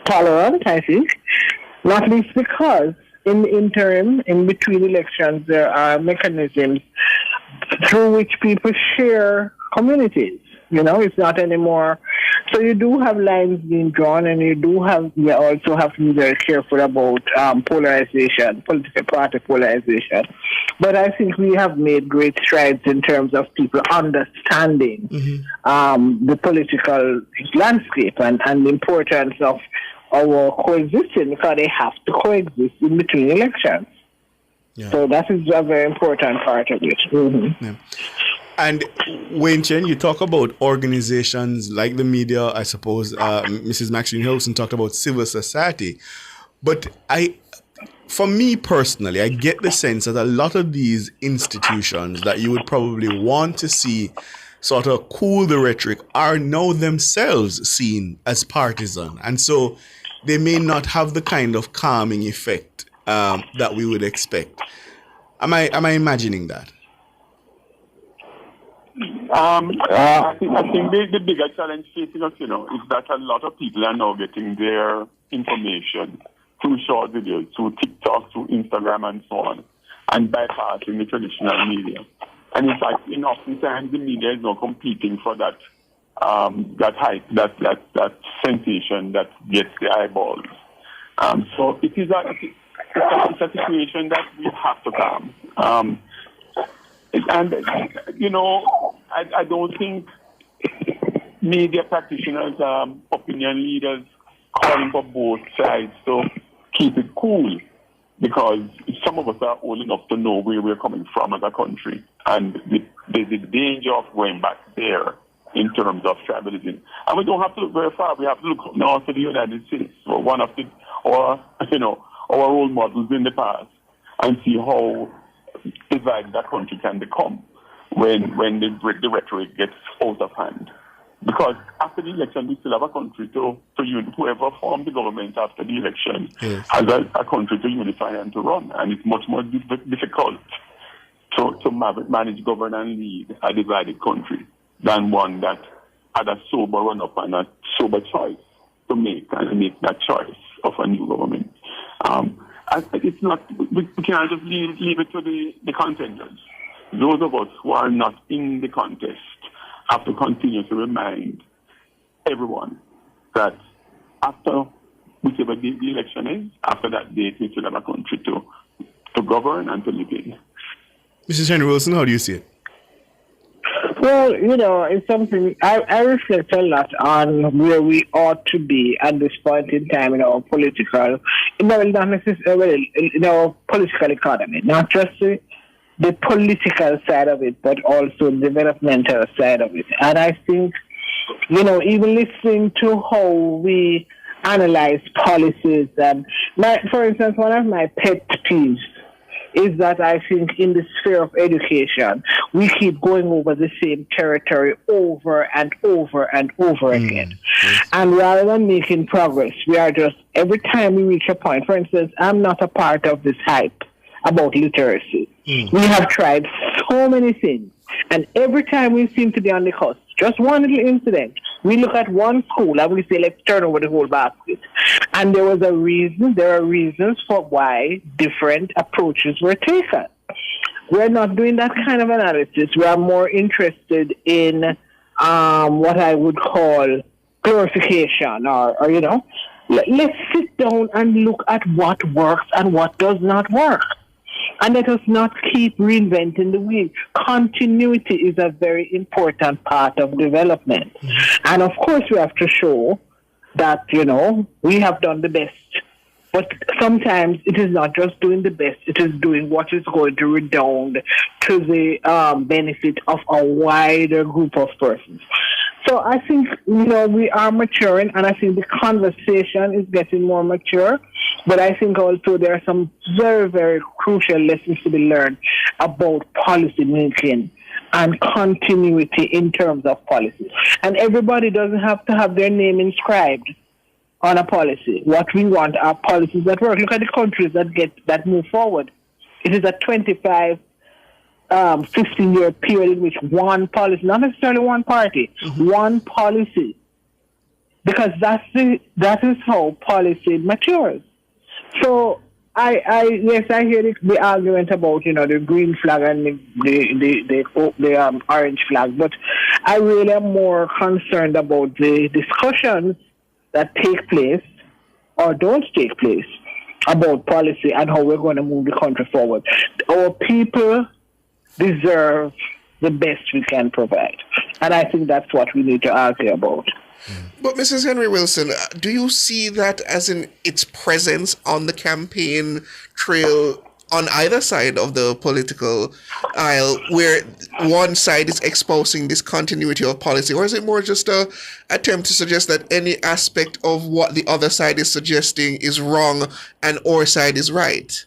tolerant, I think, not least because in the interim, in between elections, there are mechanisms through which people share communities. It's not anymore. So you do have lines being drawn, and you also have to be very careful about polarization, political party polarization. But I think we have made great strides in terms of people understanding the political landscape and the importance of our coexisting, because they have to coexist in between elections. Yeah. So that is a very important part of it. Mm-hmm. Yeah. And Wayne Chen, you talk about organizations like the media, I suppose. Mrs. Maxine Hilson talked about civil society. But for me personally, I get the sense that a lot of these institutions that you would probably want to see sort of cool the rhetoric are now themselves seen as partisan. And so they may not have the kind of calming effect that we would expect. Am I imagining that? I think the bigger challenge facing us, is that a lot of people are now getting their information through short videos, through TikTok, through Instagram, and so on, and bypassing the traditional media. And in fact, oftentimes the media is now competing for that hype, that sensation that gets the eyeballs. So it's a situation that we have to calm. And, I don't think media practitioners, opinion leaders, calling for both sides to keep it cool, because some of us are old enough to know where we're coming from as a country, and there's the danger of going back there in terms of tribalism. And we don't have to look very far. We have to look now to the United States, or one of our role models in the past, and see how divided that country can become when the rhetoric gets out of hand. Because after the election, we still have a country to whoever formed the government after the election has a country to unify and to run. And it's much more difficult to manage, govern, and lead a divided country than one that had a sober run-up and a sober choice to make, and make that choice of a new government. It's not, we can't just leave it to the contenders. Those of us who are not in the contest have to continue to remind everyone that after whichever day the election is, after that date, we should have a country to govern and to live in. Mrs. Henry Wilson, how do you see it? Well, it's something I reflect a lot on where we ought to be at this point in time in our political, not necessarily in our political economy, not just the political side of it, but also the developmental side of it. And I think, even listening to how we analyze policies, and for instance, one of my pet peeves is that I think in the sphere of education, we keep going over the same territory over and over and over again. And rather than making progress, we are just, every time we reach a point, for instance, I'm not a part of this hype about literacy. We have tried so many things, and every time we seem to be on the cusp, just one little incident, we look at one school and we say, let's turn over the whole basket. And there are reasons for why different approaches were taken. We're not doing that kind of analysis. We are more interested in what I would call glorification, or let's sit down and look at what works and what does not work. And let us not keep reinventing the wheel. Continuity is a very important part of development. And of course, we have to show that, we have done the best. But sometimes it is not just doing the best, it is doing what is going to redound to the benefit of a wider group of persons. So I think, we are maturing, and I think the conversation is getting more mature. But I think also there are some very, very crucial lessons to be learned about policy making and continuity in terms of policy. And everybody doesn't have to have their name inscribed on a policy. What we want are policies that work. Look at the countries that move forward. It is a 25 15-year period in which one policy, not necessarily one party, one policy, because that is how policy matures. So I hear the argument about the green flag and the orange flag, but I really am more concerned about the discussions that take place or don't take place about policy and how we're going to move the country forward. Our people deserve the best we can provide, and I think that's what we need to argue about. But Mrs. Henry Wilson, do you see that as in its presence on the campaign trail on either side of the political aisle, where one side is espousing this continuity of policy, or is it more just an attempt to suggest that any aspect of what the other side is suggesting is wrong and our side is right?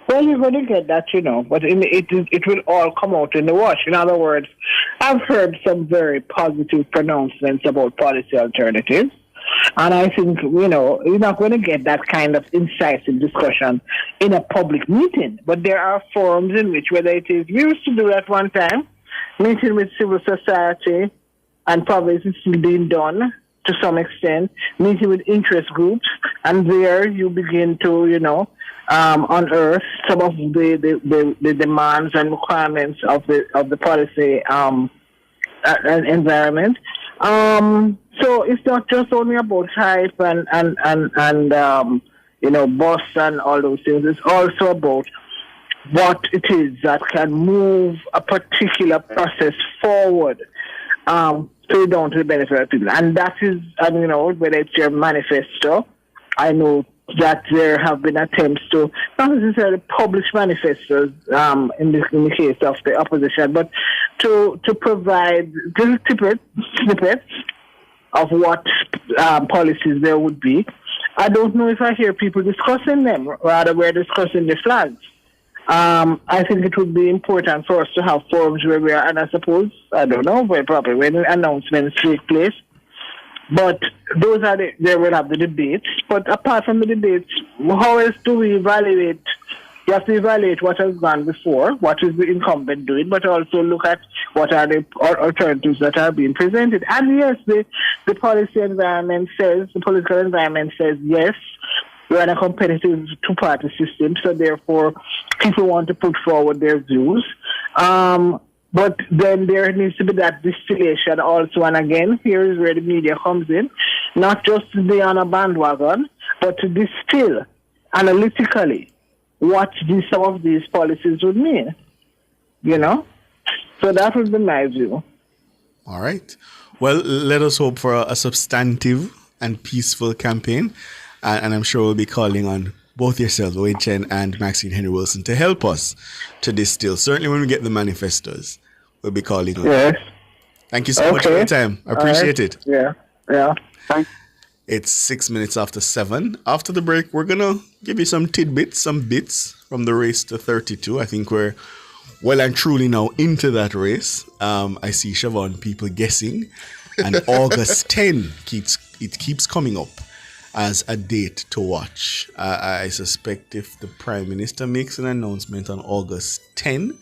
Well, you're going to get that, but it will all come out in the wash. In other words, I've heard some very positive pronouncements about policy alternatives, and I think, you're not going to get that kind of incisive discussion in a public meeting. But there are forums in which, whether it is, we used to do that one time, meeting with civil society, and probably it's still being done to some extent, meeting with interest groups, and there you begin to, unearth some of the demands and requirements of the policy environment. So it's not just only about hype and bus and all those things. It's also about what it is that can move a particular process forward, so down to the benefit of people. And that is, whether it's your manifesto, I know that there have been attempts to not necessarily publish manifestos in the case of the opposition, but to provide little snippets of what policies there would be. I don't know if I hear people discussing them. Rather, we're discussing the flags. I think it would be important for us to have forums where we are, and I suppose, I don't know, very probably when announcements take place. But those are they will have the debates. But apart from the debates, how else do we evaluate? You have to evaluate what has gone before, what is the incumbent doing, but also look at what are the alternatives that are being presented. And yes, the policy environment says, the political environment says, yes, we're in a competitive two-party system, so therefore people want to put forward their views. But then there needs to be that distillation also. And again, here is where the media comes in, not just to be on a bandwagon, but to distill analytically what some of these policies would mean. So that would be my view. All right. Well, let us hope for a substantive and peaceful campaign. And I'm sure we'll be calling on both yourself, Wayne Chen and Maxine Henry Wilson, to help us to distill. Certainly when we get the manifestos, we'll be calling on. Yes. Thank you so much for your time. I appreciate it. Yeah. Thanks. It's 6 minutes after 7. After the break, we're going to give you some tidbits, some bits from the race to 32. I think we're well and truly now into that race. I see, Siobhan, people guessing. And August 10 keeps coming up as a date to watch. I suspect if the Prime Minister makes an announcement on August 10,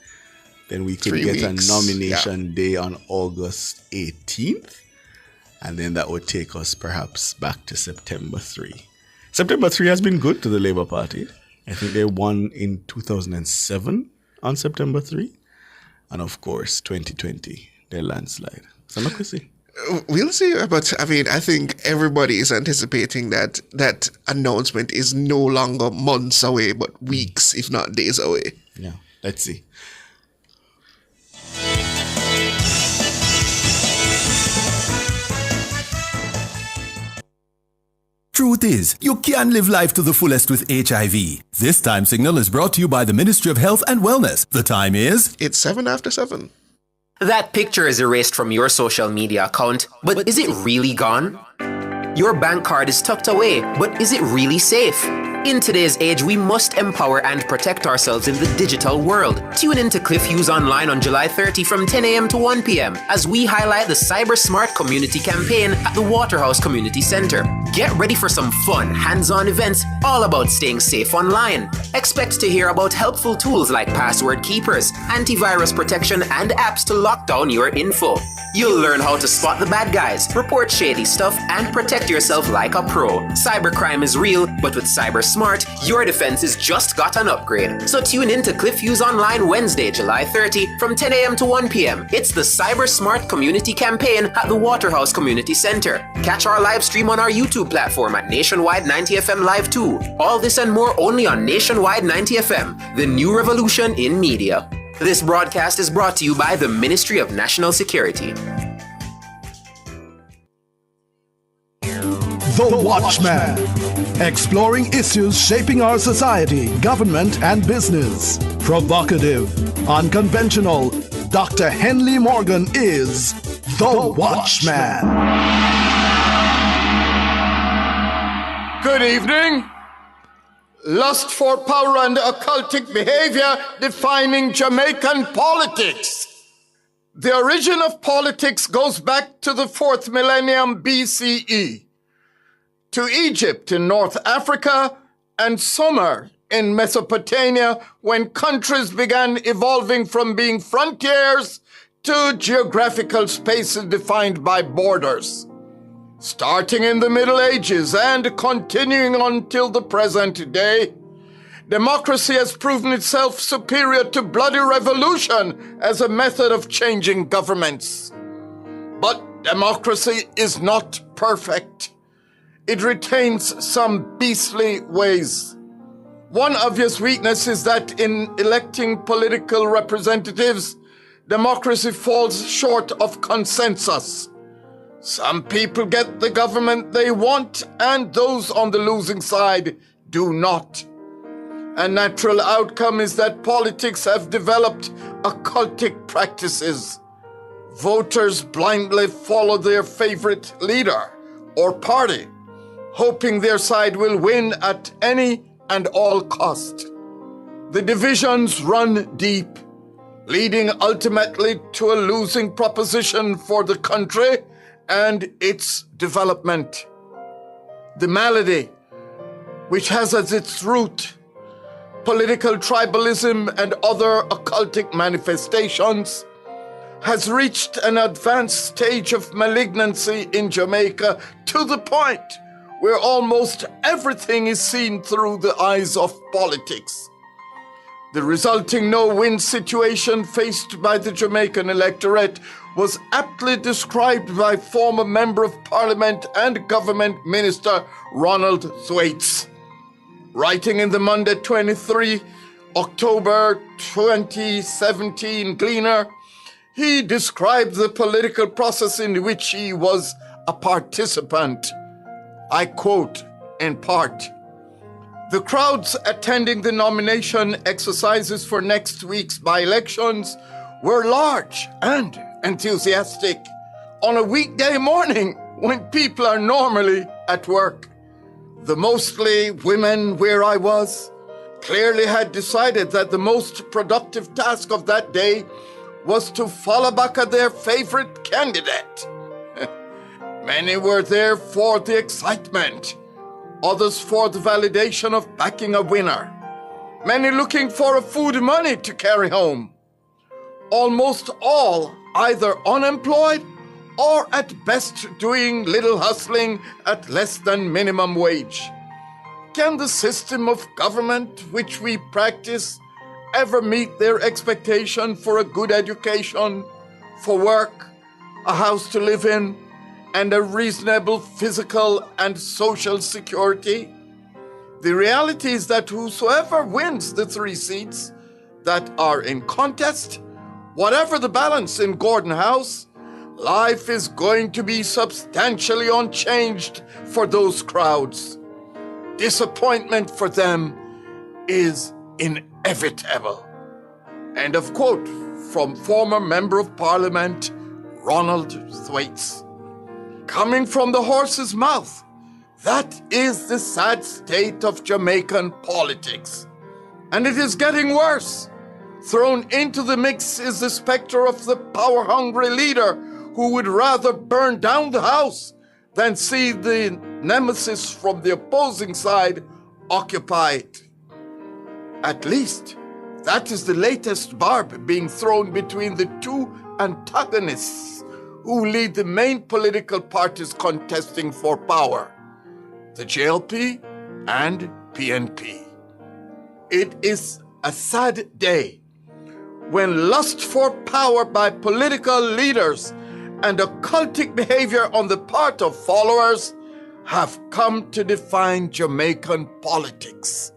then we could get a nomination day on August 18th. And then that would take us perhaps back to September 3. September 3 has been good to the Labour Party. I think they won in 2007 on September 3. And of course, 2020, their landslide. So look, we'll see. We'll see, but I mean, I think everybody is anticipating that announcement is no longer months away, but weeks, if not days away. Yeah, let's see. Truth is, you can live life to the fullest with HIV. This time signal is brought to you by the Ministry of Health and Wellness. The time is... It's 7 after 7. That picture is erased from your social media account, but is it really gone? Your bank card is tucked away, but is it really safe? In today's age, we must empower and protect ourselves in the digital world. Tune in to Cliff Hughes Online on July 30 from 10 a.m. to 1 p.m. as we highlight the Cyber Smart Community Campaign at the Waterhouse Community Center. Get ready for some fun, hands-on events all about staying safe online. Expect to hear about helpful tools like password keepers, antivirus protection, and apps to lock down your info. You'll learn how to spot the bad guys, report shady stuff, and protect yourself like a pro. Cybercrime is real, but with Cyber Smart, your defense has just got an upgrade. So tune in to Cliff Hughes Online Wednesday, July 30 from 10 a.m. to 1 p.m. It's the Cyber Smart Community Campaign at the Waterhouse Community Center. Catch our live stream on our YouTube platform at Nationwide 90 FM Live 2. All this and more only on Nationwide 90 FM, the new revolution in media. This broadcast is brought to you by the Ministry of National Security. The Watchman. Exploring issues shaping our society, government, and business. Provocative, unconventional. Dr. Henley Morgan is The Watchman. Good evening. Lust for power and occultic behavior defining Jamaican politics. The origin of politics goes back to the 4th millennium BCE, to Egypt in North Africa and Sumer in Mesopotamia, when countries began evolving from being frontiers to geographical spaces defined by borders. Starting in the Middle Ages and continuing until the present day, democracy has proven itself superior to bloody revolution as a method of changing governments. But democracy is not perfect. It retains some beastly ways. One obvious weakness is that in electing political representatives, democracy falls short of consensus. Some people get the government they want, and those on the losing side do not. A natural outcome is that politics have developed occultic practices. Voters blindly follow their favorite leader or party, hoping their side will win at any and all cost. The divisions run deep, leading ultimately to a losing proposition for the country and its development. The malady, which has as its root political tribalism and other occultic manifestations, has reached an advanced stage of malignancy in Jamaica to the point where almost everything is seen through the eyes of politics. The resulting no-win situation faced by the Jamaican electorate was aptly described by former Member of Parliament and Government Minister Ronald Thwaites. Writing in the Monday 23 October 2017 Gleaner, he described the political process in which he was a participant. I quote in part, "The crowds attending the nomination exercises for next week's by-elections were large and enthusiastic on a weekday morning when people are normally at work. The mostly women where I was clearly had decided that the most productive task of that day was to follow back at their favorite candidate. Many were there for the excitement, others for the validation of backing a winner, many looking for a food money to carry home. Almost all either unemployed or at best doing little hustling at less than minimum wage. Can the system of government which we practice ever meet their expectation for a good education, for work, a house to live in, and a reasonable physical and social security? The reality is that whosoever wins the 3 seats that are in contest, whatever the balance in Gordon House, life is going to be substantially unchanged for those crowds. Disappointment for them is inevitable." End of quote from former Member of Parliament Ronald Thwaites. Coming from the horse's mouth, That is the sad state of Jamaican politics. And it is getting worse. Thrown into the mix is the specter of the power-hungry leader who would rather burn down the house than see the nemesis from the opposing side occupy it. At least, that is the latest barb being thrown between the two antagonists who lead the main political parties contesting for power, the JLP and PNP. It is a sad day when lust for power by political leaders and occultic behavior on the part of followers have come to define Jamaican politics.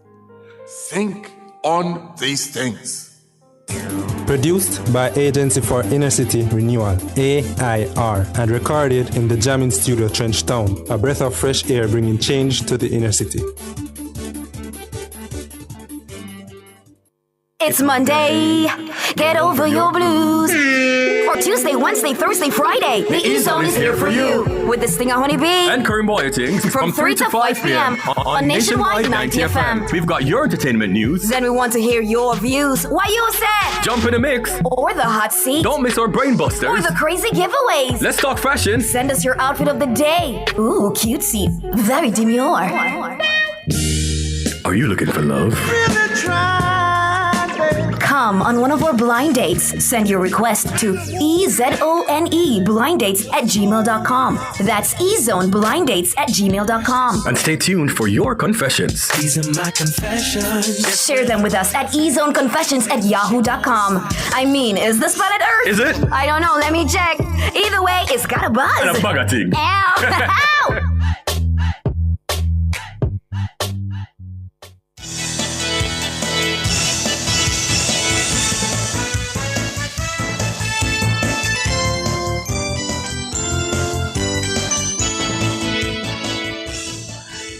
Think on these things. Produced by Agency for Inner City Renewal, AIR, and recorded in the Jamming Studio Trenchtown, a breath of fresh air bringing change to the inner city. It's Monday, get over your blues. Or Tuesday, Wednesday, Thursday, Friday, the E-Zone is here for you. With the Stinger Honey Bee and Karim Boyatings from 3 to 5 p.m. on Nationwide 90 FM. We've got your entertainment news. Then we want to hear your views. What you said? Jump in the mix. Or the hot seat. Don't miss our brain busters. Or the crazy giveaways. Let's talk fashion. Send us your outfit of the day. Ooh, cutesy. Very demure. Are you looking for love? Come on one of our blind dates. Send your request to EZONE blinddates@gmail.com. That's EZoneblinddates@gmail.com. And stay tuned for your confessions. These are my confessions. Share them with us at EZoneConfessions@yahoo.com. I mean, is this planet Earth? Is it? I don't know. Let me check. Either way, it's got a buzz. And a bugger thing. Ow. Ow.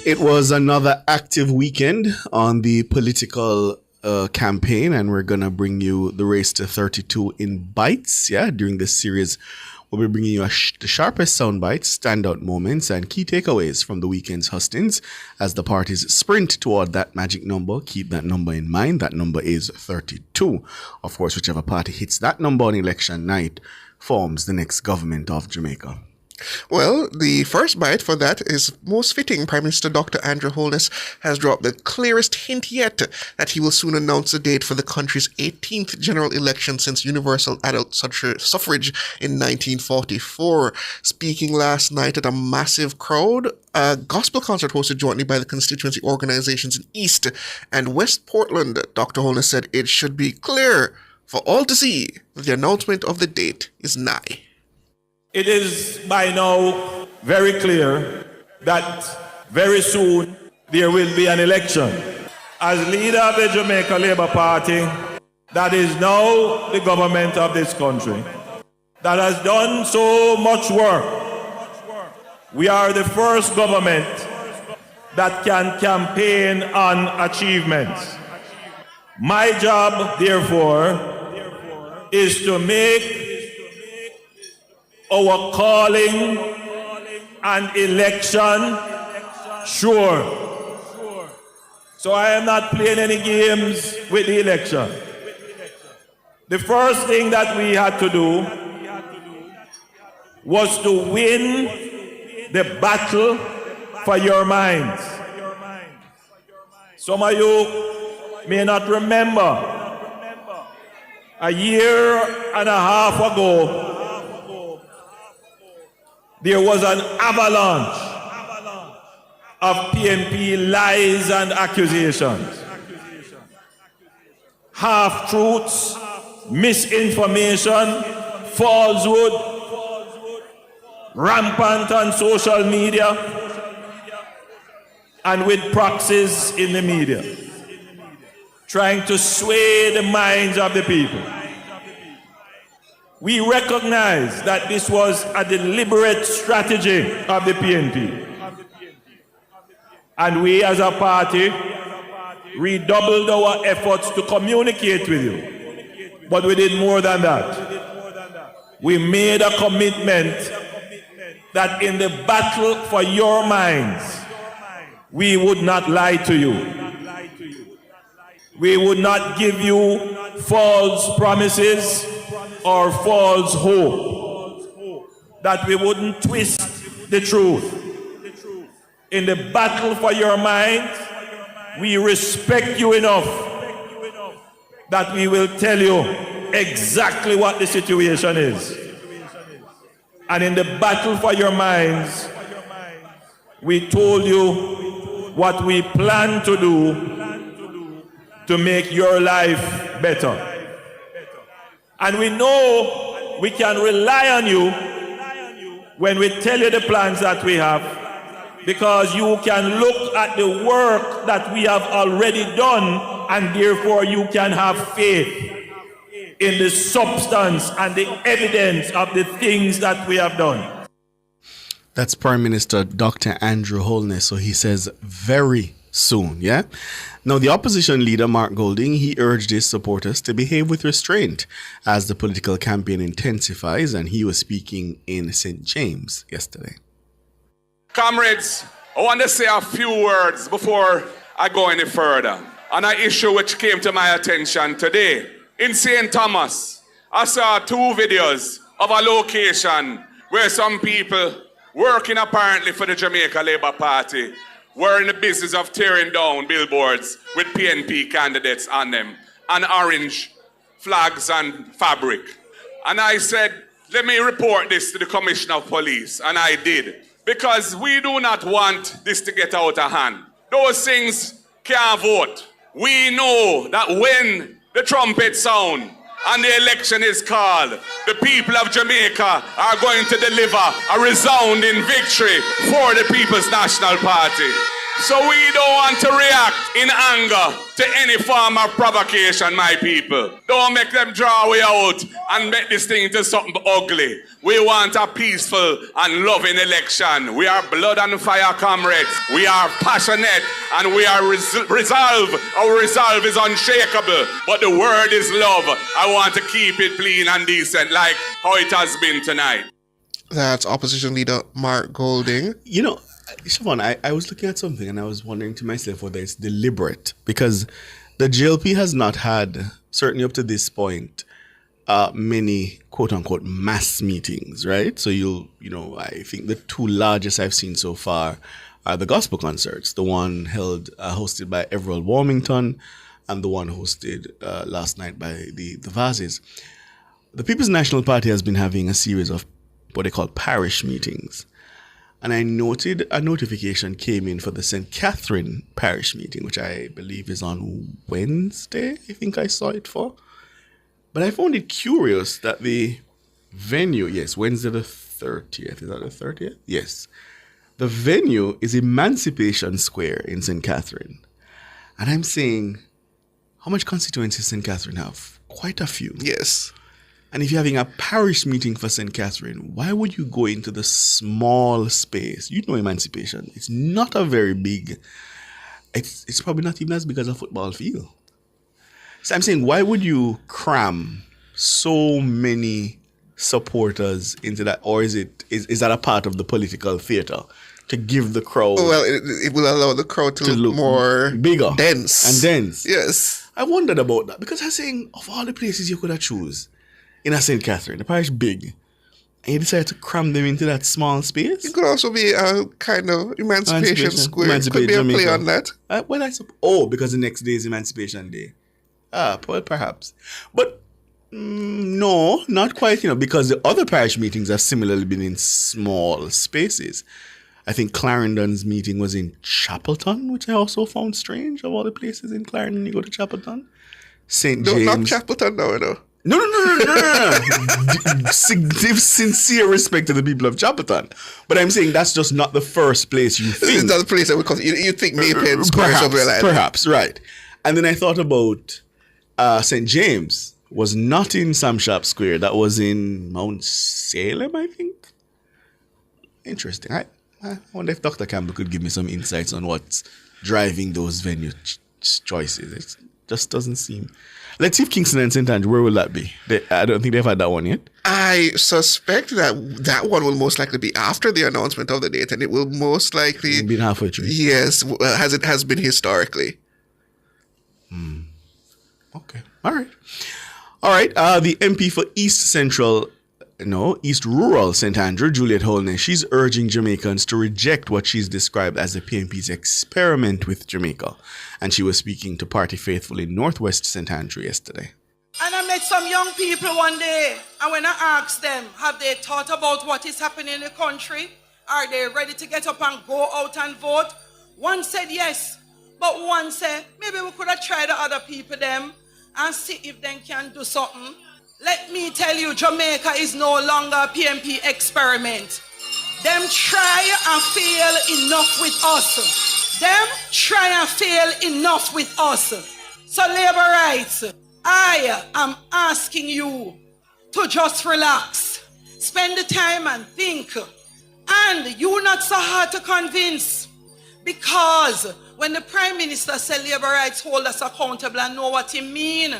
It was another active weekend on the political campaign, and we're going to bring you the race to 32 in bites. Yeah, during this series, we'll be bringing you the sharpest sound bites, standout moments, and key takeaways from the weekend's hustings as the parties sprint toward that magic number. Keep that number in mind. That number is 32. Of course, whichever party hits that number on election night forms the next government of Jamaica. Well, the first bite for that is most fitting. Prime Minister Dr. Andrew Holness has dropped the clearest hint yet that he will soon announce the date for the country's 18th general election since universal adult suffrage in 1944. Speaking last night at a massive crowd, a gospel concert hosted jointly by the constituency organizations in East and West Portland, Dr. Holness said it should be clear for all to see that the announcement of the date is nigh. It is by now very clear that very soon there will be an election. As leader of the Jamaica Labour Party, that is now the government of this country, that has done so much work, we are the first government that can campaign on achievements. My job, therefore, is to make our calling and election sure. So I am not playing any games with the election. The first thing that we had to do was to win the battle for your minds. Some of you may not remember, a year and a half ago, there was an avalanche of PNP lies and accusations. Half-truths, misinformation, falsehood, rampant on social media, and with proxies in the media, trying to sway the minds of the people. We recognize that this was a deliberate strategy of the PNP. And we as a party redoubled our efforts to communicate with you. But we did more than that. We made a commitment that in the battle for your minds, we would not lie to you. We would not give you false promises or false hope. That we wouldn't twist the truth. In the battle for your mind, we respect you enough that we will tell you exactly what the situation is. And in the battle for your minds, we told you what we plan to do to make your life better. And we know we can rely on you when we tell you the plans that we have, because you can look at the work that we have already done, and therefore you can have faith in the substance and the evidence of the things that we have done. That's Prime Minister Dr. Andrew Holness. So he says very soon, yeah? Now, the opposition leader, Mark Golding, he urged his supporters to behave with restraint as the political campaign intensifies, and he was speaking in St. James yesterday. Comrades, I want to say a few words before I go any further on an issue which came to my attention today. In St. Thomas, I saw 2 videos of a location where some people working apparently for the Jamaica Labour Party were in the business of tearing down billboards with PNP candidates on them and orange flags and fabric. And I said, let me report this to the Commissioner of Police, and I did. Because we do not want this to get out of hand. Those things can't vote. We know that when the trumpet sound and the election is called, the people of Jamaica are going to deliver a resounding victory for the People's National Party. So we don't want to react in anger to any form of provocation, my people. Don't make them draw way out and make this thing into something ugly. We want a peaceful and loving election. We are blood and fire comrades. We are passionate and we are resolved. Our resolve is unshakable. But the word is love. I want to keep it clean and decent like how it has been tonight. That's opposition leader Mark Golding. You know, Siobhan, I was looking at something and I was wondering to myself whether it's deliberate, because the GLP has not had, certainly up to this point, many quote-unquote mass meetings, right? So I think the 2 largest I've seen so far are the gospel concerts, the one hosted by Everald Warmington and the one hosted last night by the Vazes. The People's National Party has been having a series of what they call parish meetings. And I noted a notification came in for the St. Catherine parish meeting, which I believe is on Wednesday, I think I saw it for. But I found it curious that the venue, yes, Wednesday the 30th, is that the 30th? Yes. The venue is Emancipation Square in St. Catherine. And I'm saying, how much constituencies St. Catherine have? Quite a few. Yes. And if you're having a parish meeting for St. Catherine, why would you go into the small space? You know Emancipation. It's not a very big, it's probably not even as big as a football field. So I'm saying, why would you cram so many supporters into that? Or is that a part of the political theater? To give the crowd... Well, it will allow the crowd to look more... bigger. Dense. And dense. Yes. I wondered about that, because I was saying, of all the places you could have choose in a St. Catherine, the parish big, and you decided to cram them into that small space? It could also be a kind of Emancipation Square. Could be a play on that. Because the next day is Emancipation Day. Well, perhaps. But no, not quite, because the other parish meetings have similarly been in small spaces. I think Clarendon's meeting was in Chapelton, which I also found strange. Of all the places in Clarendon, you go to Chapelton. St. James. Not Chapelton now. No. Sincere respect to the people of Chapelton. But I'm saying that's just not the first place you think. It's not the place that you think Maypen Square or something like that. Perhaps, right. And then I thought about St. James was not in Sam Sharp Square. That was in Mount Salem, I think. Interesting. I wonder if Dr. Campbell could give me some insights on what's driving those venue choices. Just doesn't seem. Let's see if Kingston and St. Andrew, where will that be? I don't think they've had that one yet. I suspect that one will most likely be after the announcement of the date, and it will most likely be halfway through. Yes, as it has been historically. Okay. All right. The MP for East Rural St. Andrew, Juliet Holness, she's urging Jamaicans to reject what she's described as the PNP's experiment with Jamaica. And she was speaking to Party Faithful in Northwest St. Andrew yesterday. And I met some young people one day, and when I asked them, have they thought about what is happening in the country? Are they ready to get up and go out and vote? One said yes, but one said, maybe we could have tried the other people them and see if they can do something. Let me tell you, Jamaica is no longer a PNP experiment. Them try and fail enough with us. Them try and fail enough with us. So labor rights, I am asking you to just relax. Spend the time and think. And you not so hard to convince. Because when the Prime Minister said labor rights hold us accountable and know what he mean.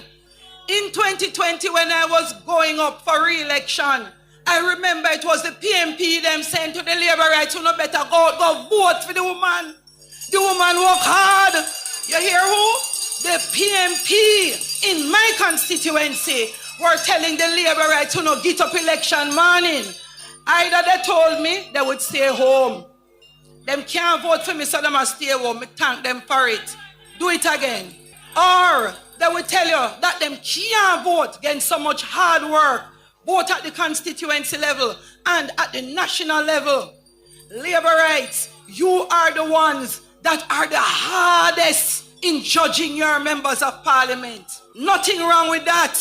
In 2020, when I was going up for re-election, I remember it was the PNP them saying to the labor rights, you no better go vote for the woman. The woman work hard. You hear who? The PNP in my constituency were telling the labor rights to no get up election morning. Either they told me they would stay home. Them can't vote for me, so they must stay home. Me thank them for it. Do it again. Or they will tell you that them can't vote against so much hard work, both at the constituency level and at the national level. Labor rights, you are the ones that are the hardest in judging your members of parliament. Nothing wrong with that.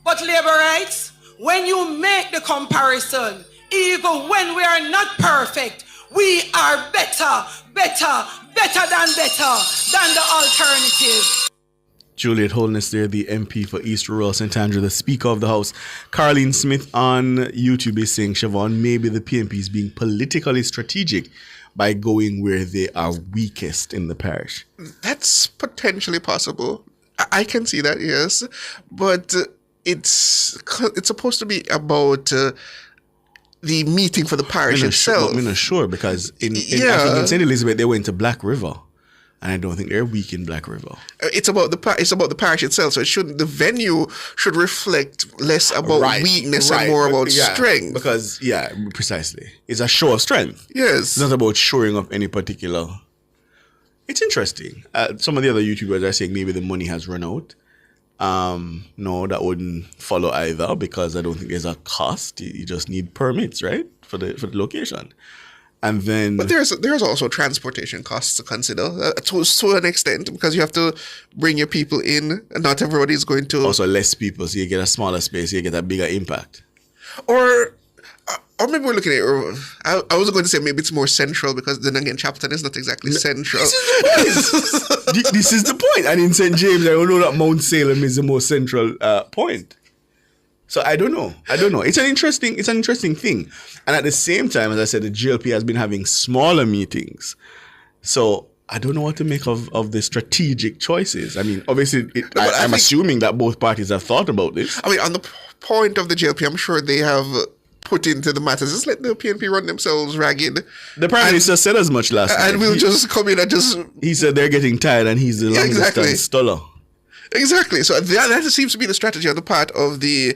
But labor rights, when you make the comparison, even when we are not perfect, we are better than the alternative. Juliet Holness there, the MP for East Rural St. Andrew, the Speaker of the House. Carleen Smith on YouTube is saying, Siobhan, maybe the PNP is being politically strategic by going where they are weakest in the parish. That's potentially possible. I can see that, yes. But it's supposed to be about the meeting for the parish itself. I'm not sure, because I think in St. Elizabeth they went to Black River. And I don't think they're weak in Black River. It's about the parish itself. So the venue should reflect less about weakness and more about strength. Because precisely, it's a show of strength. Yes, it's not about showing up any particular. It's interesting. Some of the other YouTubers are saying maybe the money has run out. No, that wouldn't follow either, because I don't think there's a cost. You just need permits, right, for the location. And then, but there's also transportation costs to consider to an extent, because you have to bring your people in, and not everybody is going to. Also, less people, so you get a smaller space, you get a bigger impact. Or maybe we're looking at. I was going to say maybe it's more central, because then again, Chapton is not exactly central. This is the point. And in St. James, I don't know that Mount Salem is the most central point. So I don't know. It's an interesting thing. And at the same time, as I said, the GLP has been having smaller meetings. So I don't know what to make of the strategic choices. I mean, obviously, I'm assuming that both parties have thought about this. I mean, on the point of the GLP, I'm sure they have put into the matters. Just let the PNP run themselves ragged. The Prime Minister said as much last night. And we'll just come in and just... He said they're getting tired and he's the longest stand stoller. Exactly. So that seems to be the strategy on the part of the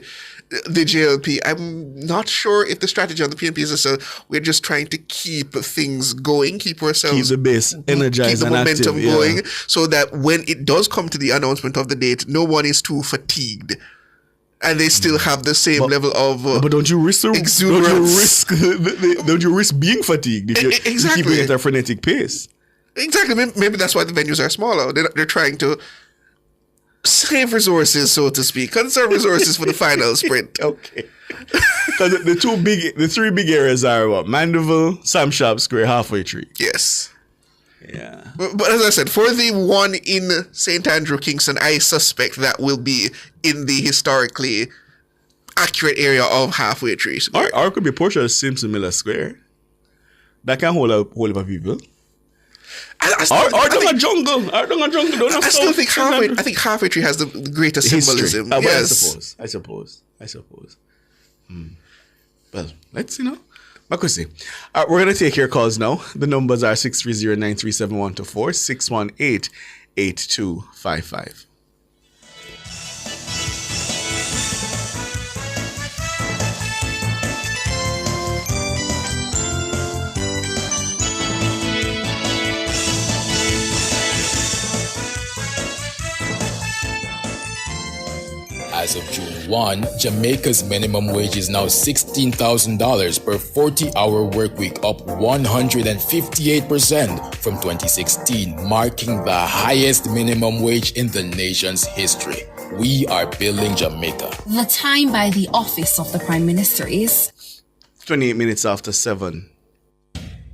JLP. I'm not sure if the strategy on the PNP is we're just trying to keep things going, keep the base energized, keep the momentum active, going, so that when it does come to the announcement of the date, no one is too fatigued. And they still have the same level of but don't you risk being fatigued if you're keeping it at a frenetic pace? Exactly. Maybe that's why the venues are smaller. They're trying to save resources, so to speak, conserve resources for the final sprint. Okay. Because the three big areas are what? Mandeville, Sam Sharp Square, Halfway Tree. Yes. Yeah. But as I said, for the one in St. Andrew, Kingston, I suspect that will be in the historically accurate area of Halfway Tree Square. Or it could be a portion of Simpson Miller Square. That can hold a whole heap of people. Or down a jungle. I still think halfway tree has the greater symbolism. Yes. I suppose. Well, let's, Makusi. We're going to take your calls now. The numbers are 630-937-124, 618-8255. As of June 1, Jamaica's minimum wage is now $16,000 per 40-hour work week, up 158% from 2016, marking the highest minimum wage in the nation's history. We are building Jamaica. The time by the office of the Prime Minister is 28 minutes after 7.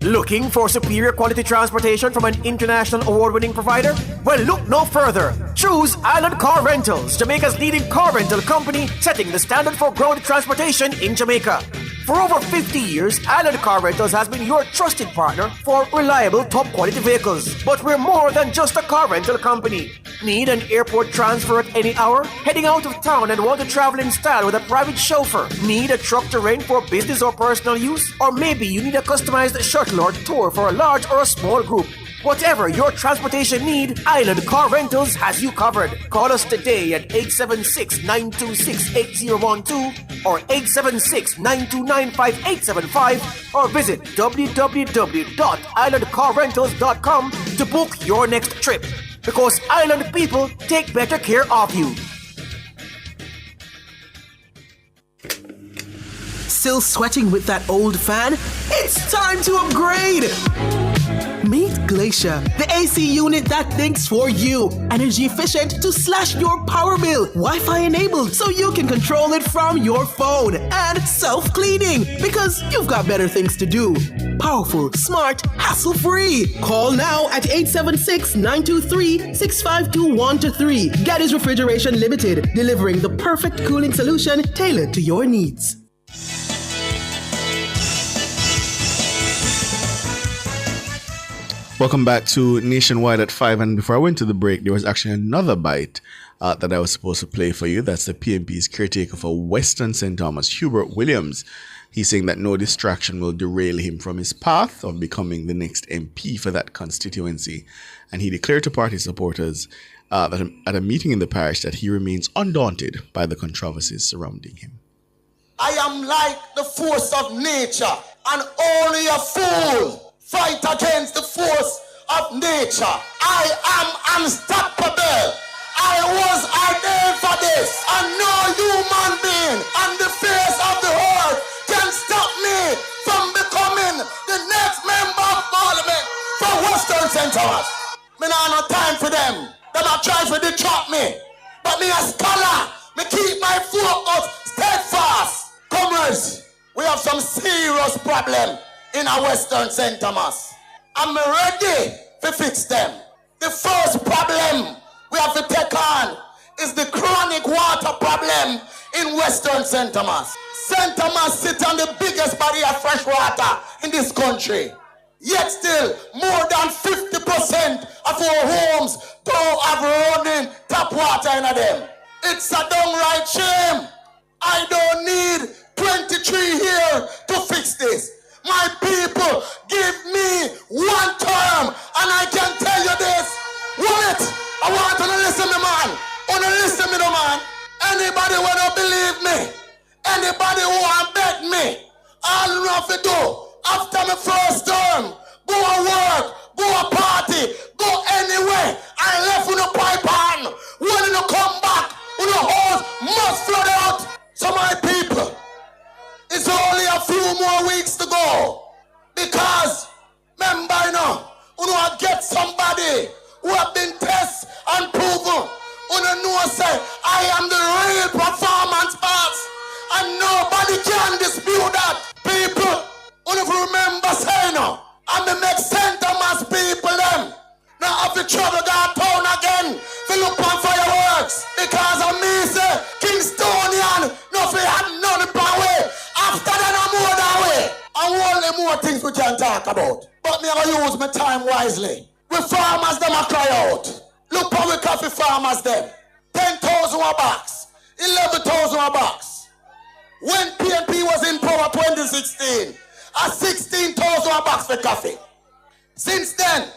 Looking for superior quality transportation from an international award-winning provider? Well, look no further. Choose Island Car Rentals, Jamaica's leading car rental company, setting the standard for road transportation in Jamaica. For over 50 years, Island Car Rentals has been your trusted partner for reliable, top-quality vehicles. But we're more than just a car rental company. Need an airport transfer at any hour? Heading out of town and want to travel in style with a private chauffeur? Need a truck to rent for business or personal use? Or maybe you need a customized shuttle or tour for a large or a small group? Whatever your transportation need, Island Car Rentals has you covered. Call us today at 876-926-8012 or 876-929-5875 or visit www.islandcarrentals.com to book your next trip. Because Island people take better care of you. Still sweating with that old fan? It's time to upgrade! Meet Glacier, the AC unit that thinks for you. Energy efficient to slash your power bill. Wi-Fi enabled so you can control it from your phone. And self-cleaning because you've got better things to do. Powerful, smart, hassle-free. Call now at 876-923-6521-3. Gaddy's Refrigeration Limited, delivering the perfect cooling solution tailored to your needs. Welcome back to Nationwide at 5. And before I went to the break, there was actually another bite that I was supposed to play for you. That's the PNP's caretaker for Western St. Thomas, Hubert Williams. He's saying that no distraction will derail him from his path of becoming the next MP for that constituency. And he declared to party supporters that at a meeting in the parish that he remains undaunted by the controversies surrounding him. I am like the force of nature, and only a fool fight against the force of nature. I am unstoppable. I was ordained for this, and no human being on the face of the earth can stop me from becoming the next member of parliament for Western St. Thomas. Me not no time for them. Them a try to detract me, but me a scholar. Me keep my focus steadfast. Comrades, we have some serious problem in our Western St. Thomas. I'm ready to fix them. The first problem we have to take on is the chronic water problem in Western St. Thomas. St. Thomas sits on the biggest body of fresh water in this country. Yet still, more than 50% of our homes don't have running tap water in them. It's a downright shame. I don't need 23 here to fix this. My people, give me one term, and I can tell you this. What? I want you to listen to me, man. Want to listen to me, man. Anybody who don't believe me, anybody who want bet me, all you have to do after my first term, go and work, go and party, go anywhere. I left with a pipe on. When you come back, with the hose must flood out. So my people, it's only a few more weeks to go. Because, remember, you know, get somebody who have been tested and proven. You know, say, I am the real performance boss. And nobody can dispute that. People, you remember saying, I'm the next St. Thomas people, them. Now, if you trouble got town again, to look on fireworks. Because of me, say, Kingstonian, nothing had none of my way. After that, I'm more that way. And only more things we can talk about. But me, I use my time wisely. We farmers them a cry out. Look how we coffee farmers them. 10,000 a box. 11,000 a box. When PNP was in power 2016, a 16,000 a box for coffee. Since then,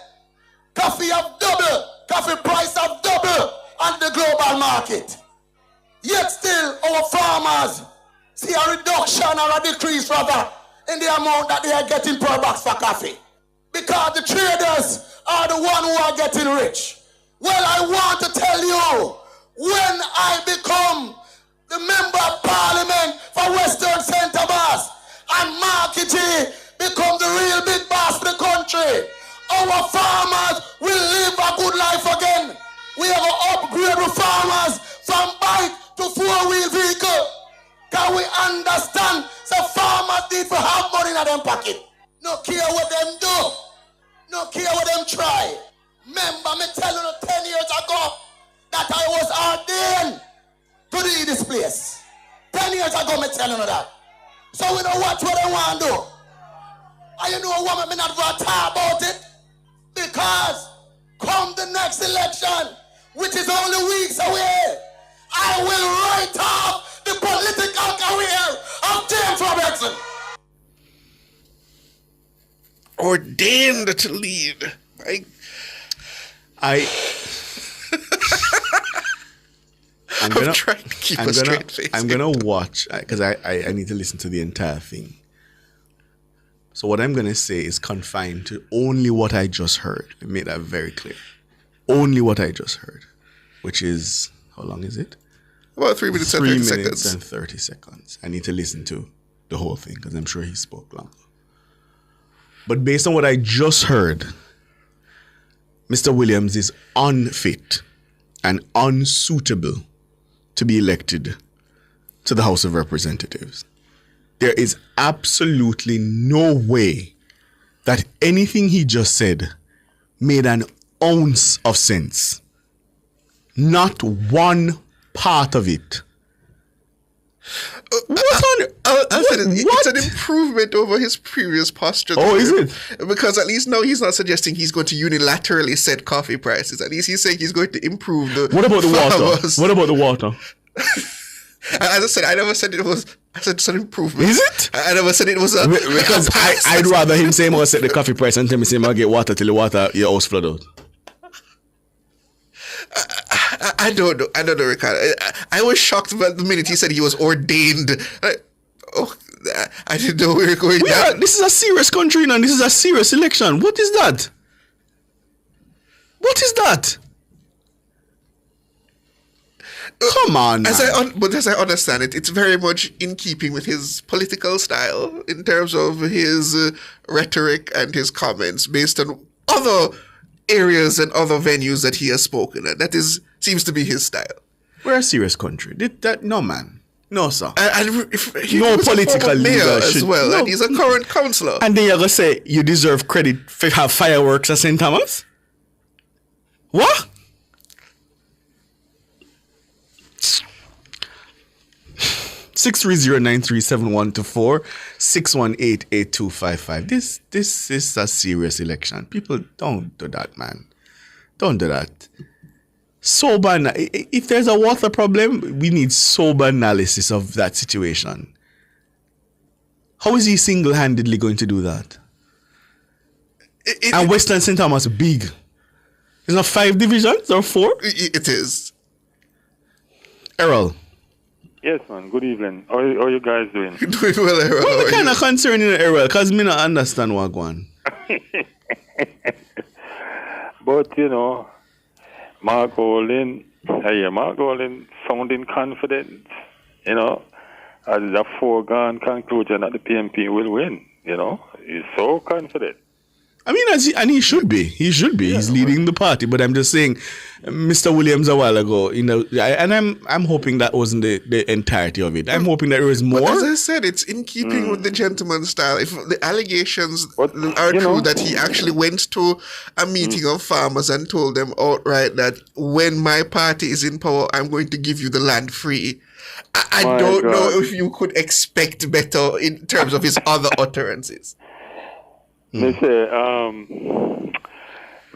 coffee have doubled. Coffee price have doubled on the global market. Yet still, our farmers see a reduction or a decrease rather in the amount that they are getting per box for coffee. Because the traders are the one who are getting rich. Well, I want to tell you, when I become the member of parliament for Western St. Thomas and Markety become the real big boss of the country, our farmers will live a good life again. We have to upgrade the farmers from bike to four-wheel vehicle. Can we understand? So farmers need to have money in their pocket. No care what them do. No care what them try. Remember me telling you 10 years ago that I was ordained to lead this place. 10 years ago me telling you that. So we don't watch what they want to do. And you know what, me not going to talk about it. Because come the next election, which is only weeks away, I will write off the political career of James Robertson. Ordained to lead. I'm gonna trying to keep a straight face. I'm gonna watch because I need to listen to the entire thing. So what I'm gonna say is confined to only what I just heard. I made that very clear. Only what I just heard, which is how long is it? About 3 minutes and 30 seconds. 3 minutes and 30 seconds. I need to listen to the whole thing because I'm sure he spoke longer. But based on what I just heard, Mr. Williams is unfit and unsuitable to be elected to the House of Representatives. There is absolutely no way that anything he just said made an ounce of sense. Not one part of it. It's an improvement over his previous posture. Oh, is it? Because at least now he's not suggesting he's going to unilaterally set coffee prices. At least he's saying he's going to improve the. What about the water? What about the water? As I said, I never said it was. I said it's an improvement. Is it? I never said it was a. Because I'd rather him say I'll set the coffee price and tell me say I'll get water till the water your house flood out. I don't know, Ricardo. I was shocked by the minute he said he was ordained. I didn't know we were going down. This is a serious country, and this is a serious election. What is that? What is that? Come on, man. But as I understand it, it's very much in keeping with his political style in terms of his rhetoric and his comments based on other areas and other venues that he has spoken at. That seems to be his style. We're a serious country. No, man. No, sir. No political leader as well, and he's a current councillor. And then you're going to say you deserve credit for have fireworks at St. Thomas? What? (630-9371-4 618-8255). This is a serious election. People, don't do that, man. Don't do that. Sober. If there's a water problem, we need sober analysis of that situation. How is he single-handedly going to do that? And Western St. Thomas big. It's not 5 divisions or 4? It is. Errol. Yes, man. Good evening. How are you guys doing? Doing well, Errol. What kind of concern in Errol? Because me not understand what going on. But, Mark Golding sounding confident, as a foregone conclusion that the PNP will win, He's so confident. I mean, and he should be. He should be. Yeah, he's leading the party. But I'm just saying, Mr. Williams a while ago, and I'm hoping that wasn't the entirety of it. I'm hoping that there was more. But as I said, it's in keeping with the gentleman's style. If the allegations are true that he actually went to a meeting of farmers and told them outright that when my party is in power, I'm going to give you the land free. I don't know if you could expect better in terms of his other utterances. They say,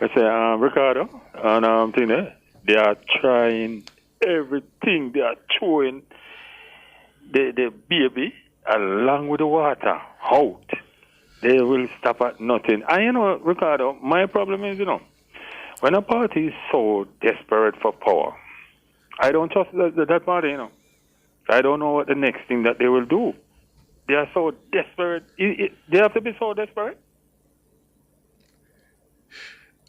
I say, Ricardo, and they are trying everything. They are throwing the baby along with the water out. They will stop at nothing. And Ricardo, my problem is, when a party is so desperate for power, I don't trust that party, I don't know what the next thing that they will do. They are so desperate. They have to be so desperate.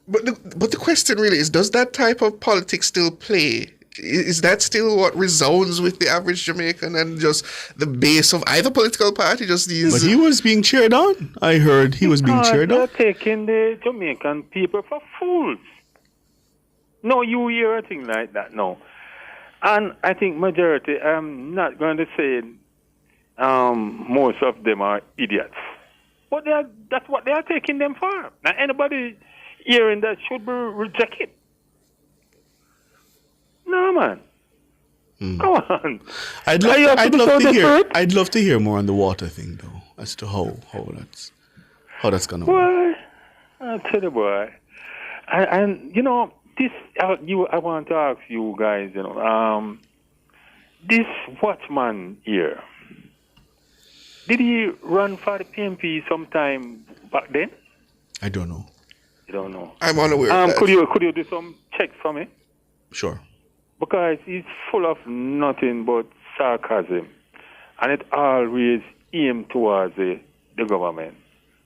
But the question really is, does that type of politics still play? Is that still what resounds with the average Jamaican and just the base of either political party? Just these. But he was being cheered on. I heard he was being cheered on. They're taking the Jamaican people for fools. No, you hear a thing like that, no. And I think majority, I'm not going to say most of them are idiots. But that's what they are taking them for. Now, anybody hearing that should be rejected. No, man. Come on. I'd love to hear more on the water thing, though, as to how that's gonna work. Boy, I tell you, boy, and this. I want to ask you guys, this watchman here, did he run for the PNP sometime back then? I don't know. You don't know. I'm unaware. Of that. Could you do some checks for me? Sure. Because he's full of nothing but sarcasm, and it always aimed towards the government.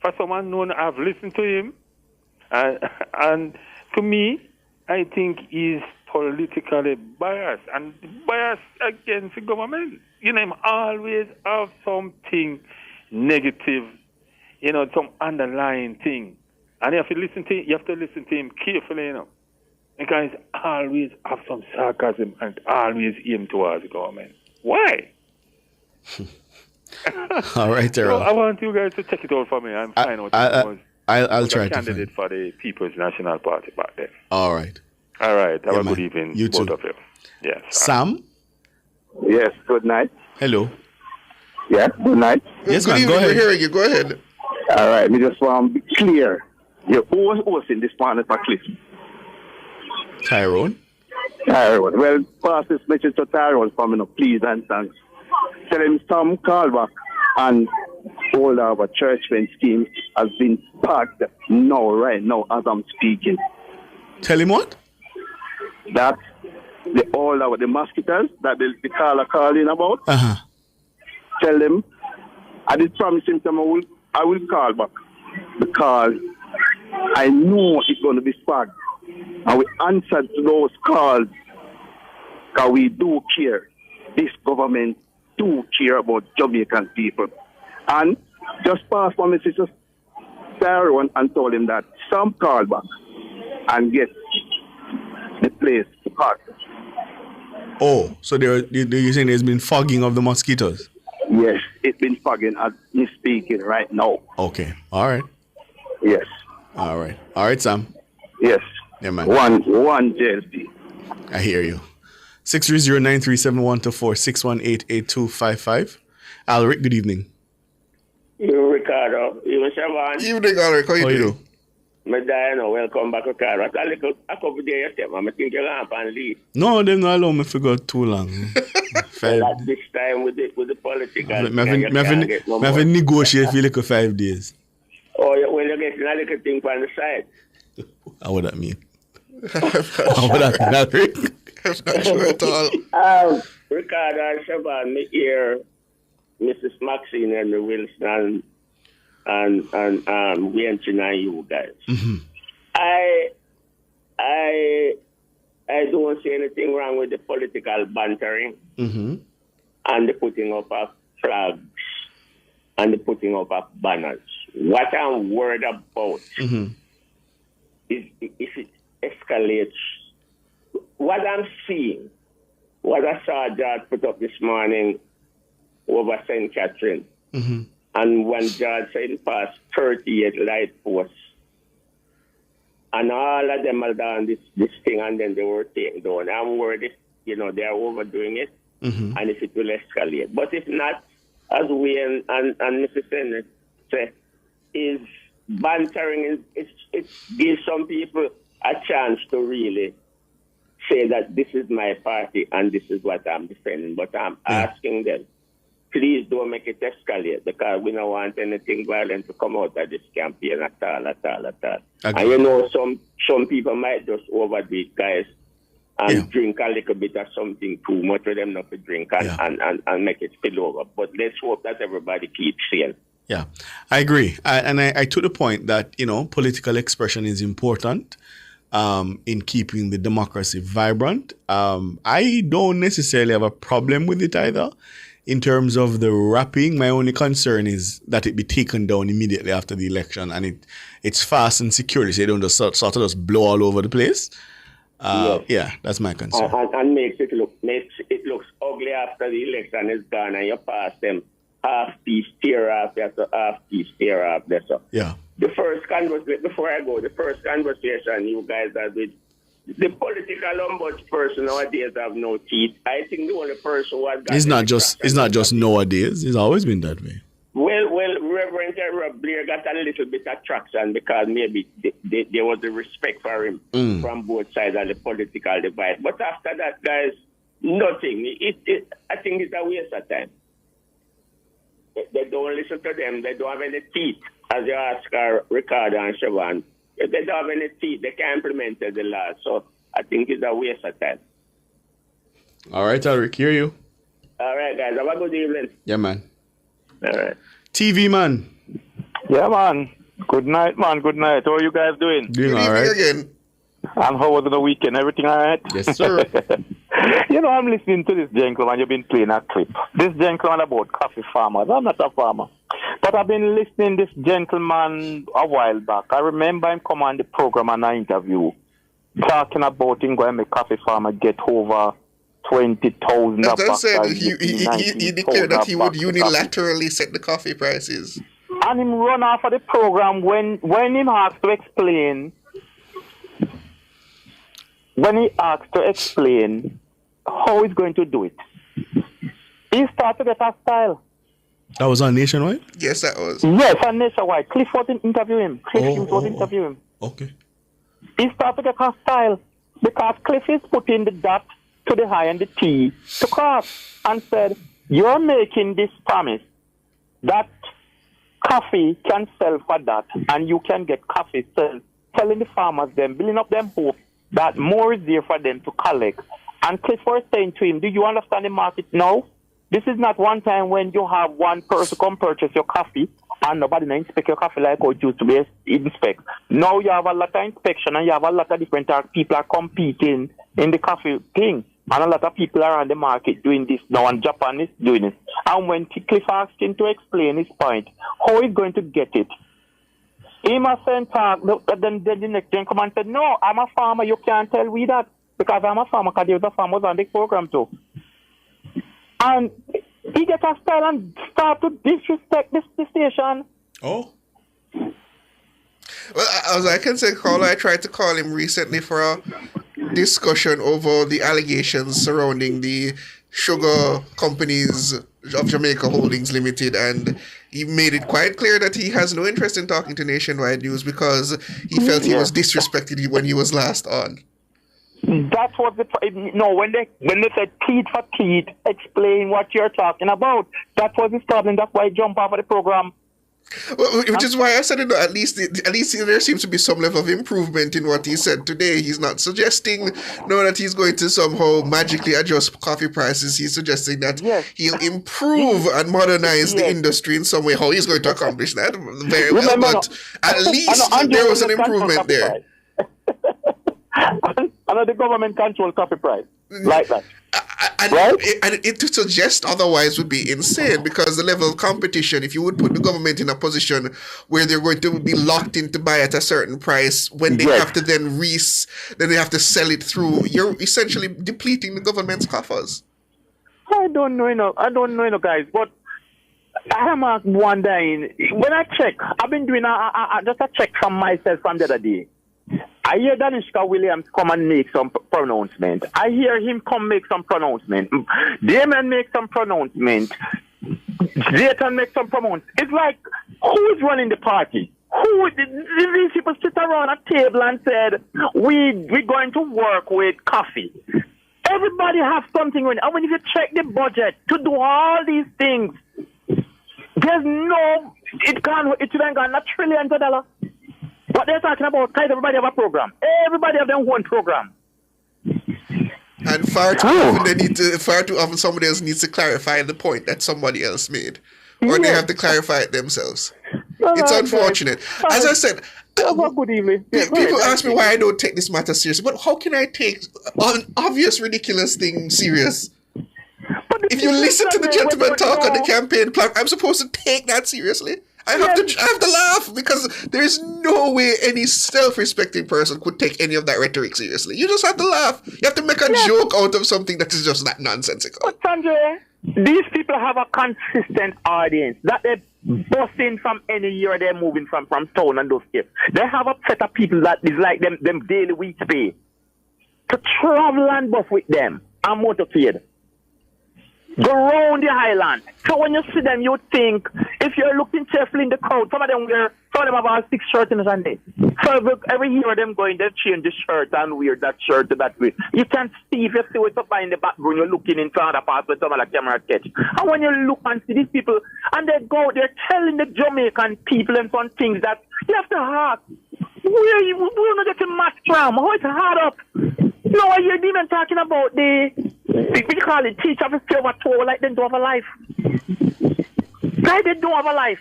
For someone known, I've listened to him, and to me, I think he's politically biased and biased against the government. Him always have something negative, some underlying thing, and you have to listen to him carefully, Because he always have some sarcasm and always aim towards the government. Why? All right, Terrell. I want you guys to check it out for me and find out who was I'll try to candidate for the People's National Party back then. All right. All right. Have a good evening, you both too. of you. Yes. Sam? Yes, good night. Hello. Yeah, good night. Yes, good man, evening. go ahead. We're hearing you. Go ahead. All right, me just want to be clear. Who was in this partner for Cliff? Tyrone. Well, pass this message to Tyrone for me, please and thanks. Tell him some callback and all our church fence scheme has been packed right now as I'm speaking. Tell him what? That all the mosquitoes that the caller calling about. Tell them I did promise him I will call back because I know it's going to be sparked. And we answered to those calls because we do care. This government do care about Jamaican people. And just pass my message to Tyrone and told him that some call back and get the place hot. Oh, so you're saying there's been fogging of the mosquitoes? Yes, it's been fogging as me speaking right now. Okay, all right. Yes. All right, Sam. Yes. Yeah, man. One JLP. I hear you. 630-9371-24 618-8255. Alric, good evening. You, Ricardo. You, Shaban. Evening, Alric. How you doing? Diana, welcome back, Ricardo. A couple of days, I think you're going to leave. No, them not allow me to go too long. At this time with the political. I have negotiate for like 5 days. Oh, well, you're getting a little thing on the side. How would that mean? How would that mean, Alric? I'm not sure at all. Ricardo and Shaban, me hear Mrs. Maxine and Wilson and we and you guys. Mm-hmm. I don't see anything wrong with the political bantering and the putting up of flags and the putting up of banners. What I'm worried about is if it escalates. What I'm seeing, what I saw George put up this morning over St. Catherine, and when George said he passed 38 light posts, and all of them are down this thing, and then they were taken down. I'm worried, they are overdoing it, and if it will escalate. But if not, as we and Mrs. Senner say, is bantering it gives some people a chance to really say that this is my party and this is what I'm defending. But I'm asking them, please don't make it escalate, because we don't want anything violent to come out of this campaign at all. Okay. And you know, some people might just overdo it, guys, and drink a little bit of something too much for them not to drink and make it spill over. But let's hope that everybody keeps sane. Yeah, I agree. I took the point that, you know, political expression is important in keeping the democracy vibrant. I don't necessarily have a problem with it either. In terms of the rapping, my only concern is that it be taken down immediately after the election, and it's fast and securely, so you don't just sort of just blow all over the place. Yeah, that's my concern. And makes it looks ugly after the election is gone, and you pass them half piece tear off there, so half piece tear off there. So yeah. The first conversation you guys had with the political ombudsperson nowadays have no teeth. I think the only person who has got it's not just nowadays. It's always been that way. Well, Reverend Gerard Blair got a little bit of traction because maybe there was a respect for him from both sides of the political divide. But after that, guys, nothing. I think it's a waste of time. They don't listen to them. They don't have any teeth, as you ask Ricardo and Siobhan. If they don't have any teeth, they can't implement the law. So I think it's a waste of time. All right, Alric, hear you. All right, guys. Have a good evening. Yeah, man. All right. TV, man. Yeah, man. Good night, man. Good night. How are you guys doing? Doing all right. Again. And how was the weekend? Everything all right? Yes, sir. You know, I'm listening to this gentleman. You've been playing a clip. This gentleman about coffee farmers. I'm not a farmer. But I've been listening to this gentleman a while back. I remember him come on the program and an interview talking about him going to make coffee farmer get over 20,000. As I said, he declared that he would unilaterally set the coffee prices. And him run off of the program when him asked to explain. When he asked to explain how he's going to do it, he started to get hostile. That was on Nationwide? Yes, that was. Yes, on Nationwide. Cliff was interviewing him. Cliff was interviewing him. Okay. He started to get hostile because Cliff is putting the dot to the I and the T to cross and said, you're making this promise that coffee can sell for that and you can get coffee telling the farmers them, building up them hope that more is there for them to collect. And Cliff was saying to him, do you understand the market now? This is not one time when you have one person come purchase your coffee and nobody inspect your coffee like how it used to be inspect. Now you have a lot of inspection and you have a lot of different people are competing in the coffee thing. And a lot of people are on the market doing this now, and Japan is doing it. And when Cliff asked him to explain his point, how he's going to get it, he must then talk. Then the next gen come and said, no, I'm a farmer, you can't tell me that. Because I'm a farmer, because there was a farmers on the program too. And he gets a style and start to disrespect this station. Oh. Well, as I can say, caller, I tried to call him recently for a discussion over the allegations surrounding the sugar companies of Jamaica Holdings Limited, and he made it quite clear that he has no interest in talking to Nationwide News because he felt he was disrespected when he was last on. That was when they said teeth for teeth, explain what you're talking about. That was his problem. That's why he jumped off of the program. Well, which is why I said, at least there seems to be some level of improvement in what he said today. He's not suggesting that he's going to somehow magically adjust coffee prices. He's suggesting that he'll improve and modernize the industry in some way. How he's going to accomplish that? Very well, but at least there was an improvement there. I know the government control coffee price like that. And to suggest otherwise would be insane, because the level of competition, if you would put the government in a position where they're going to be locked in to buy at a certain price, when they have to then they have to sell it through, you're essentially depleting the government's coffers. I don't know, guys, but I am wondering, when I check, I've been doing just a check from myself from the other day. I hear Danishka Williams come and make some pronouncement. I hear him come make some pronouncement. Damon make some pronouncement. Zayton make some pronouncement. It's like, who's running the party? These people sit around a table and said, we're going to work with coffee. Everybody have something in it. And when you check the budget to do all these things, there's no, it shouldn't gone not trillions of dollars. What they're talking about, guys, everybody have a program. Everybody have their own program. And far too often somebody else needs to clarify the point that somebody else made. Or they have to clarify it themselves. It's unfortunate. As I said, good evening. People ask me why I don't take this matter seriously. But how can I take an obvious, ridiculous thing serious? If you listen to the gentleman talk on the campaign plan, I'm supposed to take that seriously. I have to laugh because there's no way any self-respecting person could take any of that rhetoric seriously. You just have to laugh. You have to make a joke out of something that is just that nonsensical. But Sanjay, these people have a consistent audience that they're busing from any year they're moving from town and those kids. They have a set of people that is like them daily week pay to travel and bus with them and motorcade. Go round the island. So when you see them, you think, if you're looking carefully in the crowd, some of them have all 6 shirts in a Sunday. So every year them going, they change the shirt and wear that shirt to that way. You can see, if you see what's up in the background, you're looking into other parts where some of the camera catch. And when you look and see these people, and they go, they're telling the Jamaican people and some things that you have to ask, we're not getting much from. How it's hard up? No, you're even talking about what you call it, teach of a silver tour like they don't have a life. Like they don't have a life.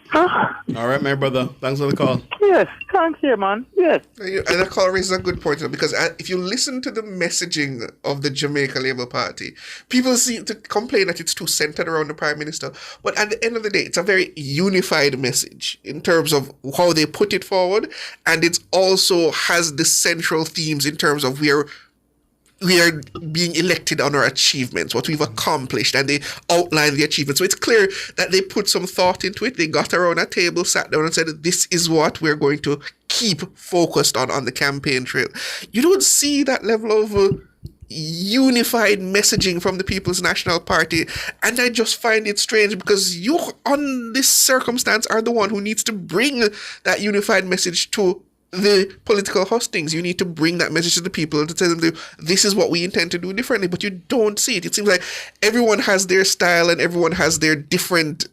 Huh? All right, my brother. Thanks for the call. Yes, thanks here, man. Yes. And the call raises a good point, because if you listen to the messaging of the Jamaica Labour Party, people seem to complain that it's too centered around the Prime Minister. But at the end of the day, it's a very unified message in terms of how they put it forward. And it also has the central themes in terms of we are being elected on our achievements, what we've accomplished, and they outline the achievements. So it's clear that they put some thought into it. They got around a table, sat down and said, this is what we're going to keep focused on the campaign trail. You don't see that level of unified messaging from the People's National Party, and I just find it strange, because you, on this circumstance, are the one who needs to bring that unified message to the political hustings. You need to bring that message to the people to tell them this is what we intend to do differently, but you don't see it. It seems like everyone has their style and everyone has their different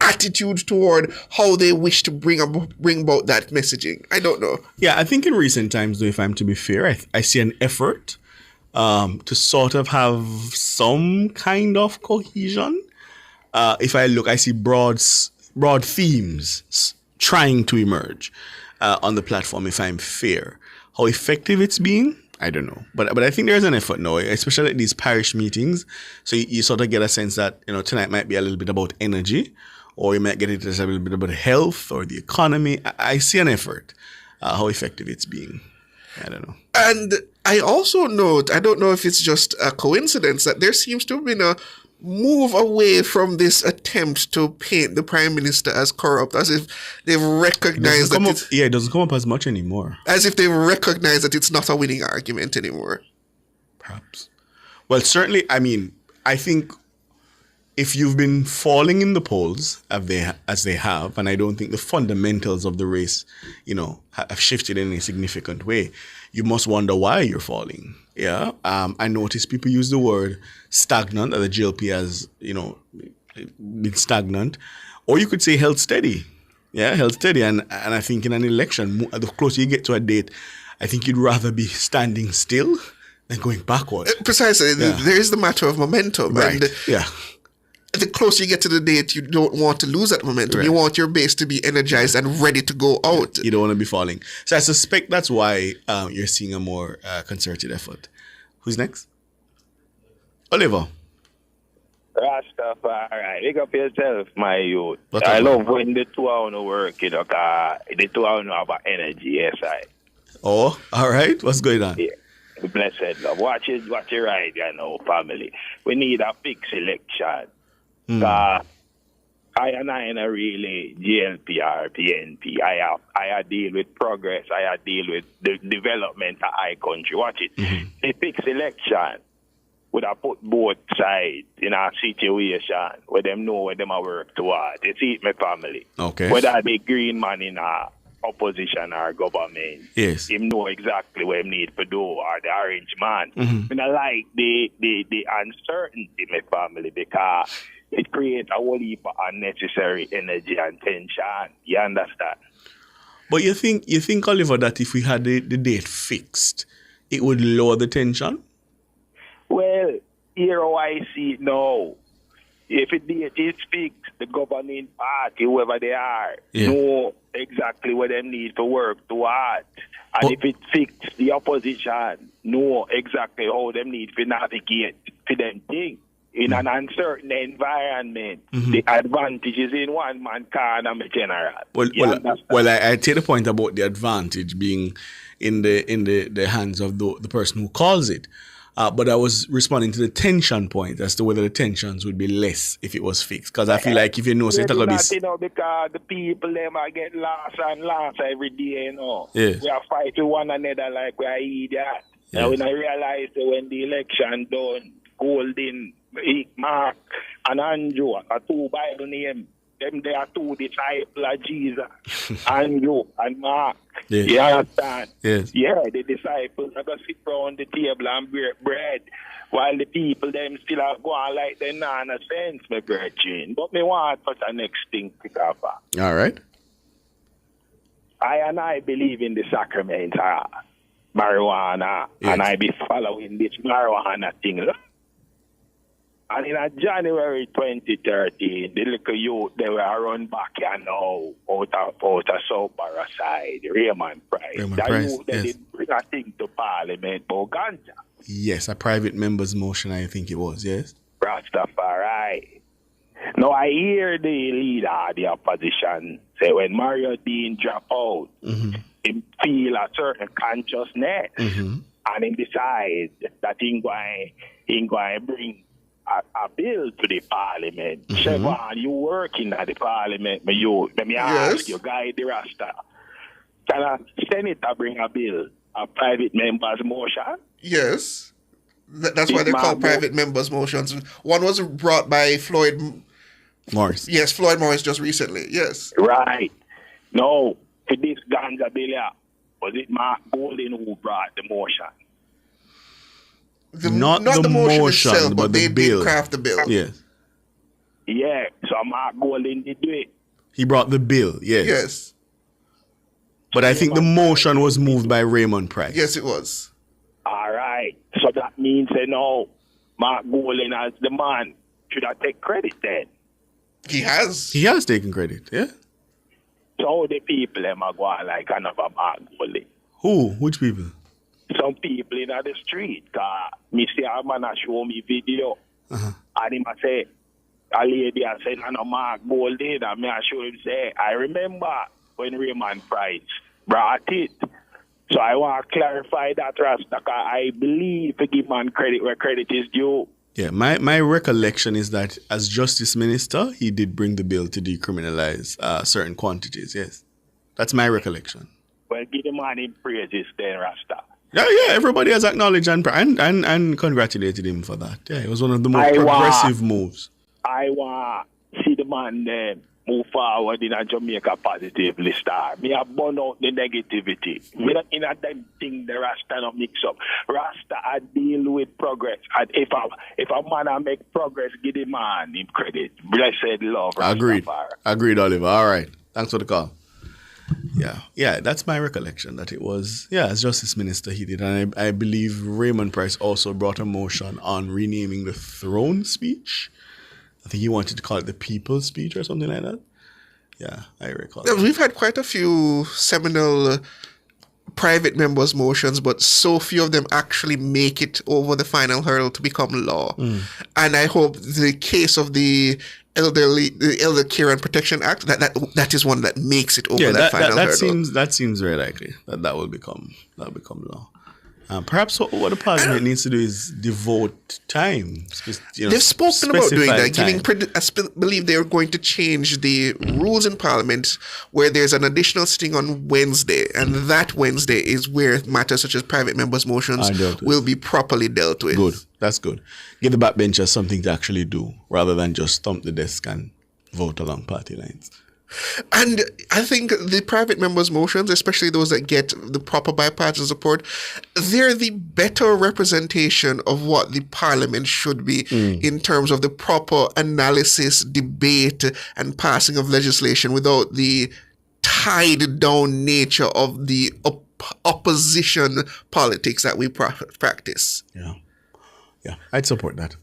attitude toward how they wish to bring about that messaging. I don't know. Yeah, I think in recent times, though, if I'm to be fair, I see an effort to sort of have some kind of cohesion. If I look, I see broad themes trying to emerge on the platform, if I'm fair. How effective it's been, I don't know. But I think there's an effort now, especially at these parish meetings. So you sort of get a sense that, tonight might be a little bit about energy, or you might get it as a little bit about health or the economy. I see an effort. How effective it's been, I don't know. And I also note, I don't know if it's just a coincidence, that there seems to have been a move away from this attempt to paint the Prime Minister as corrupt, as if they've recognized that it doesn't come up as much anymore. As if they've recognized that it's not a winning argument anymore. Perhaps. Well, certainly, I think if you've been falling in the polls as they have, and I don't think the fundamentals of the race, have shifted in a significant way, you must wonder why you're falling. Yeah. I notice people use the word stagnant, that the GLP has, been stagnant. Or you could say held steady. Yeah, held steady. And I think in an election, the closer you get to a date, I think you'd rather be standing still than going backward. Precisely. Yeah. There is the matter of momentum. Right. And the closer you get to the date, you don't want to lose that momentum. Right. You want your base to be energized and ready to go out. You don't want to be falling. So I suspect that's why you're seeing a more concerted effort. Who's next? Oliver. Rastafari, pick up yourself, my youth. I love when the two hours work, cause the 2 hours about energy, yes, Oh, all right. What's going on? Yeah. Blessed love. Watch it right, family. We need a fixed election. I really GLP or PNP. I deal with progress. I deal with the development of our country. Watch it. The fixed election. would have put both sides in a situation where them know where them are work toward. You see it, my family. Okay. Whether the green man in a opposition or government, yes, him know exactly what he need to do, or the orange man. Mm-hmm. And I like the uncertainty, my family, because it creates a whole heap of unnecessary energy and tension. You understand? But you think, Oliver, that if we had the date fixed, it would lower the tension? Well, here how I see it now. If the date is fixed, the governing party, whoever they are, know exactly what they need to work toward. And if it's fixed, the opposition know exactly how they need to navigate for them thing. In an uncertain environment, the advantage is in one man can, I'm a general. Well, I take the point about the advantage being in the hands of the person who calls it. But I was responding to the tension point as to whether the tensions would be less if it was fixed. Because I feel like if you know, so it's going to be... because the people, them are get lost and lost every day, you know. Yes. We are fighting one another like we are idiots. Yes. And when I realized that when the election done, Golden, Mark, and Andrew are two Bible names. Them they are two disciples of Jesus. Andrew and Mark. Yes. You understand? Yes. Yeah, the disciples are going to sit around the table and break bread while the people them still are going like they not in a sense, my brethren. But me want for the next thing to cover. All right. I believe in the sacrament of marijuana, and I be following this marijuana thing. And in January 2013, the little youth, they were run back here now out of Southborough side, Raymond Price. Youth, they did bring a thing to Parliament for ganja. Yes, a private member's motion, I think it was, yes. Rastafari. Now, I hear the leader of the opposition say when Mario Dean drop out, he feel a certain consciousness, and he decide that he going to bring a bill to the Parliament. Chevron, you working at the Parliament, let me ask you, Guy the Rasta, can a senator bring a bill, a private member's motion? Yes. That's why they're called private members' motions. One was brought by Floyd Morris. Yes, Floyd Morris just recently. Yes. Right. No, for this ganja bill, was it Mark Golden who brought the motion? Not the motion itself, but the they bill. did craft the bill. Yes. Yeah, so Mark Golden did do it. He brought the bill, yes. Yes. But I think the motion was moved by Raymond Price. Yes, it was. All right. So that means, Mark Golden as the man should I take credit then? He has. He has taken credit, yeah. So the people them are going like another Mark Golden. Who? Which people? Some people in the street. Me see a man show me video. And him say, a lady I said, I know Mark Golden. And me I show him say, I remember when Raymond Price brought it. So I want to clarify that, Rasta. I believe to give man credit where credit is due. Yeah, my recollection is that as Justice Minister, he did bring the bill to decriminalize certain quantities, yes. That's my recollection. Well, give the man in praises then, Rasta. Yeah, everybody has acknowledged and congratulated him for that. Yeah, it was one of the most progressive moves. I want to see the man move forward in a Jamaica positively star. Me have burn out the negativity. Me not in a damn thing the Rasta not mix up. Rasta I deal with progress. And if a man I make progress, give the man him credit. Blessed love. Agreed, Oliver. All right. Thanks for the call. Yeah, that's my recollection that it was, as Justice Minister he did. And I believe Raymond Price also brought a motion on renaming the throne speech. I think he wanted to call it the people's speech or something like that. Yeah, I recall. Yeah, we've had quite a few seminal private members' motions, but so few of them actually make it over the final hurdle to become law. And I hope the case of the Elder Care and Protection Act, that is one that makes it over that final hurdle. That seems very likely that will become law. Perhaps what the Parliament needs to do is devote time. They've spoken about doing that. I believe they're going to change the rules in Parliament where there's an additional sitting on Wednesday, and that Wednesday is where matters such as private members' motions will be properly dealt with. Good. That's good. Give the backbenchers something to actually do rather than just thump the desk and vote along party lines. And I think the private members' motions, especially those that get the proper bipartisan support, they're the better representation of what the parliament should be in terms of the proper analysis, debate, and passing of legislation without the tied down nature of the opposition politics that we practice. Yeah, I'd support that.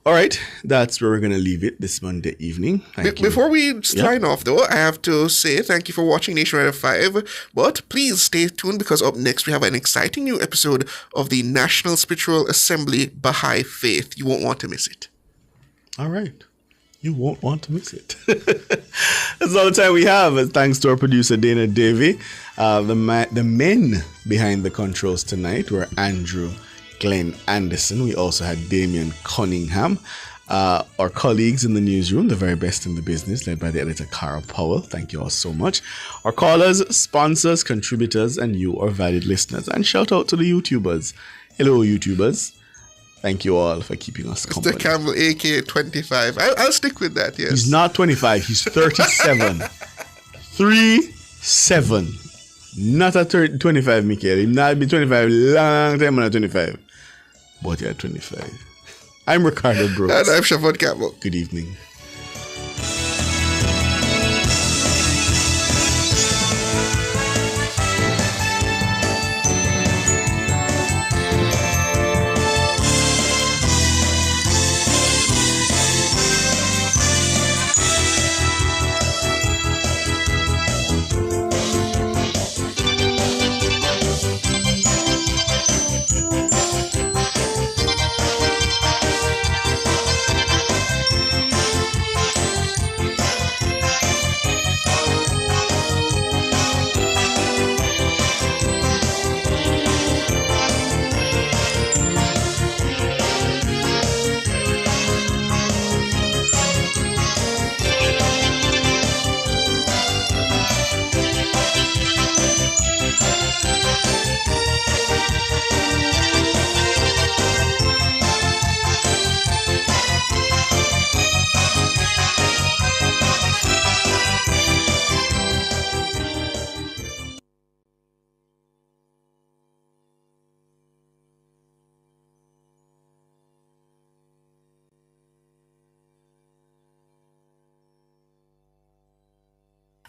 All right, that's where we're going to leave it this Monday evening. Before we sign off, though, I have to say thank you for watching Nation Rider 5. But please stay tuned because up next we have an exciting new episode of the National Spiritual Assembly Baha'i Faith. You won't want to miss it. All right. You won't want to miss it. That's all the time we have. Thanks to our producer, Dana Davey. The men behind the controls tonight were Andrew Glenn Anderson. We also had Damian Cunningham. Our colleagues in the newsroom, the very best in the business, led by the editor, Cara Powell. Thank you all so much. Our callers, sponsors, contributors, and you, our valued listeners. And shout out to the YouTubers. Hello, YouTubers. Thank you all for keeping us company. Mr. Campbell, a.k.a. 25. I'll stick with that, yes. He's not 25. He's 37. 37. Not a 25, Michael. He'll not be 25 long time. I'm not 25. But you're 25. I'm Ricardo Brooks. And I'm Siobhan Campbell. Good evening.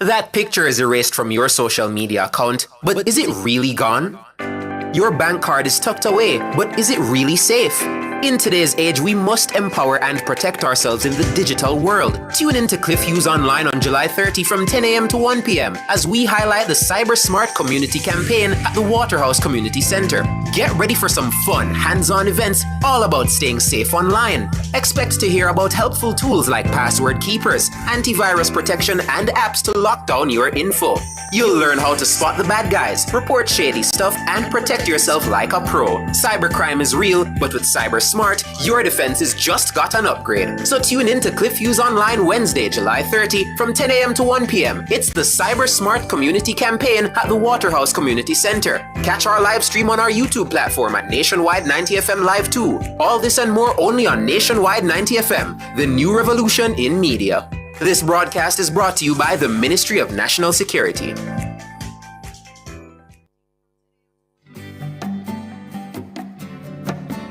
That picture is erased from your social media account, but is it really gone? Your bank card is tucked away, but is it really safe? In today's age, we must empower and protect ourselves in the digital world. Tune in to Cliff Hughes Online on July 30 from 10 a.m. to 1 p.m. as we highlight the Cyber Smart Community Campaign at the Waterhouse Community Center. Get ready for some fun, hands-on events all about staying safe online. Expect to hear about helpful tools like password keepers, antivirus protection, and apps to lock down your info. You'll learn how to spot the bad guys, report shady stuff, and protect yourself like a pro. Cybercrime is real, but with Cyber Smart, your defense has just got an upgrade. So tune in to Cliff Hughes Online Wednesday, July 30 from 10 a.m. to 1 p.m. It's the Cyber Smart Community Campaign at the Waterhouse Community Center. Catch our live stream on our YouTube platform at Nationwide 90 FM Live 2. All this and more only on Nationwide 90 FM, the new revolution in media. This broadcast is brought to you by the Ministry of National Security.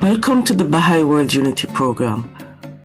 Welcome to the Baha'i World Unity Program,